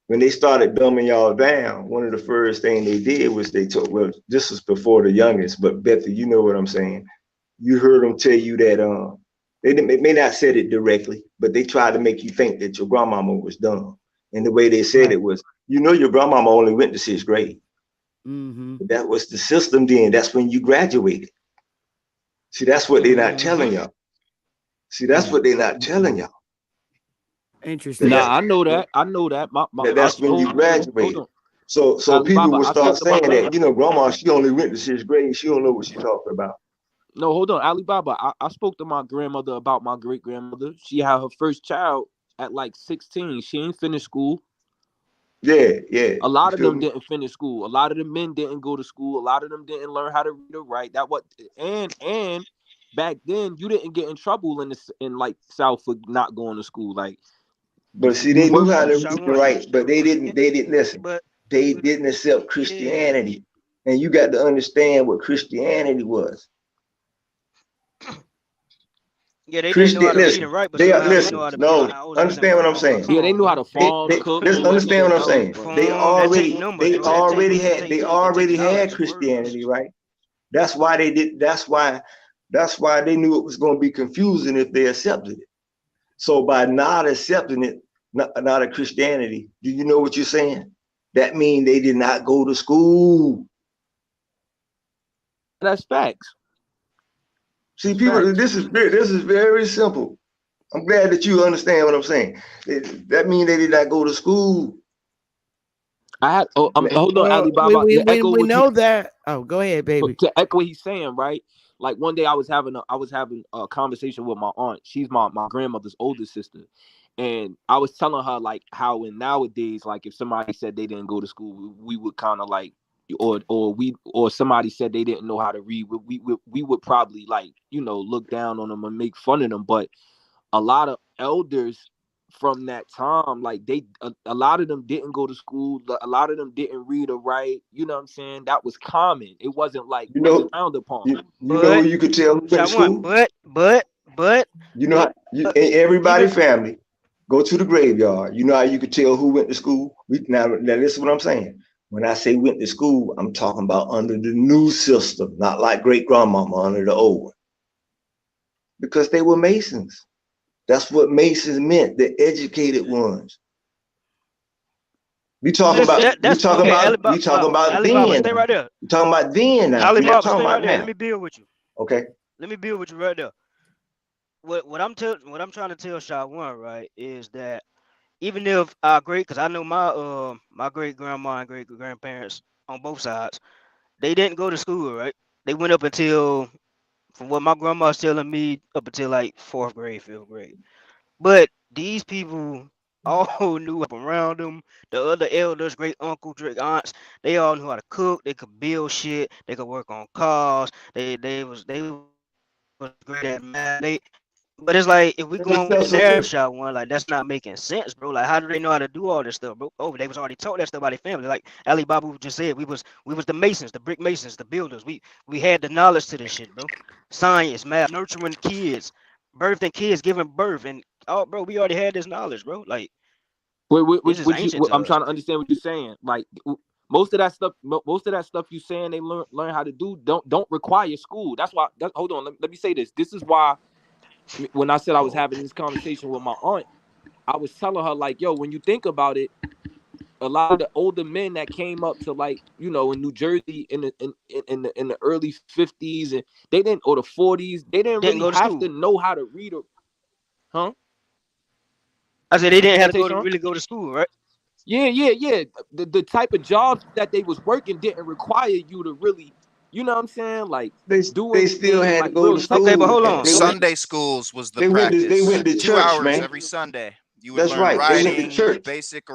when they started dumbing y'all down, one of the first things they did was they told, well, this was before the youngest, but Bethy, you know what I'm saying. You heard them tell you that they may not said it directly, but they tried to make you think that your grandmama was dumb. And the way they said it was, you know, your grandmama only went to 6th grade. That was the system then. That's when you graduated. See, that's what they're not telling y'all. See, that's what they're not telling y'all. Interesting. Nah, I know that. That's when you graduate. So people will start saying that, you know, grandma, she only went to 6th grade. She don't know what she's talking about. No, hold on, Alibaba. I spoke to my grandmother about my great grandmother. She had her first child at like 16. She ain't finished school. Yeah. A lot of them didn't finish school. A lot of the men didn't go to school. A lot of them didn't learn how to read or write. And back then you didn't get in trouble in like South for not going to school. Like, but see, they knew how to read and write, but they didn't listen. They didn't accept Christianity. And you got to understand what Christianity was. Yeah, they didn't know how to read and write, but understand what I'm saying. Yeah, they knew how to farm, cook. Understand what I'm saying. They already had Christianity, right? That's why they did. That's why they knew it was going to be confusing if they accepted it. So by not accepting it, not a Christianity, do you know what you're saying? That means they did not go to school. That's facts. See, people, this is very simple. I'm glad that you understand what I'm saying. That means they did not go to school. Hold on, Alibaba. We know that. Oh, go ahead, baby. To echo what he's saying, right? Like one day I was having a conversation with my aunt. She's my grandmother's older sister. And I was telling her like how in nowadays, like if somebody said they didn't go to school, we would kind of like, or somebody said they didn't know how to read, we would probably like, you know, look down on them and make fun of them. But a lot of elders from that time, like a lot of them didn't go to school. A lot of them didn't read or write. You know what I'm saying? That was common. It wasn't like frowned upon. You know, you could tell who went to school. But you know, everybody family go to the graveyard. You know how you could tell who went to school. Now this is what I'm saying. When I say went to school, I'm talking about under the new system, not like great grandmama under the old one, because they were Masons. That's what Masons meant, the educated ones. We talking about then. Stay right there. You talking about then now. Alibaba, stay right there. Let me build with you. Okay. Let me build with you right there. what I'm trying to tell Shot One, right, is that even if our because I know my great grandma and great grandparents on both sides, they didn't go to school, right? They went up until, from what my grandma's telling me, up until like fourth grade, fifth grade. But these people all knew around them. The other elders, great uncle, great aunts, they all knew how to cook. They could build shit. They could work on cars. They was great at math. But it's like if we going with the narrative shot one, like that's not making sense, bro. Like how do they know how to do all this stuff, bro? Oh, they was already taught that stuff by their family. Like Ali Babu just said, we was the masons, the brick masons, the builders. We had the knowledge to this shit, bro. Science, math, nurturing kids, birthing kids, giving birth, and oh, bro, we already had this knowledge, bro. Like this is ancient to I'm us. trying to understand what you're saying. Like most of that stuff you saying they learn how to do don't require school. That's why. Hold on, let me say this. This is why when I said I was Oh, having this conversation with my aunt, I was telling her like, yo, when you think about it, a lot of the older men that came up to like in New Jersey in the early 50s and they didn't or the 40s, they didn't didn't really go to have to school. know how to read or huh? I said they What you didn't say, have to go to Tayshawn? really go to school, right? Yeah. The type of jobs that they was working didn't require you to really, you know what I'm saying, like They do they still anything had to like go real to Okay, but technical. school. hold And on. they So went Sunday schools was the they practice. went to Two church, hours man. every Sunday. You would That's learn right. They went to writing, church. basic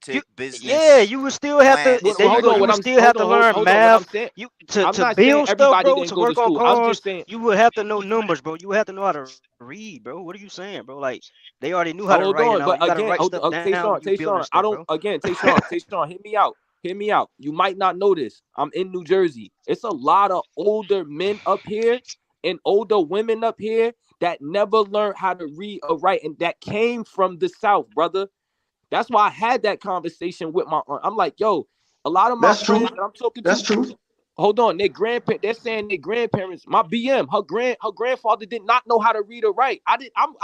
you arithmetic, yeah, business, you would still have to plants. there you Hold go, on, you what would I'm still have to learn hold on, what I'm math. saying. You I'm to not saying build stuff, everybody bro, didn't to go to work on school. I'm cars, just saying. you would have to know numbers, bro. You would have to know how to read, bro. What are you saying, bro? Like they already knew how to write Hold and all. on, You but gotta write again, stuff down when you building Tayshawn, stuff, I bro. don't again, Tayshawn, hear me out. Hear me out. You might not know this. I'm in New Jersey. It's a lot of older men up here and older women up here that never learned how to read or write, and that came from the South, brother. That's why I had that conversation with my aunt. I'm like, yo, a lot of my That's friends true. that I'm talking That's to, true. hold on, they're saying their grandparents, my BM, her grandfather did not know how to read or write. I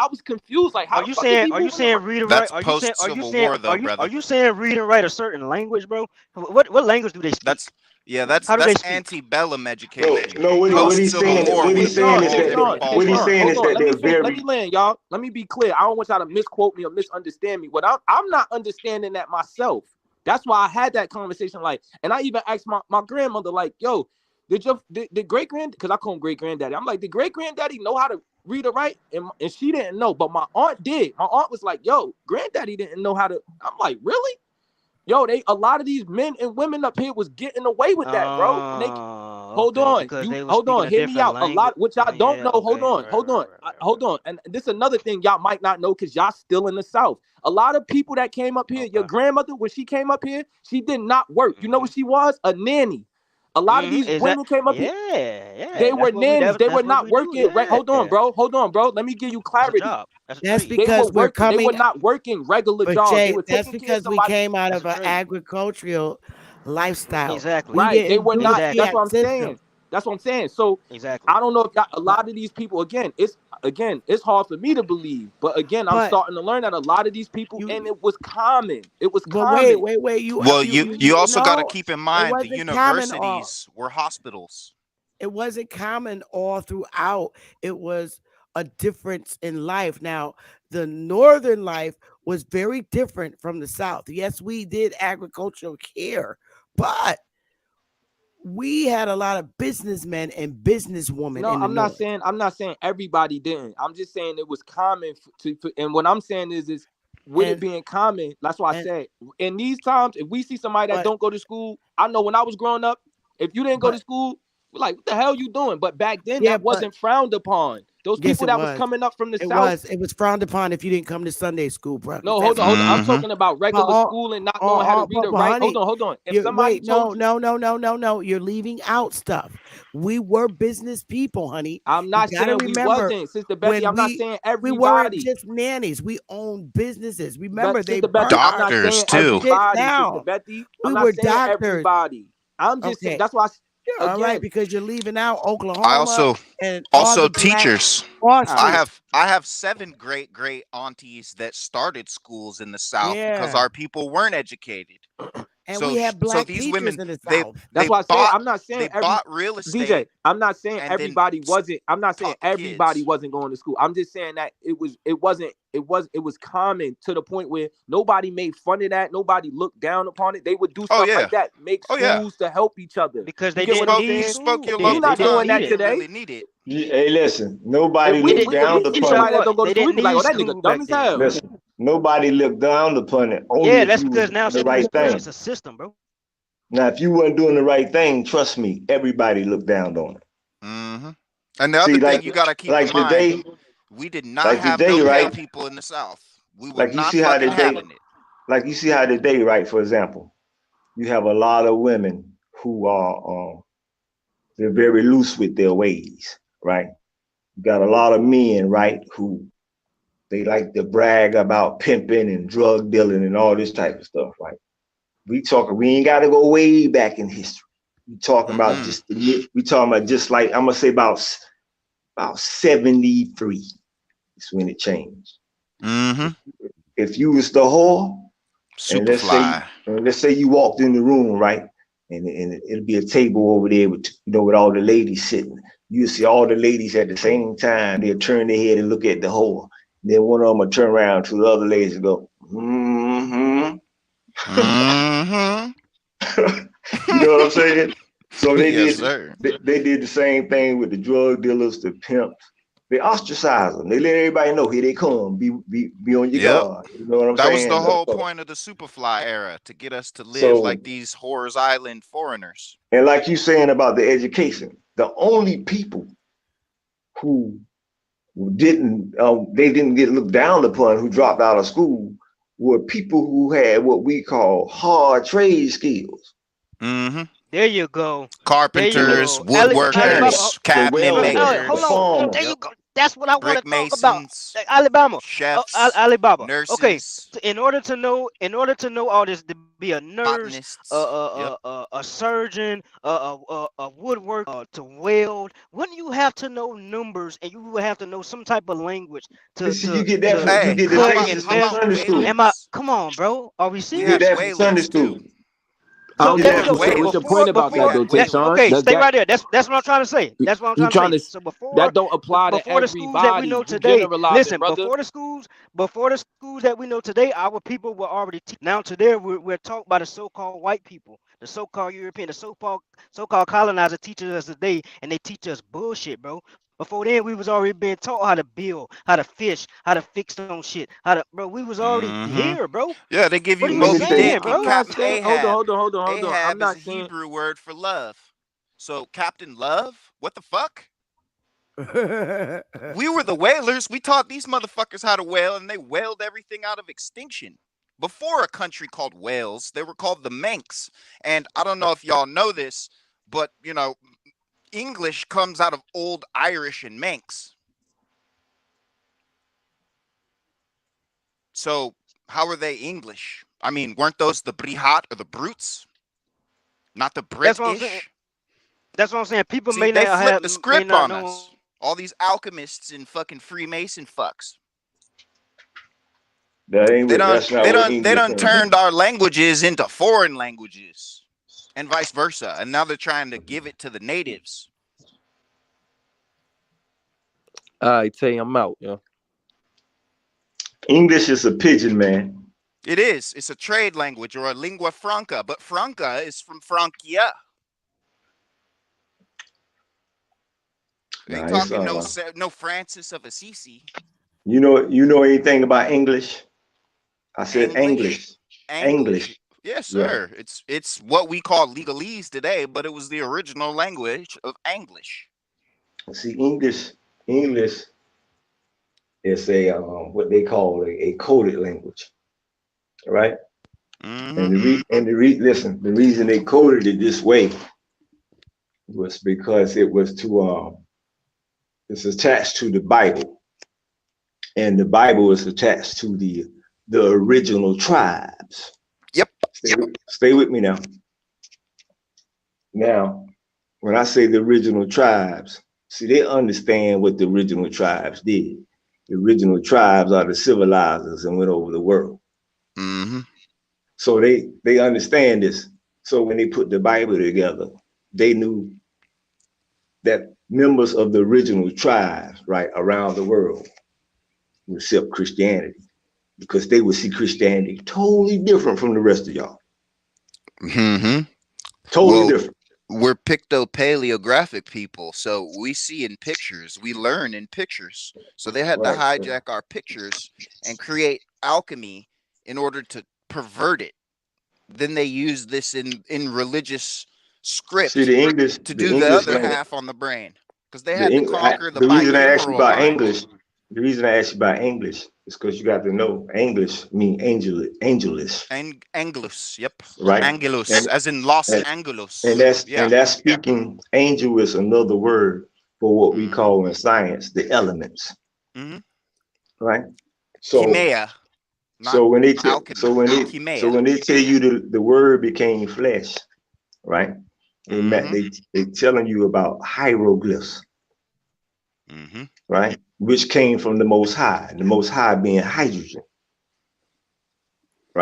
was confused, like, how the fuck is he Are you moving saying around? read and write? That's post Civil War, though, Are brother. you saying read and write a certain language, bro? What language do they That's speak? yeah. How do they That's speak? antebellum No, education. no. No, What Post he's Civil saying, War, what we he's saying is evolved that and what he's faltered. saying Hold is on. that they're Let very. me land, y'all. Let me be clear. I don't want y'all to misquote me or misunderstand me. But I'm not understanding that myself. That's why I had that conversation. Like, and I even asked my grandmother, like, yo, did great grand because I call him great granddaddy. I'm like, did great granddaddy know how to read or write? And she didn't know, but my aunt did. My aunt was like, yo, granddaddy didn't know how to. I'm like, really? Yo, a lot of these men and women up here was getting away with that, bro. And they hold Okay, on, because they were hold speaking on, a hear me different out. A language. lot, which y'all don't Yeah, know. Hold okay, on, right. hold on. And this is another thing y'all might not know because y'all still in the South. A lot of people that came up here, your Okay. grandmother, when she came up here, she did not work. You know Mhm. what she was? A nanny. A lot of these Is that? women came up here. They Yeah. were nannies. They That's were what not we do. working. Yeah. Hold on, bro. Hold on, bro. Let me give you That's a clarity. job. That's a That's trade. They were because we're working. They were coming, not working regular but jobs. They Jay, were that's taking care of because we somebody. came out That's of a an trade. agricultural lifestyle. We Exactly. Right. They didn't were do the not. That's Exactly. what I'm fiat saying. system. That's what I'm saying. So Exactly. I don't know if a But lot of these people, it's hard for me to believe. But again, I'm but starting to learn that a lot of these people, you and it was common. It was but common. wait, Well, you you also got to know keep in it mind the wasn't common all universities were hospitals. it wasn't common all throughout. It was a difference in life. Now, the northern life was very different from the south. Yes, we did agricultural care, but we had a lot of businessmen and businesswomen No, in the north. I'm not saying everybody didn't. I'm just saying it was common and what I'm saying is with it And being common, that's why I and said in these times, if we see somebody that but don't go to school, I know when I was growing up, if you didn't go to but school, we're like, what the hell you doing? But back then yeah, that but wasn't frowned upon. Those yes, people it that was was. coming up from the It South. was. It was frowned upon if you didn't come to Sunday school, bro. No, That's hold on. I'm Hmm. talking about but regular all, school and not knowing how to read or but write. honey, Hold on. If you somebody wait, told you, no. You're leaving out stuff. We were business people, honey. I'm You not got to saying we remember wasn't, Sister Betty. when I'm not saying we weren't everybody. just nannies. We owned businesses. Remember, But they Sister Betty, burnt I'm our not Doctors saying too. shit everybody, Sister down. Betty. I'm We not were saying doctors. everybody. I'm just saying Okay, that's why yeah, all right, again, because you're leaving out I Oklahoma also and all also the black teachers. Wall all right. Street. I have seven great aunties that started schools in the South because Yeah. our people weren't educated. And So we have so black these teachers women, in the they South. That's they why I said bought I'm not they saying bought real DJ. estate I'm not saying and then everybody wasn't. I'm not saying taught the everybody kids. wasn't going to school. I'm just saying that it was common to the point where nobody made fun of that. Nobody looked down upon it. They would do Oh stuff yeah. like that, make Oh yeah. schools to help each other. because You they get You what didn't I'm spoke need you saying? spoke school your We're then. local They not didn't doing tongue. need You that it. didn't today. really need it. Hey, listen, If nobody we looked They, down see listen, upon somebody it. that don't go to they school, we didn't be like, need oh, that nigga school dumb back as then. hell. Listen, nobody looked down upon it only Yeah, if that's you was because now doing the right school is thing. just a system, bro. Now, if you weren't doing the right thing, trust me, everybody looked down on it. Hmm. And the other See, thing you got to keep in like mind, today, we did not like have today, no pale right? people in the South. We were Like you not see how fucking today, having it. like you see how today, right? For example, you have a lot of women who are they're very loose with their ways, right? You got a lot of men, right, who they like to brag about pimping and drug dealing and all this type of stuff, right? We ain't got to go way back in history. We talking about Mm-mm. just we talking about just like I'm gonna say about 73 is when it changed. Mm-hmm. If you was the whore, and Superfly. let's say you walked in the room, right, and it'll be a table over there with with all the ladies sitting. You see all the ladies at the same time. They'll turn their head and look at the whore. Then one of them will turn around to the other ladies and go, mm-hmm. Mm-hmm. You know what I'm saying? So Yes, sir. they did the same thing with the drug dealers, the pimps. They ostracize them. They let everybody know here they come. Be on your Yep. guard. You know what I'm That was the saying? whole point of the Superfly era, to get us to live So like these Horrors Island foreigners. and like you saying about the education, the only people who they didn't get looked down upon who dropped out of school were people who had what we call hard trade skills. Mm-hmm. There you go. There you Carpenters, go. Alabama. woodworkers, The cabinet Bro, welder, hold the makers, on. farmer. There you yep, go. That's what I want to brick talk about. masons, Alabama. chefs, Alibaba. Okay. nurses, In order to know all this, to be a nurse, botanists. Yep. a surgeon, a woodworker, to weld, wouldn't you have to know numbers, and you would have to know some type of language You to see, you get that from you Hey, get the how cut about basics and how from about measure? Sunday school. whalens? Come on, bro? Are we We You get had serious? that from Sunday whalens school. too. I So don't We get that what had you're so saying. so What's your whalens. point before about We that, before though, had Tay that's Sean? okay. whalens. Does Stay that right there. That's what I'm trying to say. That's what I'm you trying to trying say. to So that before don't apply to before the schools that we everybody? know You today, generalizing, listen. brother. Before the schools that we know today, our people were already now today we're taught by the so-called white people, the so-called European, the so-called colonizer teachers us today, and they teach us bullshit, bro. Before then, we was already being taught how to build, how to fish, how to fix on shit, bro. We was already Mm-hmm. here, bro. Yeah, they give What you are you Let me Moby say saying, this. Dick and I'm bro? not Captain saying. Ahab. Hold on. I'm Ahab is not a saying. Hebrew word for love. So Captain Love, what the fuck? We were the whalers. We taught these motherfuckers how to whale, and they whaled everything out of extinction. Before a country called Wales, they were called the Manx. And I don't know if y'all know this, but English comes out of Old Irish and Manx. So how are they English? I mean, weren't those the Brihat or the Brutes? Not the That's what I'm saying. British? That's what I'm saying. People See, they flipped the may script not on know. us. All these alchemists and fucking Freemason fucks. That's not what They English done means. turned our languages into foreign languages, and vice versa. And now they're trying to give it to the natives. I tell you, I'm out, yo. English is a pigeon, man. It is. It's a trade language or a lingua franca, but franca is from Francia. Ain't Nah, it's talking no Francis of Assisi. you know anything about English? I said English, English. English. English. Yes, Yeah. sir. It's what we call legalese today, but it was the original language of English. See, English is a what they call a coded language, right? Mm-hmm. Listen, the reason they coded it this way was because it was it's attached to the Bible, and the Bible is attached to the original tribes. Yep. Stay with me now. Now, when I say the original tribes, see, they understand what the original tribes did. The original tribes are the civilizers and went over the world. Mm-hmm. So they understand this. So when they put the Bible together, they knew that members of the original tribes, right, around the world would accept Christianity because they would see Christianity totally different from the rest of y'all. Mm-hmm. Totally Well, different. we're pictopaleographic people, so we see in pictures, we learn in pictures. So they had to Right. hijack our pictures and create alchemy in order to pervert it. Then they use this in religious See script the English, to the do the English other language. half on the brain, because they had to conquer the The reason I asked you bicameral about mind. English, the reason I asked you about English is because you got to know English mean angelish, Angelus, yep, right? Angelus, And as in Los and Angeles. Yeah. that's speaking. Angel is another word for what we Mm-hmm. call in science the elements, Mm-hmm. right? So Chimea, not alchemy. so Chimea. when they tell you the word became flesh, right? Mm-hmm. They telling you about hieroglyphs, Mm-hmm. right? Which came from the most high being hydrogen,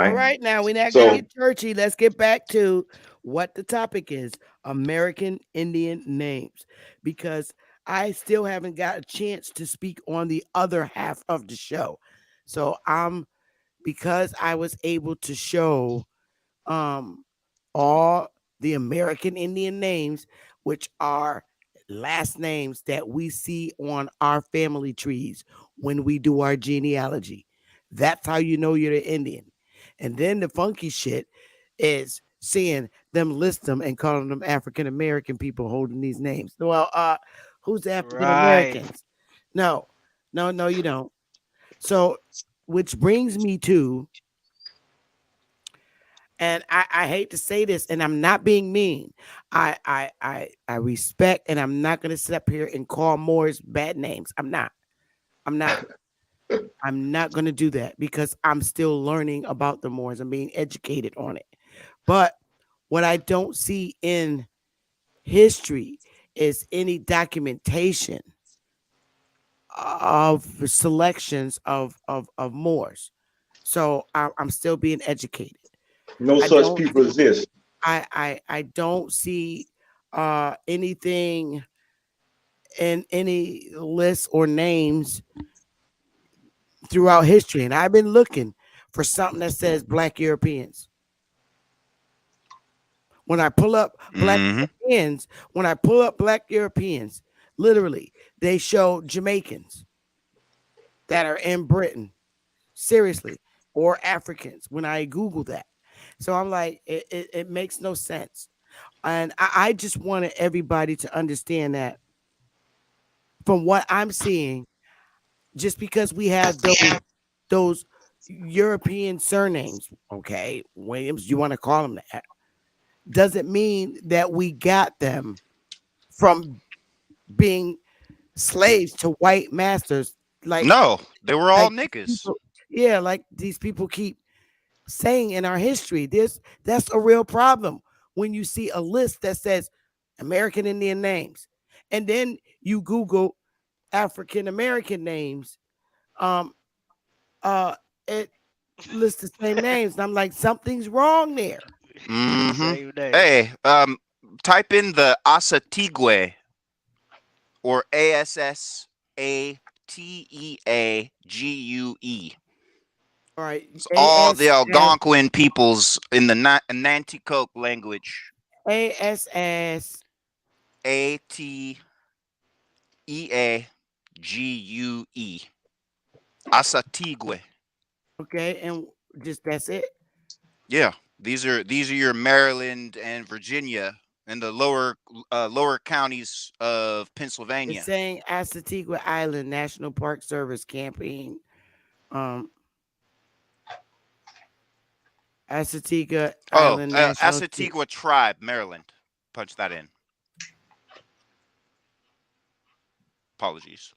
All right? right, now we're not gonna So get churchy. Let's get back to what the topic is: American Indian names, because I still haven't got a chance to speak on the other half of the show. So because I was able to show um all the American Indian names, which are last names that we see on our family trees when we do our genealogy. That's how you know you're an Indian. And then the funky shit is seeing them list them and calling them African American people holding these names. Well, who's African Right. Americans? No, no, you don't. So, which brings me to, and I hate to say this, and I'm not being mean. I respect, and I'm not gonna sit up here and call Moors bad names. I'm not. I'm not. I'm not gonna do that because I'm still learning about the Moors. I'm being educated on it. But what I don't see in history is any documentation of selections of Moors. So I'm still being educated. no I such don't people exist. I don't see anything in any lists or names throughout history, and I've been looking for something that says Black Europeans. When I pull up Black Mm-hmm. Europeans, when I pull up Black Europeans, literally they show Jamaicans that are in Britain, seriously, or Africans. When I Google that, so I'm like, it makes no sense. And I just wanted everybody to understand that from what I'm seeing, just because we have those European surnames, okay, Williams, you want to call them that, doesn't mean that we got them from being slaves to white masters. Like No, they were all like niggas. people, yeah, like these people keep saying in our history. That's a real problem when you see a list that says American Indian names, and then you Google African American names. Um, it lists the same names, and I'm like, something's wrong there. The Mm-hmm. same day. Hey, type in the Asatigwe, or Assateague. All right, It's all the ASS Algonquin peoples in the Nanticoke language. ASS. Ateague. Asatigwe. Okay, and just that's it. Yeah, these are your Maryland and Virginia and the lower counties of It's Pennsylvania. saying Assateague Island National Park Service camping. Um, Assateague Oh, Island National. Assateague tribe, Maryland. Punch that in. Apologies.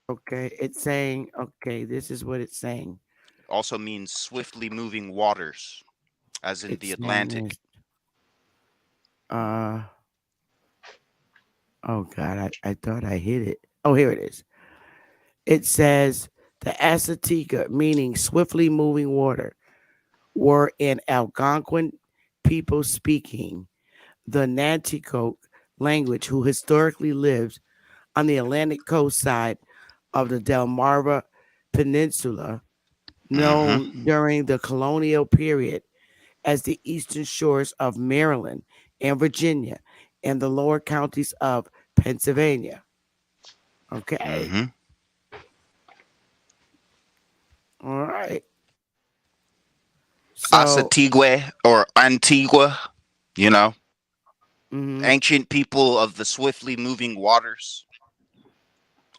Okay, it's saying. Okay, this is what it's saying. It also means swiftly moving waters, as in the It's saying Atlantic. this. Uh oh God, I thought I hit it. Oh, here it is. It says the Assateague, meaning swiftly moving water, were an Algonquin people speaking the Nanticoke language who historically lived on the Atlantic coast side of the Delmarva Peninsula, Mm-hmm. known during the colonial period as the eastern shores of Maryland and Virginia and the lower counties of Pennsylvania. Okay. Mm-hmm. All right. So, Asatigua or Antigua, you know, mhm. ancient people of the swiftly moving waters.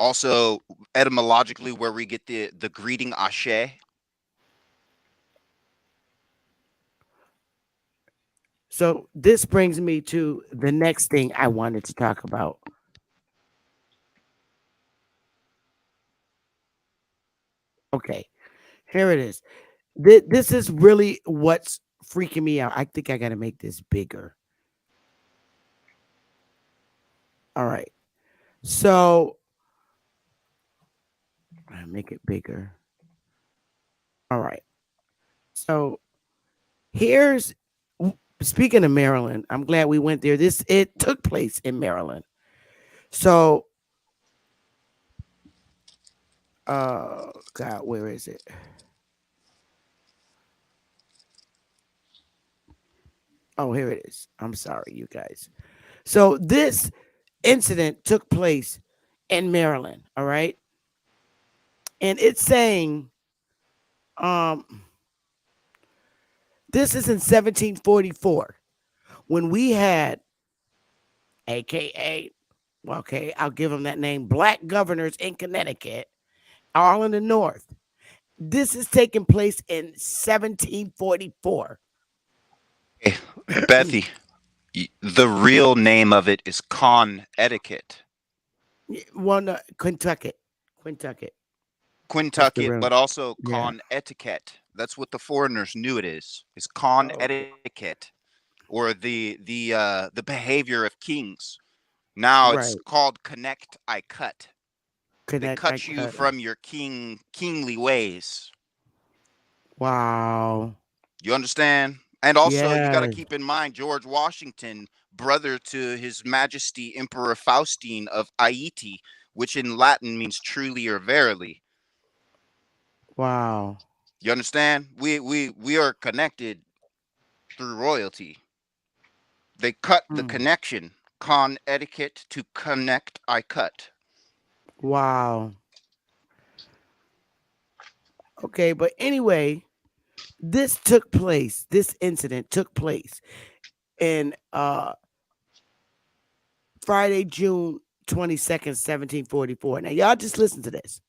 Also, etymologically, where we get the greeting Ashe. So this brings me to the next thing I wanted to talk about. Okay, here it is. This is really what's freaking me out. I think I got to make this bigger. All right. So I make it bigger. All right. So here's speaking of Maryland. I'm glad we went there. This it took place in Maryland. So God, where is it? Oh, here it is. I'm sorry, you guys. So this incident took place in Maryland, all right? And it's saying um this is in 1744 when we had aka okay, I'll give them that name, black governors in Connecticut, all in the north. This is taking place in 1744. Hey, Bethy, the real name of it is con etiquette. Well, no, Kentucky. Kentucky. That's the Quintucket, real. but also Yeah. con etiquette. That's what the foreigners knew it is con Oh, okay. etiquette, or the behavior of kings. Now it's Right. called connect I cut. They Connect. I cut you cut. from your kingly ways. Wow. You understand? And also, you got to Yeah. keep in mind George Washington, brother to His Majesty Emperor Faustine of Haiti, which in Latin means truly or verily. Wow. You understand? We are connected through royalty. They cut the Mm. connection. Con etiquette to connect I cut. Wow. Okay, but anyway, this took place. This incident took place in Friday, June 22nd, 1744. Now, y'all just listen to this.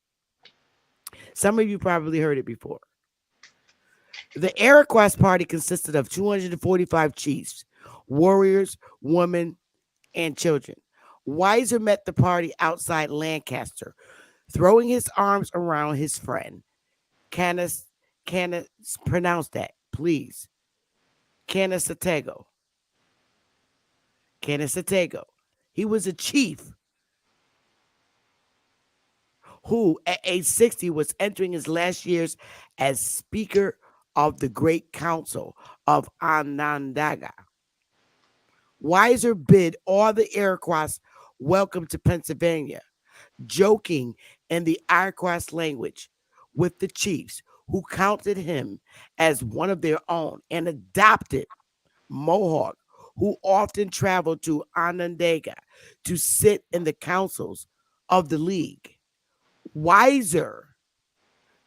Some of you probably heard it before. The Iroquois party consisted of 245 chiefs, warriors, women, and children. Weiser met the party outside Lancaster, throwing his arms around his friend. Canis, Canis, pronounce that, please. Canisatego. Canisatego. He was a chief who, at age 60, was entering his last years as Speaker of the Great Council of Onondaga. Weiser bid all the Iroquois welcome to Pennsylvania, joking in the Iroquois language with the chiefs who counted him as one of their own and adopted Mohawk, who often traveled to Onondaga to sit in the councils of the League. Weiser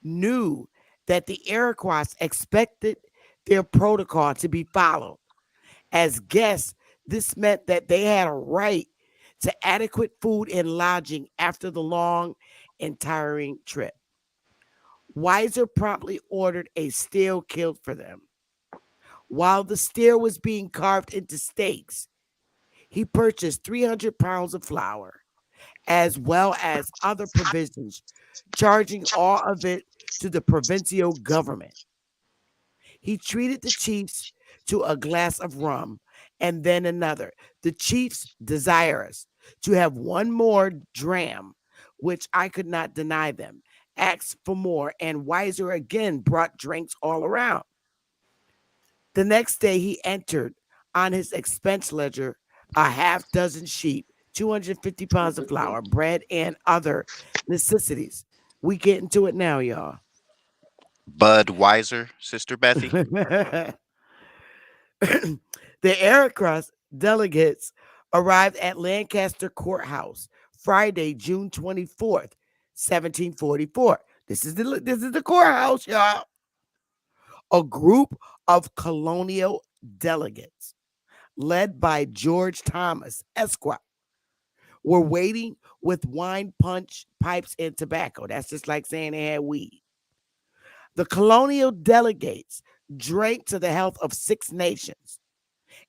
knew that the Iroquois expected their protocol to be followed. As guests, this meant that they had a right to adequate food and lodging after the long and tiring trip. Weiser promptly ordered a steer killed for them. While the steer was being carved into steaks, he purchased 300 pounds of flour, as well as other provisions, charging all of it to the provincial government. He treated the chiefs to a glass of rum and then another. The chiefs, desirous to have one more dram, which I could not deny them, asked for more, and Weiser again brought drinks all around. The next day, he entered on his expense ledger a half dozen sheep, 250 pounds of flour, bread, and other necessities. We get into it now, y'all. Budweiser, Sister Bethy. The Aircross delegates arrived at Lancaster Courthouse Friday, June 24th, 1744. This is the courthouse, y'all. A group of colonial delegates led by George Thomas, Esquire, were waiting with wine, punch, pipes, and tobacco. That's just like saying they had weed. The colonial delegates drank to the health of 6 nations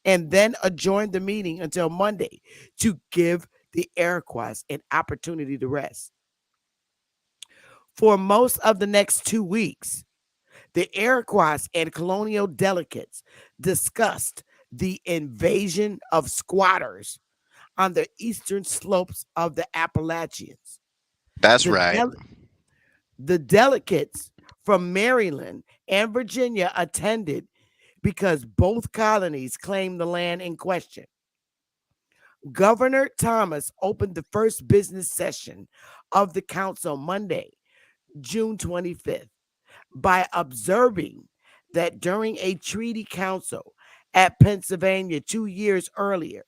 and then adjourned the meeting until Monday to give the Iroquois an opportunity to rest. For most of the next 2 weeks, the Iroquois and colonial delegates discussed the invasion of squatters on the eastern slopes of the Appalachians. That's The, right. the delegates from Maryland and Virginia attended because both colonies claimed the land in question. Governor Thomas opened the first business session of the council Monday, June 25th, by observing that during a treaty council at Pennsylvania 2 years earlier,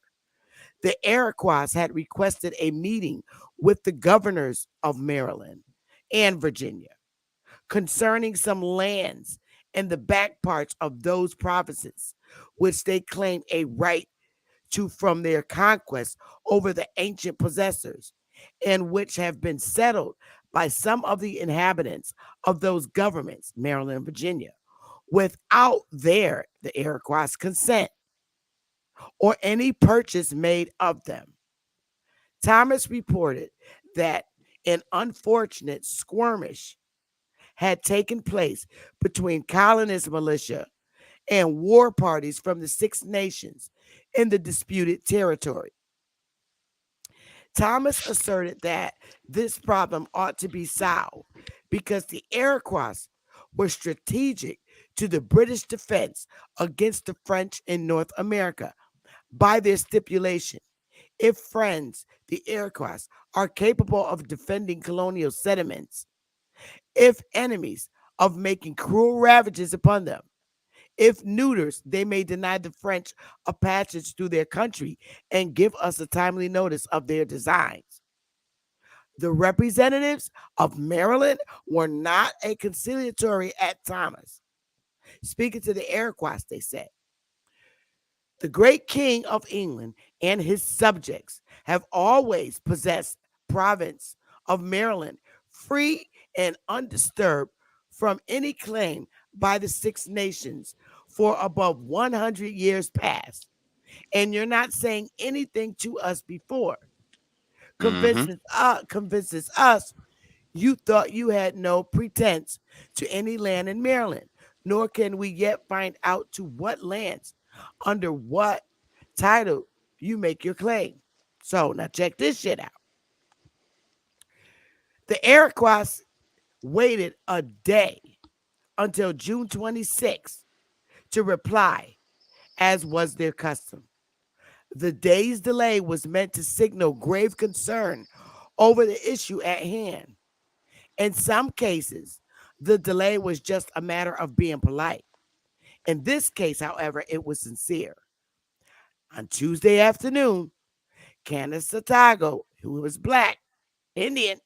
the Iroquois had requested a meeting with the governors of Maryland and Virginia concerning some lands in the back parts of those provinces, which they claimed a right to from their conquest over the ancient possessors, and which have been settled by some of the inhabitants of those governments, Maryland and Virginia, without the Iroquois consent or any purchase made of them. Thomas reported that an unfortunate skirmish had taken place between colonist militia and war parties from the 6 nations in the disputed territory. Thomas asserted that this problem ought to be solved because the Iroquois were strategic to the British defense against the French in North America by their stipulation. If friends, the Iroquois, are capable of defending colonial settlements, if enemies, of making cruel ravages upon them, if neuters, they may deny the French a passage through their country and give us a timely notice of their designs. The representatives of Maryland were not a conciliatory at Thomas. Speaking to the Iroquois, they said, the great king of England and his subjects have always possessed province of Maryland free and undisturbed from any claim by the 6 nations for above 100 years past. And you're not saying anything to us before. Mm-hmm. Convinces us you thought you had no pretense to any land in Maryland, nor can we yet find out to what lands, under what title you make your claim. So now check this shit out. The Iroquois waited a day until June 26th to reply, as was their custom. The day's delay was meant to signal grave concern over the issue at hand. In some cases, the delay was just a matter of being polite. In this case, however, it was sincere. On Tuesday afternoon, Candace Satago, who was black, Indian,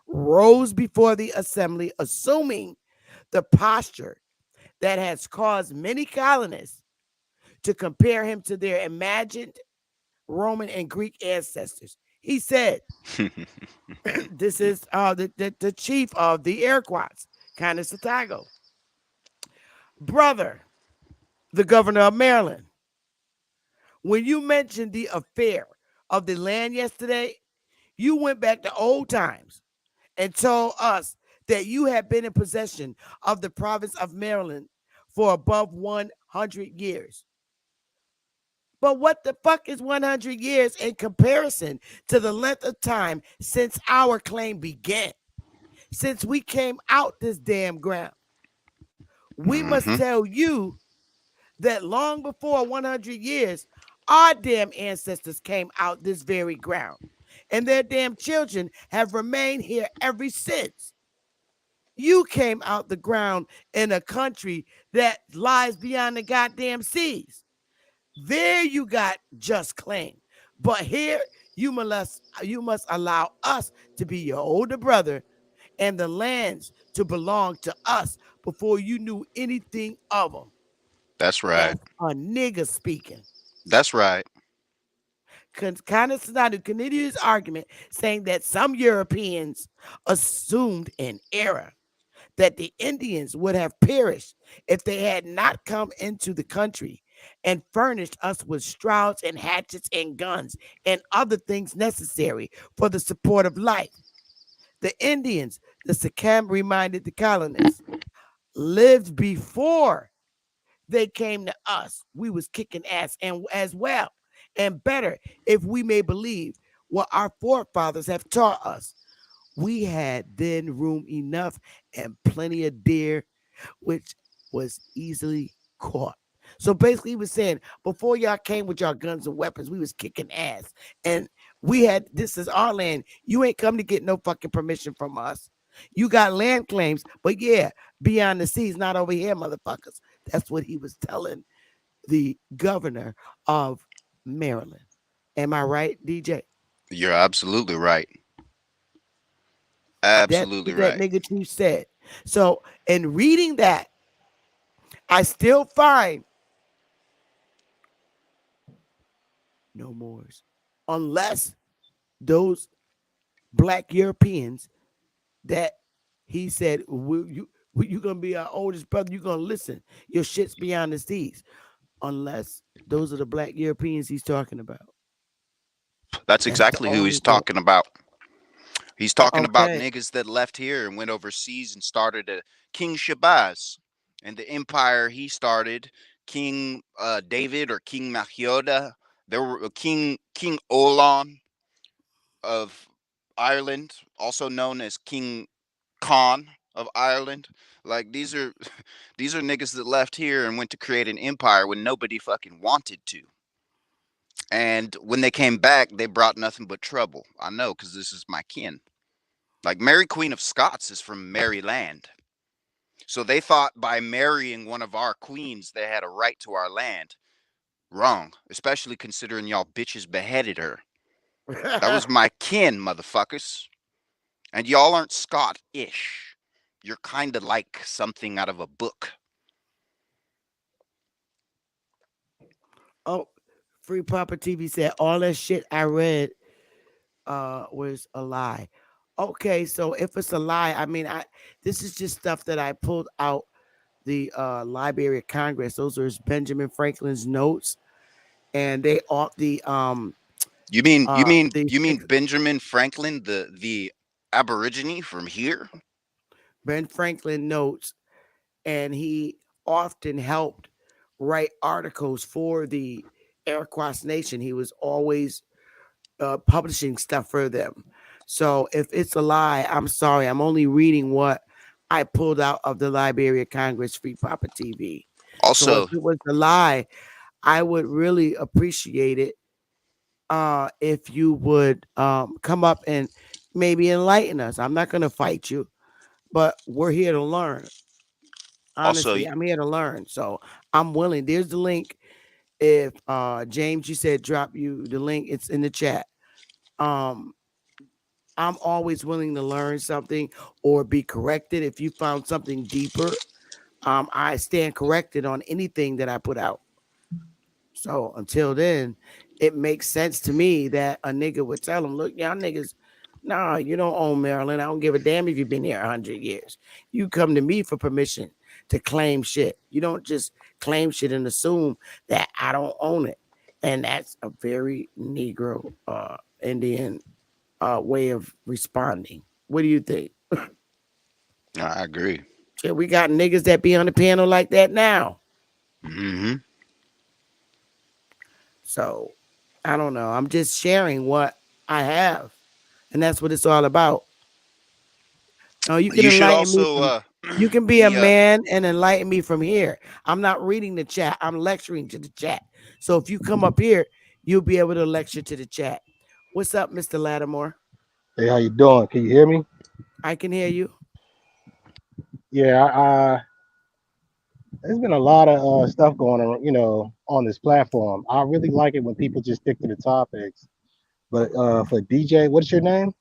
rose before the assembly, assuming the posture that has caused many colonists to compare him to their imagined Roman and Greek ancestors. He said, this is the chief of the Iroquois, Candace Satago. Brother, the governor of Maryland, when you mentioned the affair of the land yesterday, you went back to old times and told us that you had been in possession of the province of Maryland for above 100 years. But what the fuck is 100 years in comparison to the length of time since our claim began? Since we came out this damn ground. We must Mm-hmm. tell you that long before 100 years, our damn ancestors came out this very ground. And their damn children have remained here ever since. You came out the ground in a country that lies beyond the goddamn seas. There you got just claim. But here you must allow us to be your older brother and the lands to belong to us before you knew anything of them. That's right. That's a nigga speaking. That's right. Kind of continue his argument saying that some Europeans assumed an error that the Indians would have perished if they had not come into the country and furnished us with straws and hatchets and guns and other things necessary for the support of life. The Indians, the Sakam reminded the colonists, lived before they came to us. We was kicking ass and as well and better if we may believe what our forefathers have taught us. We had then room enough and plenty of deer, which was easily caught. So basically, he was saying before y'all came with y'all guns and weapons, we was kicking ass, and we had this is our land. You ain't come to get no fucking permission from us. You got land claims, but yeah, beyond the seas, not over here, motherfuckers. That's what he was telling the governor of Maryland. Am I right, DJ? You're absolutely right. That's Absolutely what that right. nigga chief said. So, in reading that, I still find no mores, unless those black Europeans that he said, you gonna be our oldest brother, you gonna listen. Your shit's beyond the seas. Unless those are the black Europeans he's talking about. That's That's the exactly who only he's thing. talking about. He's talking about Okay. niggas that left here and went overseas and started a King Shabazz and the empire he started, King David or King Mahioda. There were King Olan of Ireland, also known as King Khan of Ireland. Like these are these are niggas that left here and went to create an empire when nobody fucking wanted to. And when they came back, they brought nothing but trouble. I know, because this is my kin. Like Mary Queen of Scots is from Maryland. So they thought by marrying one of our queens, they had a right to our land. Wrong, especially considering y'all bitches beheaded her. That was my kin, motherfuckers. And y'all aren't Scottish. You're kind of like something out of a book. Oh, Free Proper TV said all that shit I read was a lie. Okay, so if it's a lie, I mean this is just stuff that I pulled out the Library of Congress. Those are Benjamin Franklin's notes, and they are You mean you mean the you mean Benjamin Franklin, the Aborigine from here? Ben Franklin notes, and he often helped write articles for the Iroquois Nation. He was always publishing stuff for them. So if it's a lie, I'm sorry. I'm only reading what I pulled out of the Library of Congress Free Proper TV. So if Also, it was a lie, I would really appreciate it if you would come up and maybe enlighten us. I'm not going to fight you, but we're here to learn. also, Honestly, I'm here to learn. So I'm willing. There's the link. If James, you said drop you the link, it's in the chat. Um, I'm always willing to learn something or be corrected. If you found something deeper, I stand corrected on anything that I put out. So until then, it makes sense to me that a nigga would tell him, look, y'all niggas, nah, you don't own Maryland. I don't give a damn if you've been here 100 years. You come to me for permission to claim shit. You don't just claim shit and assume that I don't own it. And that's a very Negro Indian way of responding. What do you think? I agree. Yeah, we got niggas that be on the panel like that now. Hmm. So I don't know. I'm just sharing what I have, and that's what it's all about. No, you can You should enlighten me also from You can be a The man and enlighten me from here. I'm not reading the chat. I'm lecturing to the chat. So if you come up here, you'll be able to lecture to the chat. What's up, Mr. Lattimore? Hey, how you doing? Can you hear me? I can hear you. Yeah, there's been a lot of stuff going on, on this platform. I really like it when people just stick to the topics. But for DJ, what's your name?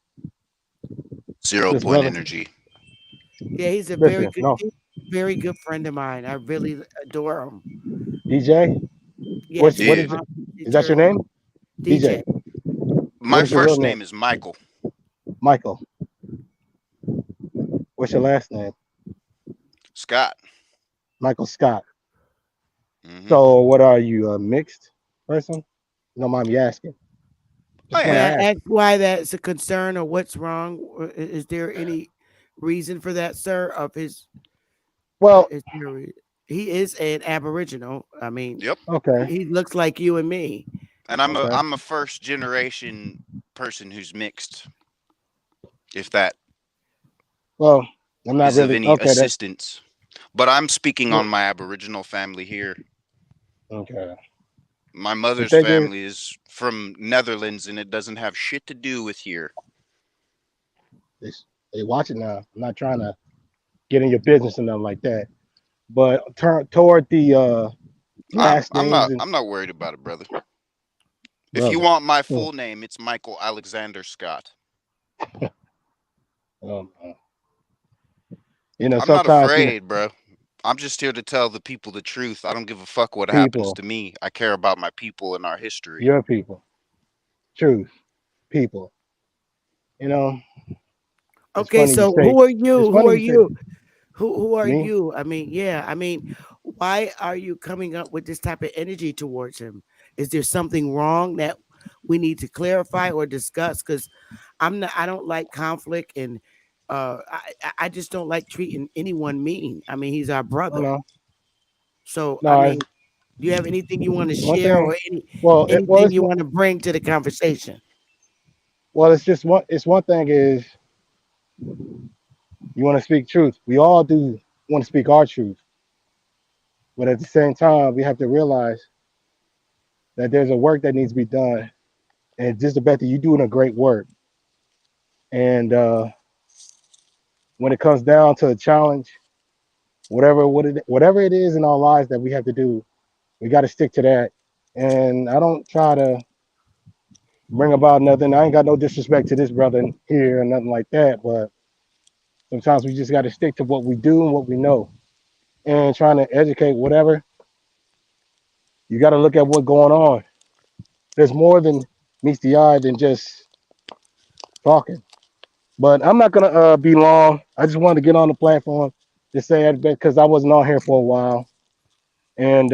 0 This point brother. energy. Yeah, he's a Listen, no, very good friend of mine. I really adore him. DJ. Yes, What Yeah. is it? Is that your terrible. name? DJ. DJ. What My is your real first name? name is Michael. Michael. What's your last name? Scott. Michael Scott. Hmm. So what are you, a mixed person? No mind me asking. I Just want May to am. I ask. ask why that's a concern or what's wrong? Is there any reason for that, sir? Of his, Well, he is an Aboriginal. I mean, Yep. okay, he looks like you and me. And I'm a okay. I'm a first generation person who's mixed, if that Well, I'm not is of really any okay. assistance. But I'm speaking on Well, my Aboriginal family here. okay. My The mother's thing is, family is from Netherlands and it doesn't have shit to do with here. they watch it now. I'm not trying to get in your business and nothing like that. But turn toward the I'm last I'm names not and I'm not worried about it, brother. If you brother. want my Hmm. full name, it's Michael Alexander Scott. Um, uh, I'm not sometimes afraid, bro. I'm just here to tell the people the truth. I don't give a fuck what happens people, to me. I care about my people and our history. your people, truth, people. You know, it's Okay, funny you so say. who are It's you? Who funny are you say you? Who are me. you? I mean, yeah, I mean, why are you coming up with this type of energy towards him? Is there something wrong that we need to clarify or discuss? Because I don't like conflict, and I just don't like treating anyone mean. I mean, he's our Oh brother. no, So I no. mean, do you have anything you want to One share thing. or Well, anything you want to bring to the conversation? it's just one. It's one thing is you want to speak truth. We all do want to speak our truth, but at the same time, we have to realize that there's a work that needs to be done. And just about that, you're doing a great work. And when it comes down to a challenge, whatever it is in our lives that we have to do, we got to stick to that. And I don't try to bring about nothing. I ain't got no disrespect to this brother here or nothing like that. But sometimes we just got to stick to what we do and what we know. And trying to educate whatever, you got to look at what's going on. There's more than meets the eye than just talking. But I'm not gonna be long. I just wanted to get on the platform to say that because I wasn't on here for a while, and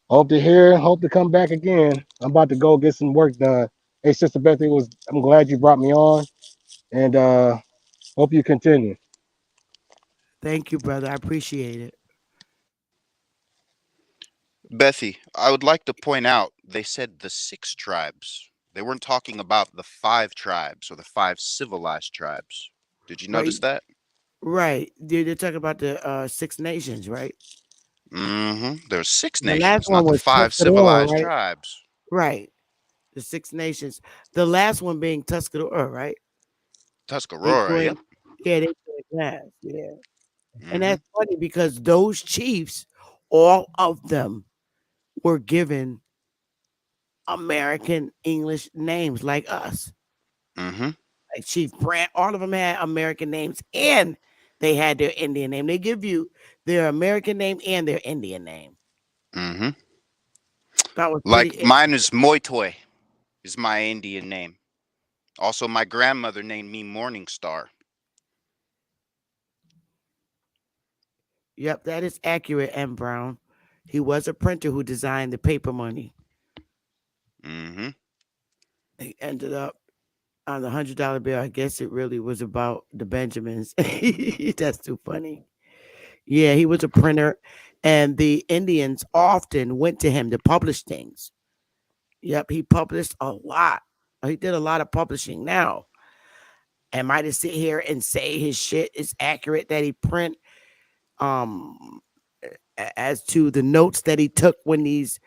hope to come back again. I'm about to go get some work done. Hey, Sister Bethany, I'm glad you brought me on, and hope you continue. Thank you, brother. I appreciate it. Bethy, I would like to point out they said the 6 tribes. They weren't talking about the 5 tribes or the 5 civilized tribes. Did you notice Right, that? right. They're talking about the Six Nations, right? There's six The last nations, one not the was five Tuscarora, civilized right? tribes. Right. The Six Nations. The last one being Tuscarora, right? They Tuscarora, yep. joined. Yeah, they joined class. Yeah, and hmm that's funny because those chiefs, all of them, were given American English names like us. hmm Like Chief Brant, all of them had American names, and they had their Indian name. They give you their American name and their Indian name. hmm That was pretty Like interesting. mine is Moitoy, is my Indian name. Also, my grandmother named me Morning Star. Yep, that is accurate, M. Brown. He was a printer who designed the paper money. hmm He ended up on the $100 bill. I guess it really was about the Benjamins. That's too funny. Yeah, he was a printer, and the Indians often went to him to publish things. Yep, he published a lot. He did a lot of publishing now. Am I to sit here and say his shit is accurate that he print um as to the notes that he took when these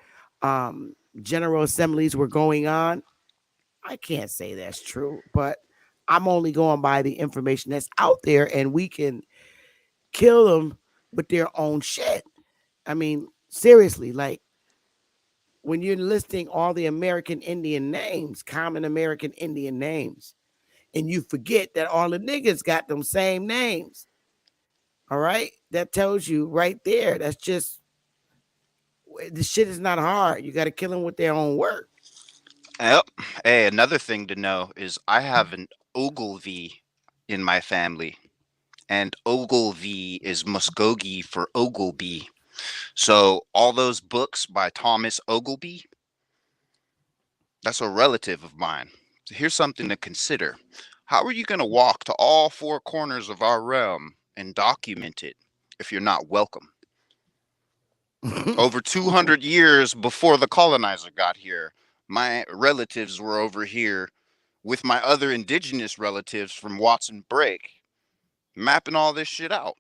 general assemblies were going on? I can't say that's true, but I'm only going by the information that's out there, and we can kill them with their own shit. I mean, seriously, like when you're listing all the American Indian names, common American Indian names, and you forget that all the niggas got them same names. All right, that tells you right there. That's just the shit is not hard. You got to kill them with their own work. Yep. Hey, another thing to know is I have an Ogilvy in my family, and Ogilvy is Muskogee for Ogleby. So all those books by Thomas Ogleby, that's a relative of mine. So here's something to consider. How are you going to walk to all four corners of our realm and document it if you're not welcome? Over 200 years before the colonizer got here, my relatives were over here with my other indigenous relatives from Watson Break, mapping all this shit out.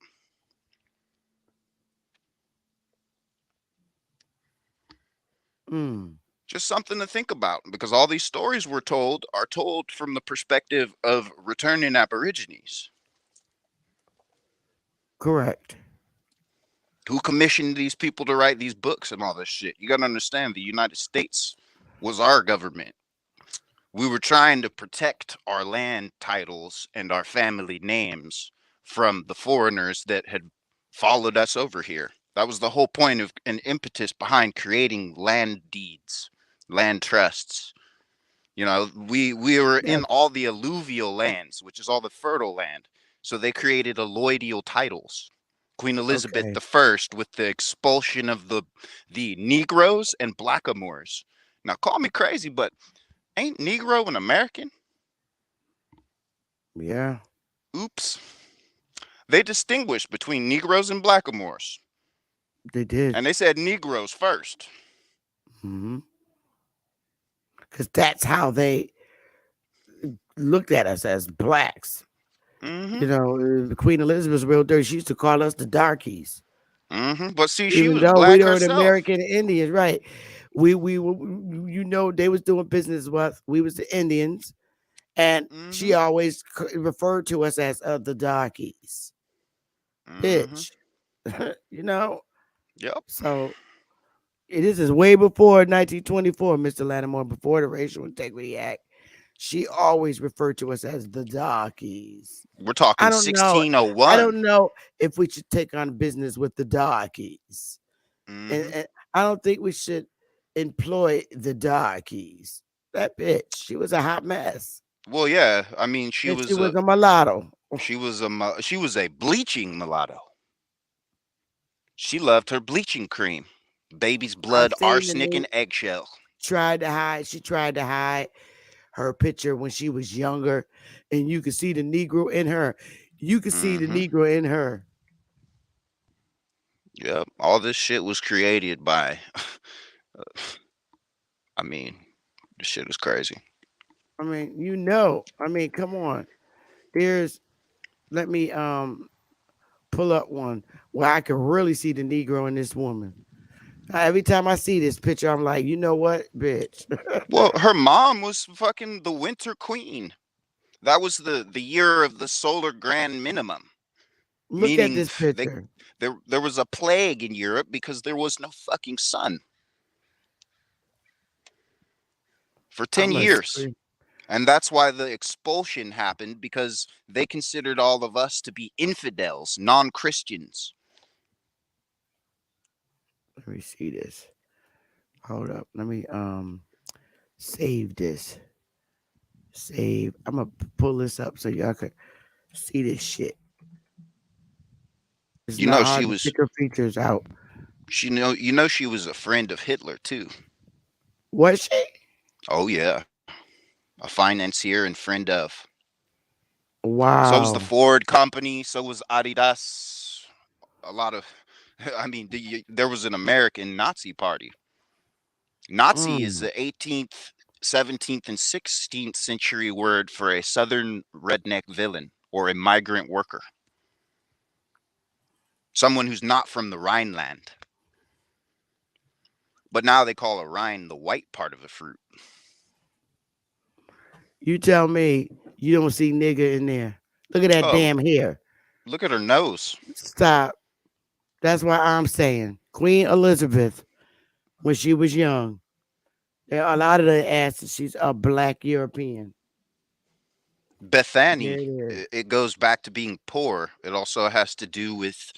Just something to think about, because all these stories we're told are told from the perspective of returning Aborigines. Correct. Who commissioned these people to write these books and all this shit? You got to understand, the United States was our government. We were trying to protect our land titles and our family names from the foreigners that had followed us over here. That was the whole point of an impetus behind creating land deeds, land trusts. You know, we were Yeah. in all the alluvial lands, which is all the fertile land. So they created alloidial titles. Queen Elizabeth Okay. the First with the expulsion of the Negroes and Blackamoors. Now call me crazy, but ain't Negro an American? Yeah. Oops. They distinguished between Negroes and Blackamoors, They did. and they said Negroes first. Because that's how they looked at us as blacks. Mm-hmm. You know, Queen Elizabeth's real dirty. She used to call us the darkies. Mm-hmm. But see, she Even was though we black were the herself. American Indians, right? You know, they was doing business with. We was the Indians, and Mm-hmm. she always referred to us as the darkies, Mm-hmm. bitch. You know, Yep. so this is way before 1924, Mr. Lattimore, before the Racial Integrity Act. She always referred to us as the darkies. We're talking I don't know. I 1601. don't know if we should take on business with the darkies. Mm-hmm. And I don't think we should employ the darkies. That bitch, she was a hot mess. Well, yeah. I mean, she And she was was a a mulatto. she was a bleaching mulatto. She loved her bleaching cream, baby's I've blood, seen the arsenic, news. and eggshell. She tried to hide her picture when she was younger. And you could see the Negro in her. You could see the Mm-hmm. Negro in her. Yep. All this shit was created by. I mean, this shit is crazy. I mean, you know. I mean, come on. There's let me pull up one where I can really see the Negro in this woman. Every time I see this picture, I'm like, you know what, bitch? Well, her mom was fucking the Winter Queen. That was the year of the solar grand minimum, Look at meaning this picture. there was a plague in Europe because there was no fucking sun for I 10 must years. scream. And that's why the expulsion happened, because they considered all of us to be infidels, non-Christians. Let me see this. Hold up. Let me save this. Save. I'm gonna pull this up so y'all can see this shit. It's You not know she hard to was pick her features out. she was a friend of Hitler too. Was she? Oh yeah, a financier and friend of. So was the Wow. Ford company. So was Adidas. A lot of, I mean, there was an American Nazi party. Nazi is Mm. the 18th 17th and 16th century word for a southern redneck villain or a migrant worker, someone who's not from the Rhineland. But now they call a rind the white part of the fruit. You tell me you don't see nigger in there. Look at that Oh, damn hair. look at her nose. Stop. That's why I'm saying Queen Elizabeth, when she was young, there are a lot of the asses. She's a black European. There Bethany, it is. it goes back to being poor. It also has to do with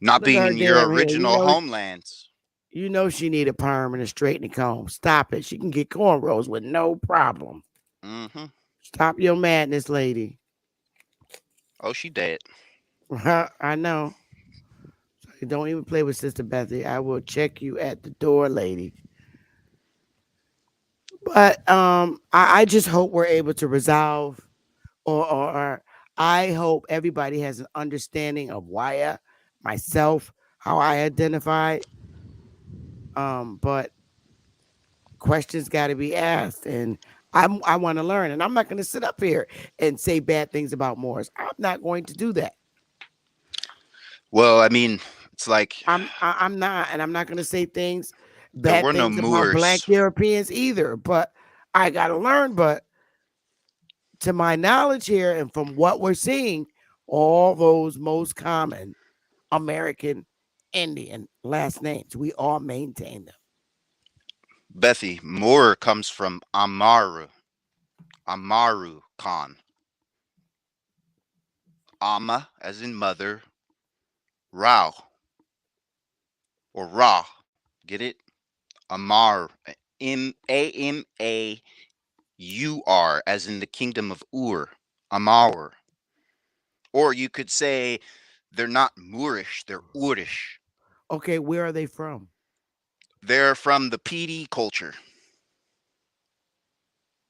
not Look at being her in your damn hair. original homelands. You know she need a perm and a straightening comb. Stop it. She can get cornrows with no problem. Mm-hmm. Stop your madness, lady. Oh, she dead. I know. Don't even play with Sister Bethany. I will check you at the door, lady. But I just hope we're able to resolve, or I hope everybody has an understanding of why myself, how I identify. But questions got to be asked, and I want to learn, and I'm not going to sit up here and say bad things about Moors. I'm not going to do that. Well, I mean, it's like I'm not, and I'm not going to say things, there bad were no things about Black Moors. Europeans either. But I got to learn. But to my knowledge here, and from what we're seeing, all those most common American Indian last names, we all maintain them. Bethy, Moor comes from Amaru. Amaru Khan. Ama, as in mother, Rao, or Ra. Get it? Amar. Amaur, as in the kingdom of Ur. Amaur. Or you could say they're not Moorish, they're Urish. Okay, where are they from? They're from the PD culture.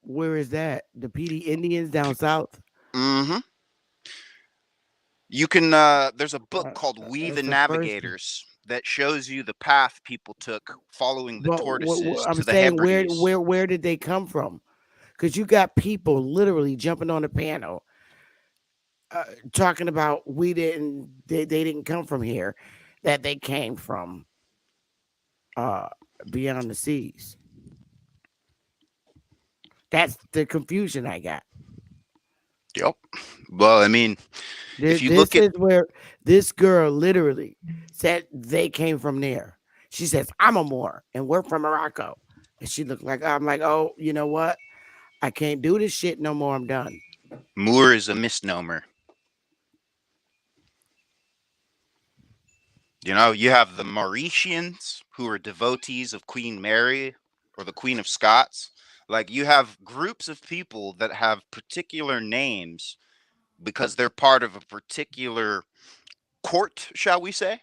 Where is that? The PD Indians down south? Mm-hmm. You can there's a book called We the That's the first. Navigators that shows you the path people took following the But tortoises I'm to the saying, Hebrides. where did they come from? Because you got people literally jumping on the panel, talking about they didn't come from here, that they came from uh beyond the seas. That's the confusion I got. Yep. Well, I mean, if you This look at is where this girl literally said they came from there. She says, I'm a Moor and we're from Morocco. And she looked like, I'm like, oh, you know what? I can't do this shit no more. I'm done. Moor is a misnomer. You know, you have the Mauritians who are devotees of Queen Mary or the Queen of Scots. Like you have groups of people that have particular names because they're part of a particular court, shall we say?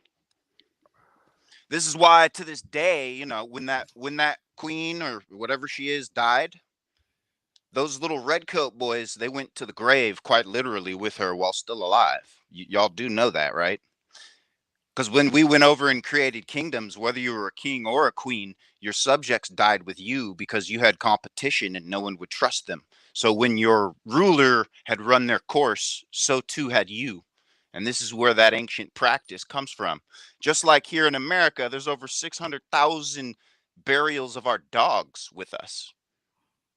This is why to this day, you know, when that queen or whatever she is died, those little redcoat boys, they went to the grave quite literally with her while still alive. Y'all do know that, right? Because when we went over and created kingdoms, whether you were a king or a queen, your subjects died with you because you had competition and no one would trust them. So when your ruler had run their course, so too had you. And this is where that ancient practice comes from. Just like here in America, there's over 600,000 burials of our dogs with us.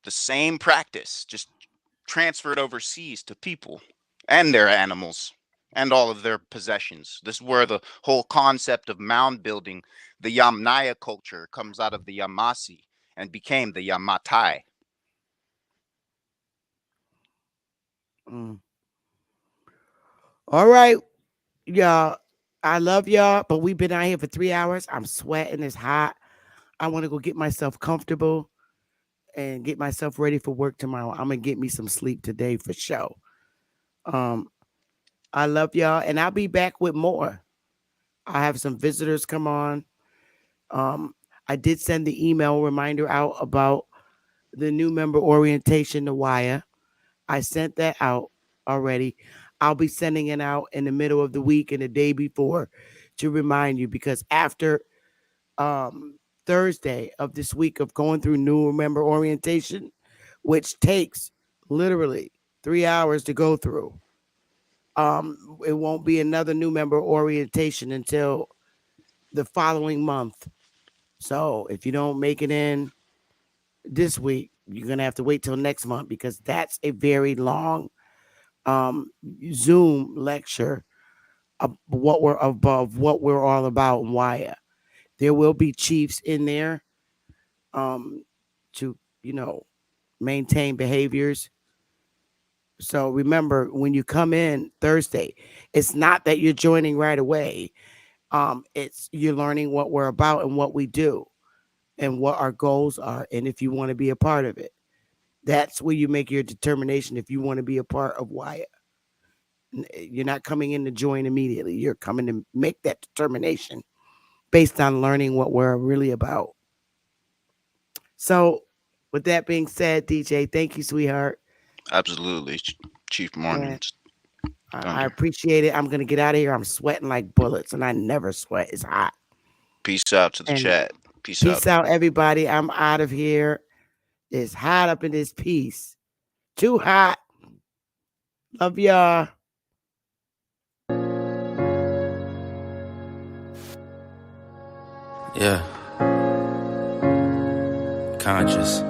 The same practice, just transferred overseas to people and their animals and all of their possessions. This is where the whole concept of mound building, the Yamnaya culture, comes out of the Yamasi and became the Yamatai. Mm. All right, y'all. I love y'all, but we've been out here for 3 hours. I'm sweating. It's hot. I want to go get myself comfortable and get myself ready for work tomorrow. I'm gonna get me some sleep today for sure. Um, I love y'all, and I'll be back with more. I have some visitors come on. Um, I did send the email reminder out about the new member orientation to Wire. I sent that out already. I'll be sending it out in the middle of the week and the day before to remind you, because after Thursday of this week of going through new member orientation, which takes literally 3 hours to go through. It won't be another new member orientation until the following month. So if you don't make it in this week, you're gonna have to wait till next month, because that's a very long Zoom lecture of what we're all about and why. There will be chiefs in there to, maintain behaviors. So remember, when you come in Thursday, it's not that you're joining right away. It's you're learning what we're about and what we do and what our goals are, and if you want to be a part of it. That's where you make your determination if you want to be a part of Wyatt. You're not coming in to join immediately. You're coming to make that determination based on learning what we're really about. So with that being said, DJ, thank you, sweetheart. Absolutely, Chief Mornings. I appreciate it. I'm going to get out of here. I'm sweating like bullets, and I never sweat. It's hot. Peace out to the chat. Peace out, everybody. I'm out of here. It's hot up in this piece. Too hot. Love y'all. Yeah. Conscious.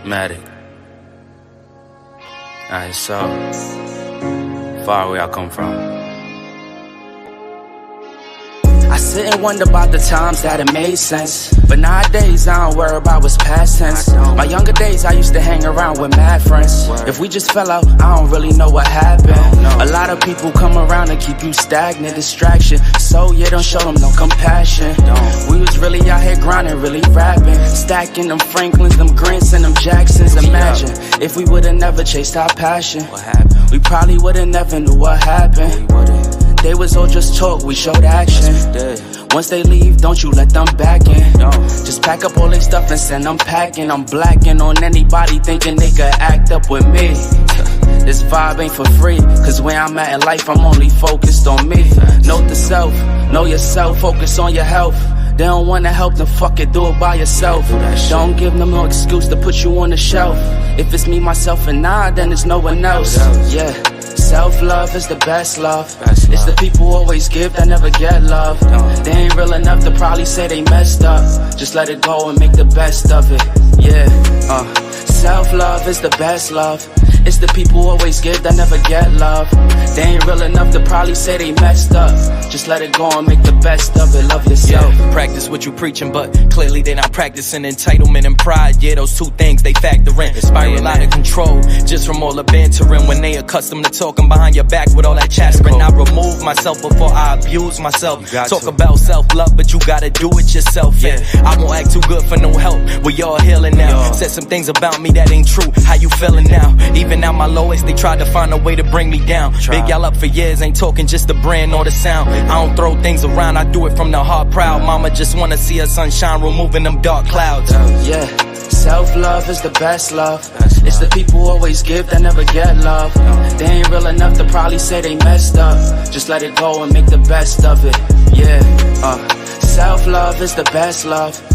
Matic. Alright, so far away I come from. I sit and wonder about the times that it made sense, but nowadays I don't worry about what's past tense. My younger days I used to hang around with mad friends. If we just fell out, I don't really know what happened. A lot of people come around and keep you stagnant, distraction. So yeah, don't show them no compassion. We was really out here grinding, really rapping, stacking them Franklins, them Grants, and them Jacksons. Imagine if we would've never chased our passion, we probably would've never knew what happened. They was all just talk, we showed action. Once they leave, don't you let them back in. Just pack up all their stuff and send them packing. I'm blacking on anybody thinking they could act up with me. This vibe ain't for free, cause where I'm at in life, I'm only focused on me. Note the self, know yourself, focus on your health. They don't wanna help, then fuck it, do it by yourself. Don't give them no excuse to put you on the shelf. If it's me, myself, and I, then it's no one else. Yeah. Self-love is the best love. It's the people who always give that never get love. They ain't real enough to probably say they messed up. Just let it go and make the best of it. Yeah, self-love is the best love. It's the people who always give that never get love. They ain't real enough to probably say they messed up. Just let it go and make the best of it. Love yourself. Yeah, practice what you preaching, but clearly they not practicing entitlement and pride. Yeah, those two things they factor in. Spiral out of control just from all the bantering. When they accustomed to talking behind your back with all that chattering, I remove myself before I abuse myself. Talk about self-love, but you gotta do it yourself. Yeah, I won't act too good for no help. We all healing now. Said some things about me that ain't true. How you feeling now? Even at my lowest, they tried to find a way to bring me down. Big y'all up for years, ain't talking just the brand or the sound. I don't throw things around, I do it from the heart proud. Mama just wanna see her sunshine, removing them dark clouds. Yeah, self-love is the best love. It's the people who always give that never get love. They ain't real enough to probably say they messed up. Just let it go and make the best of it. Yeah, self-love is the best love.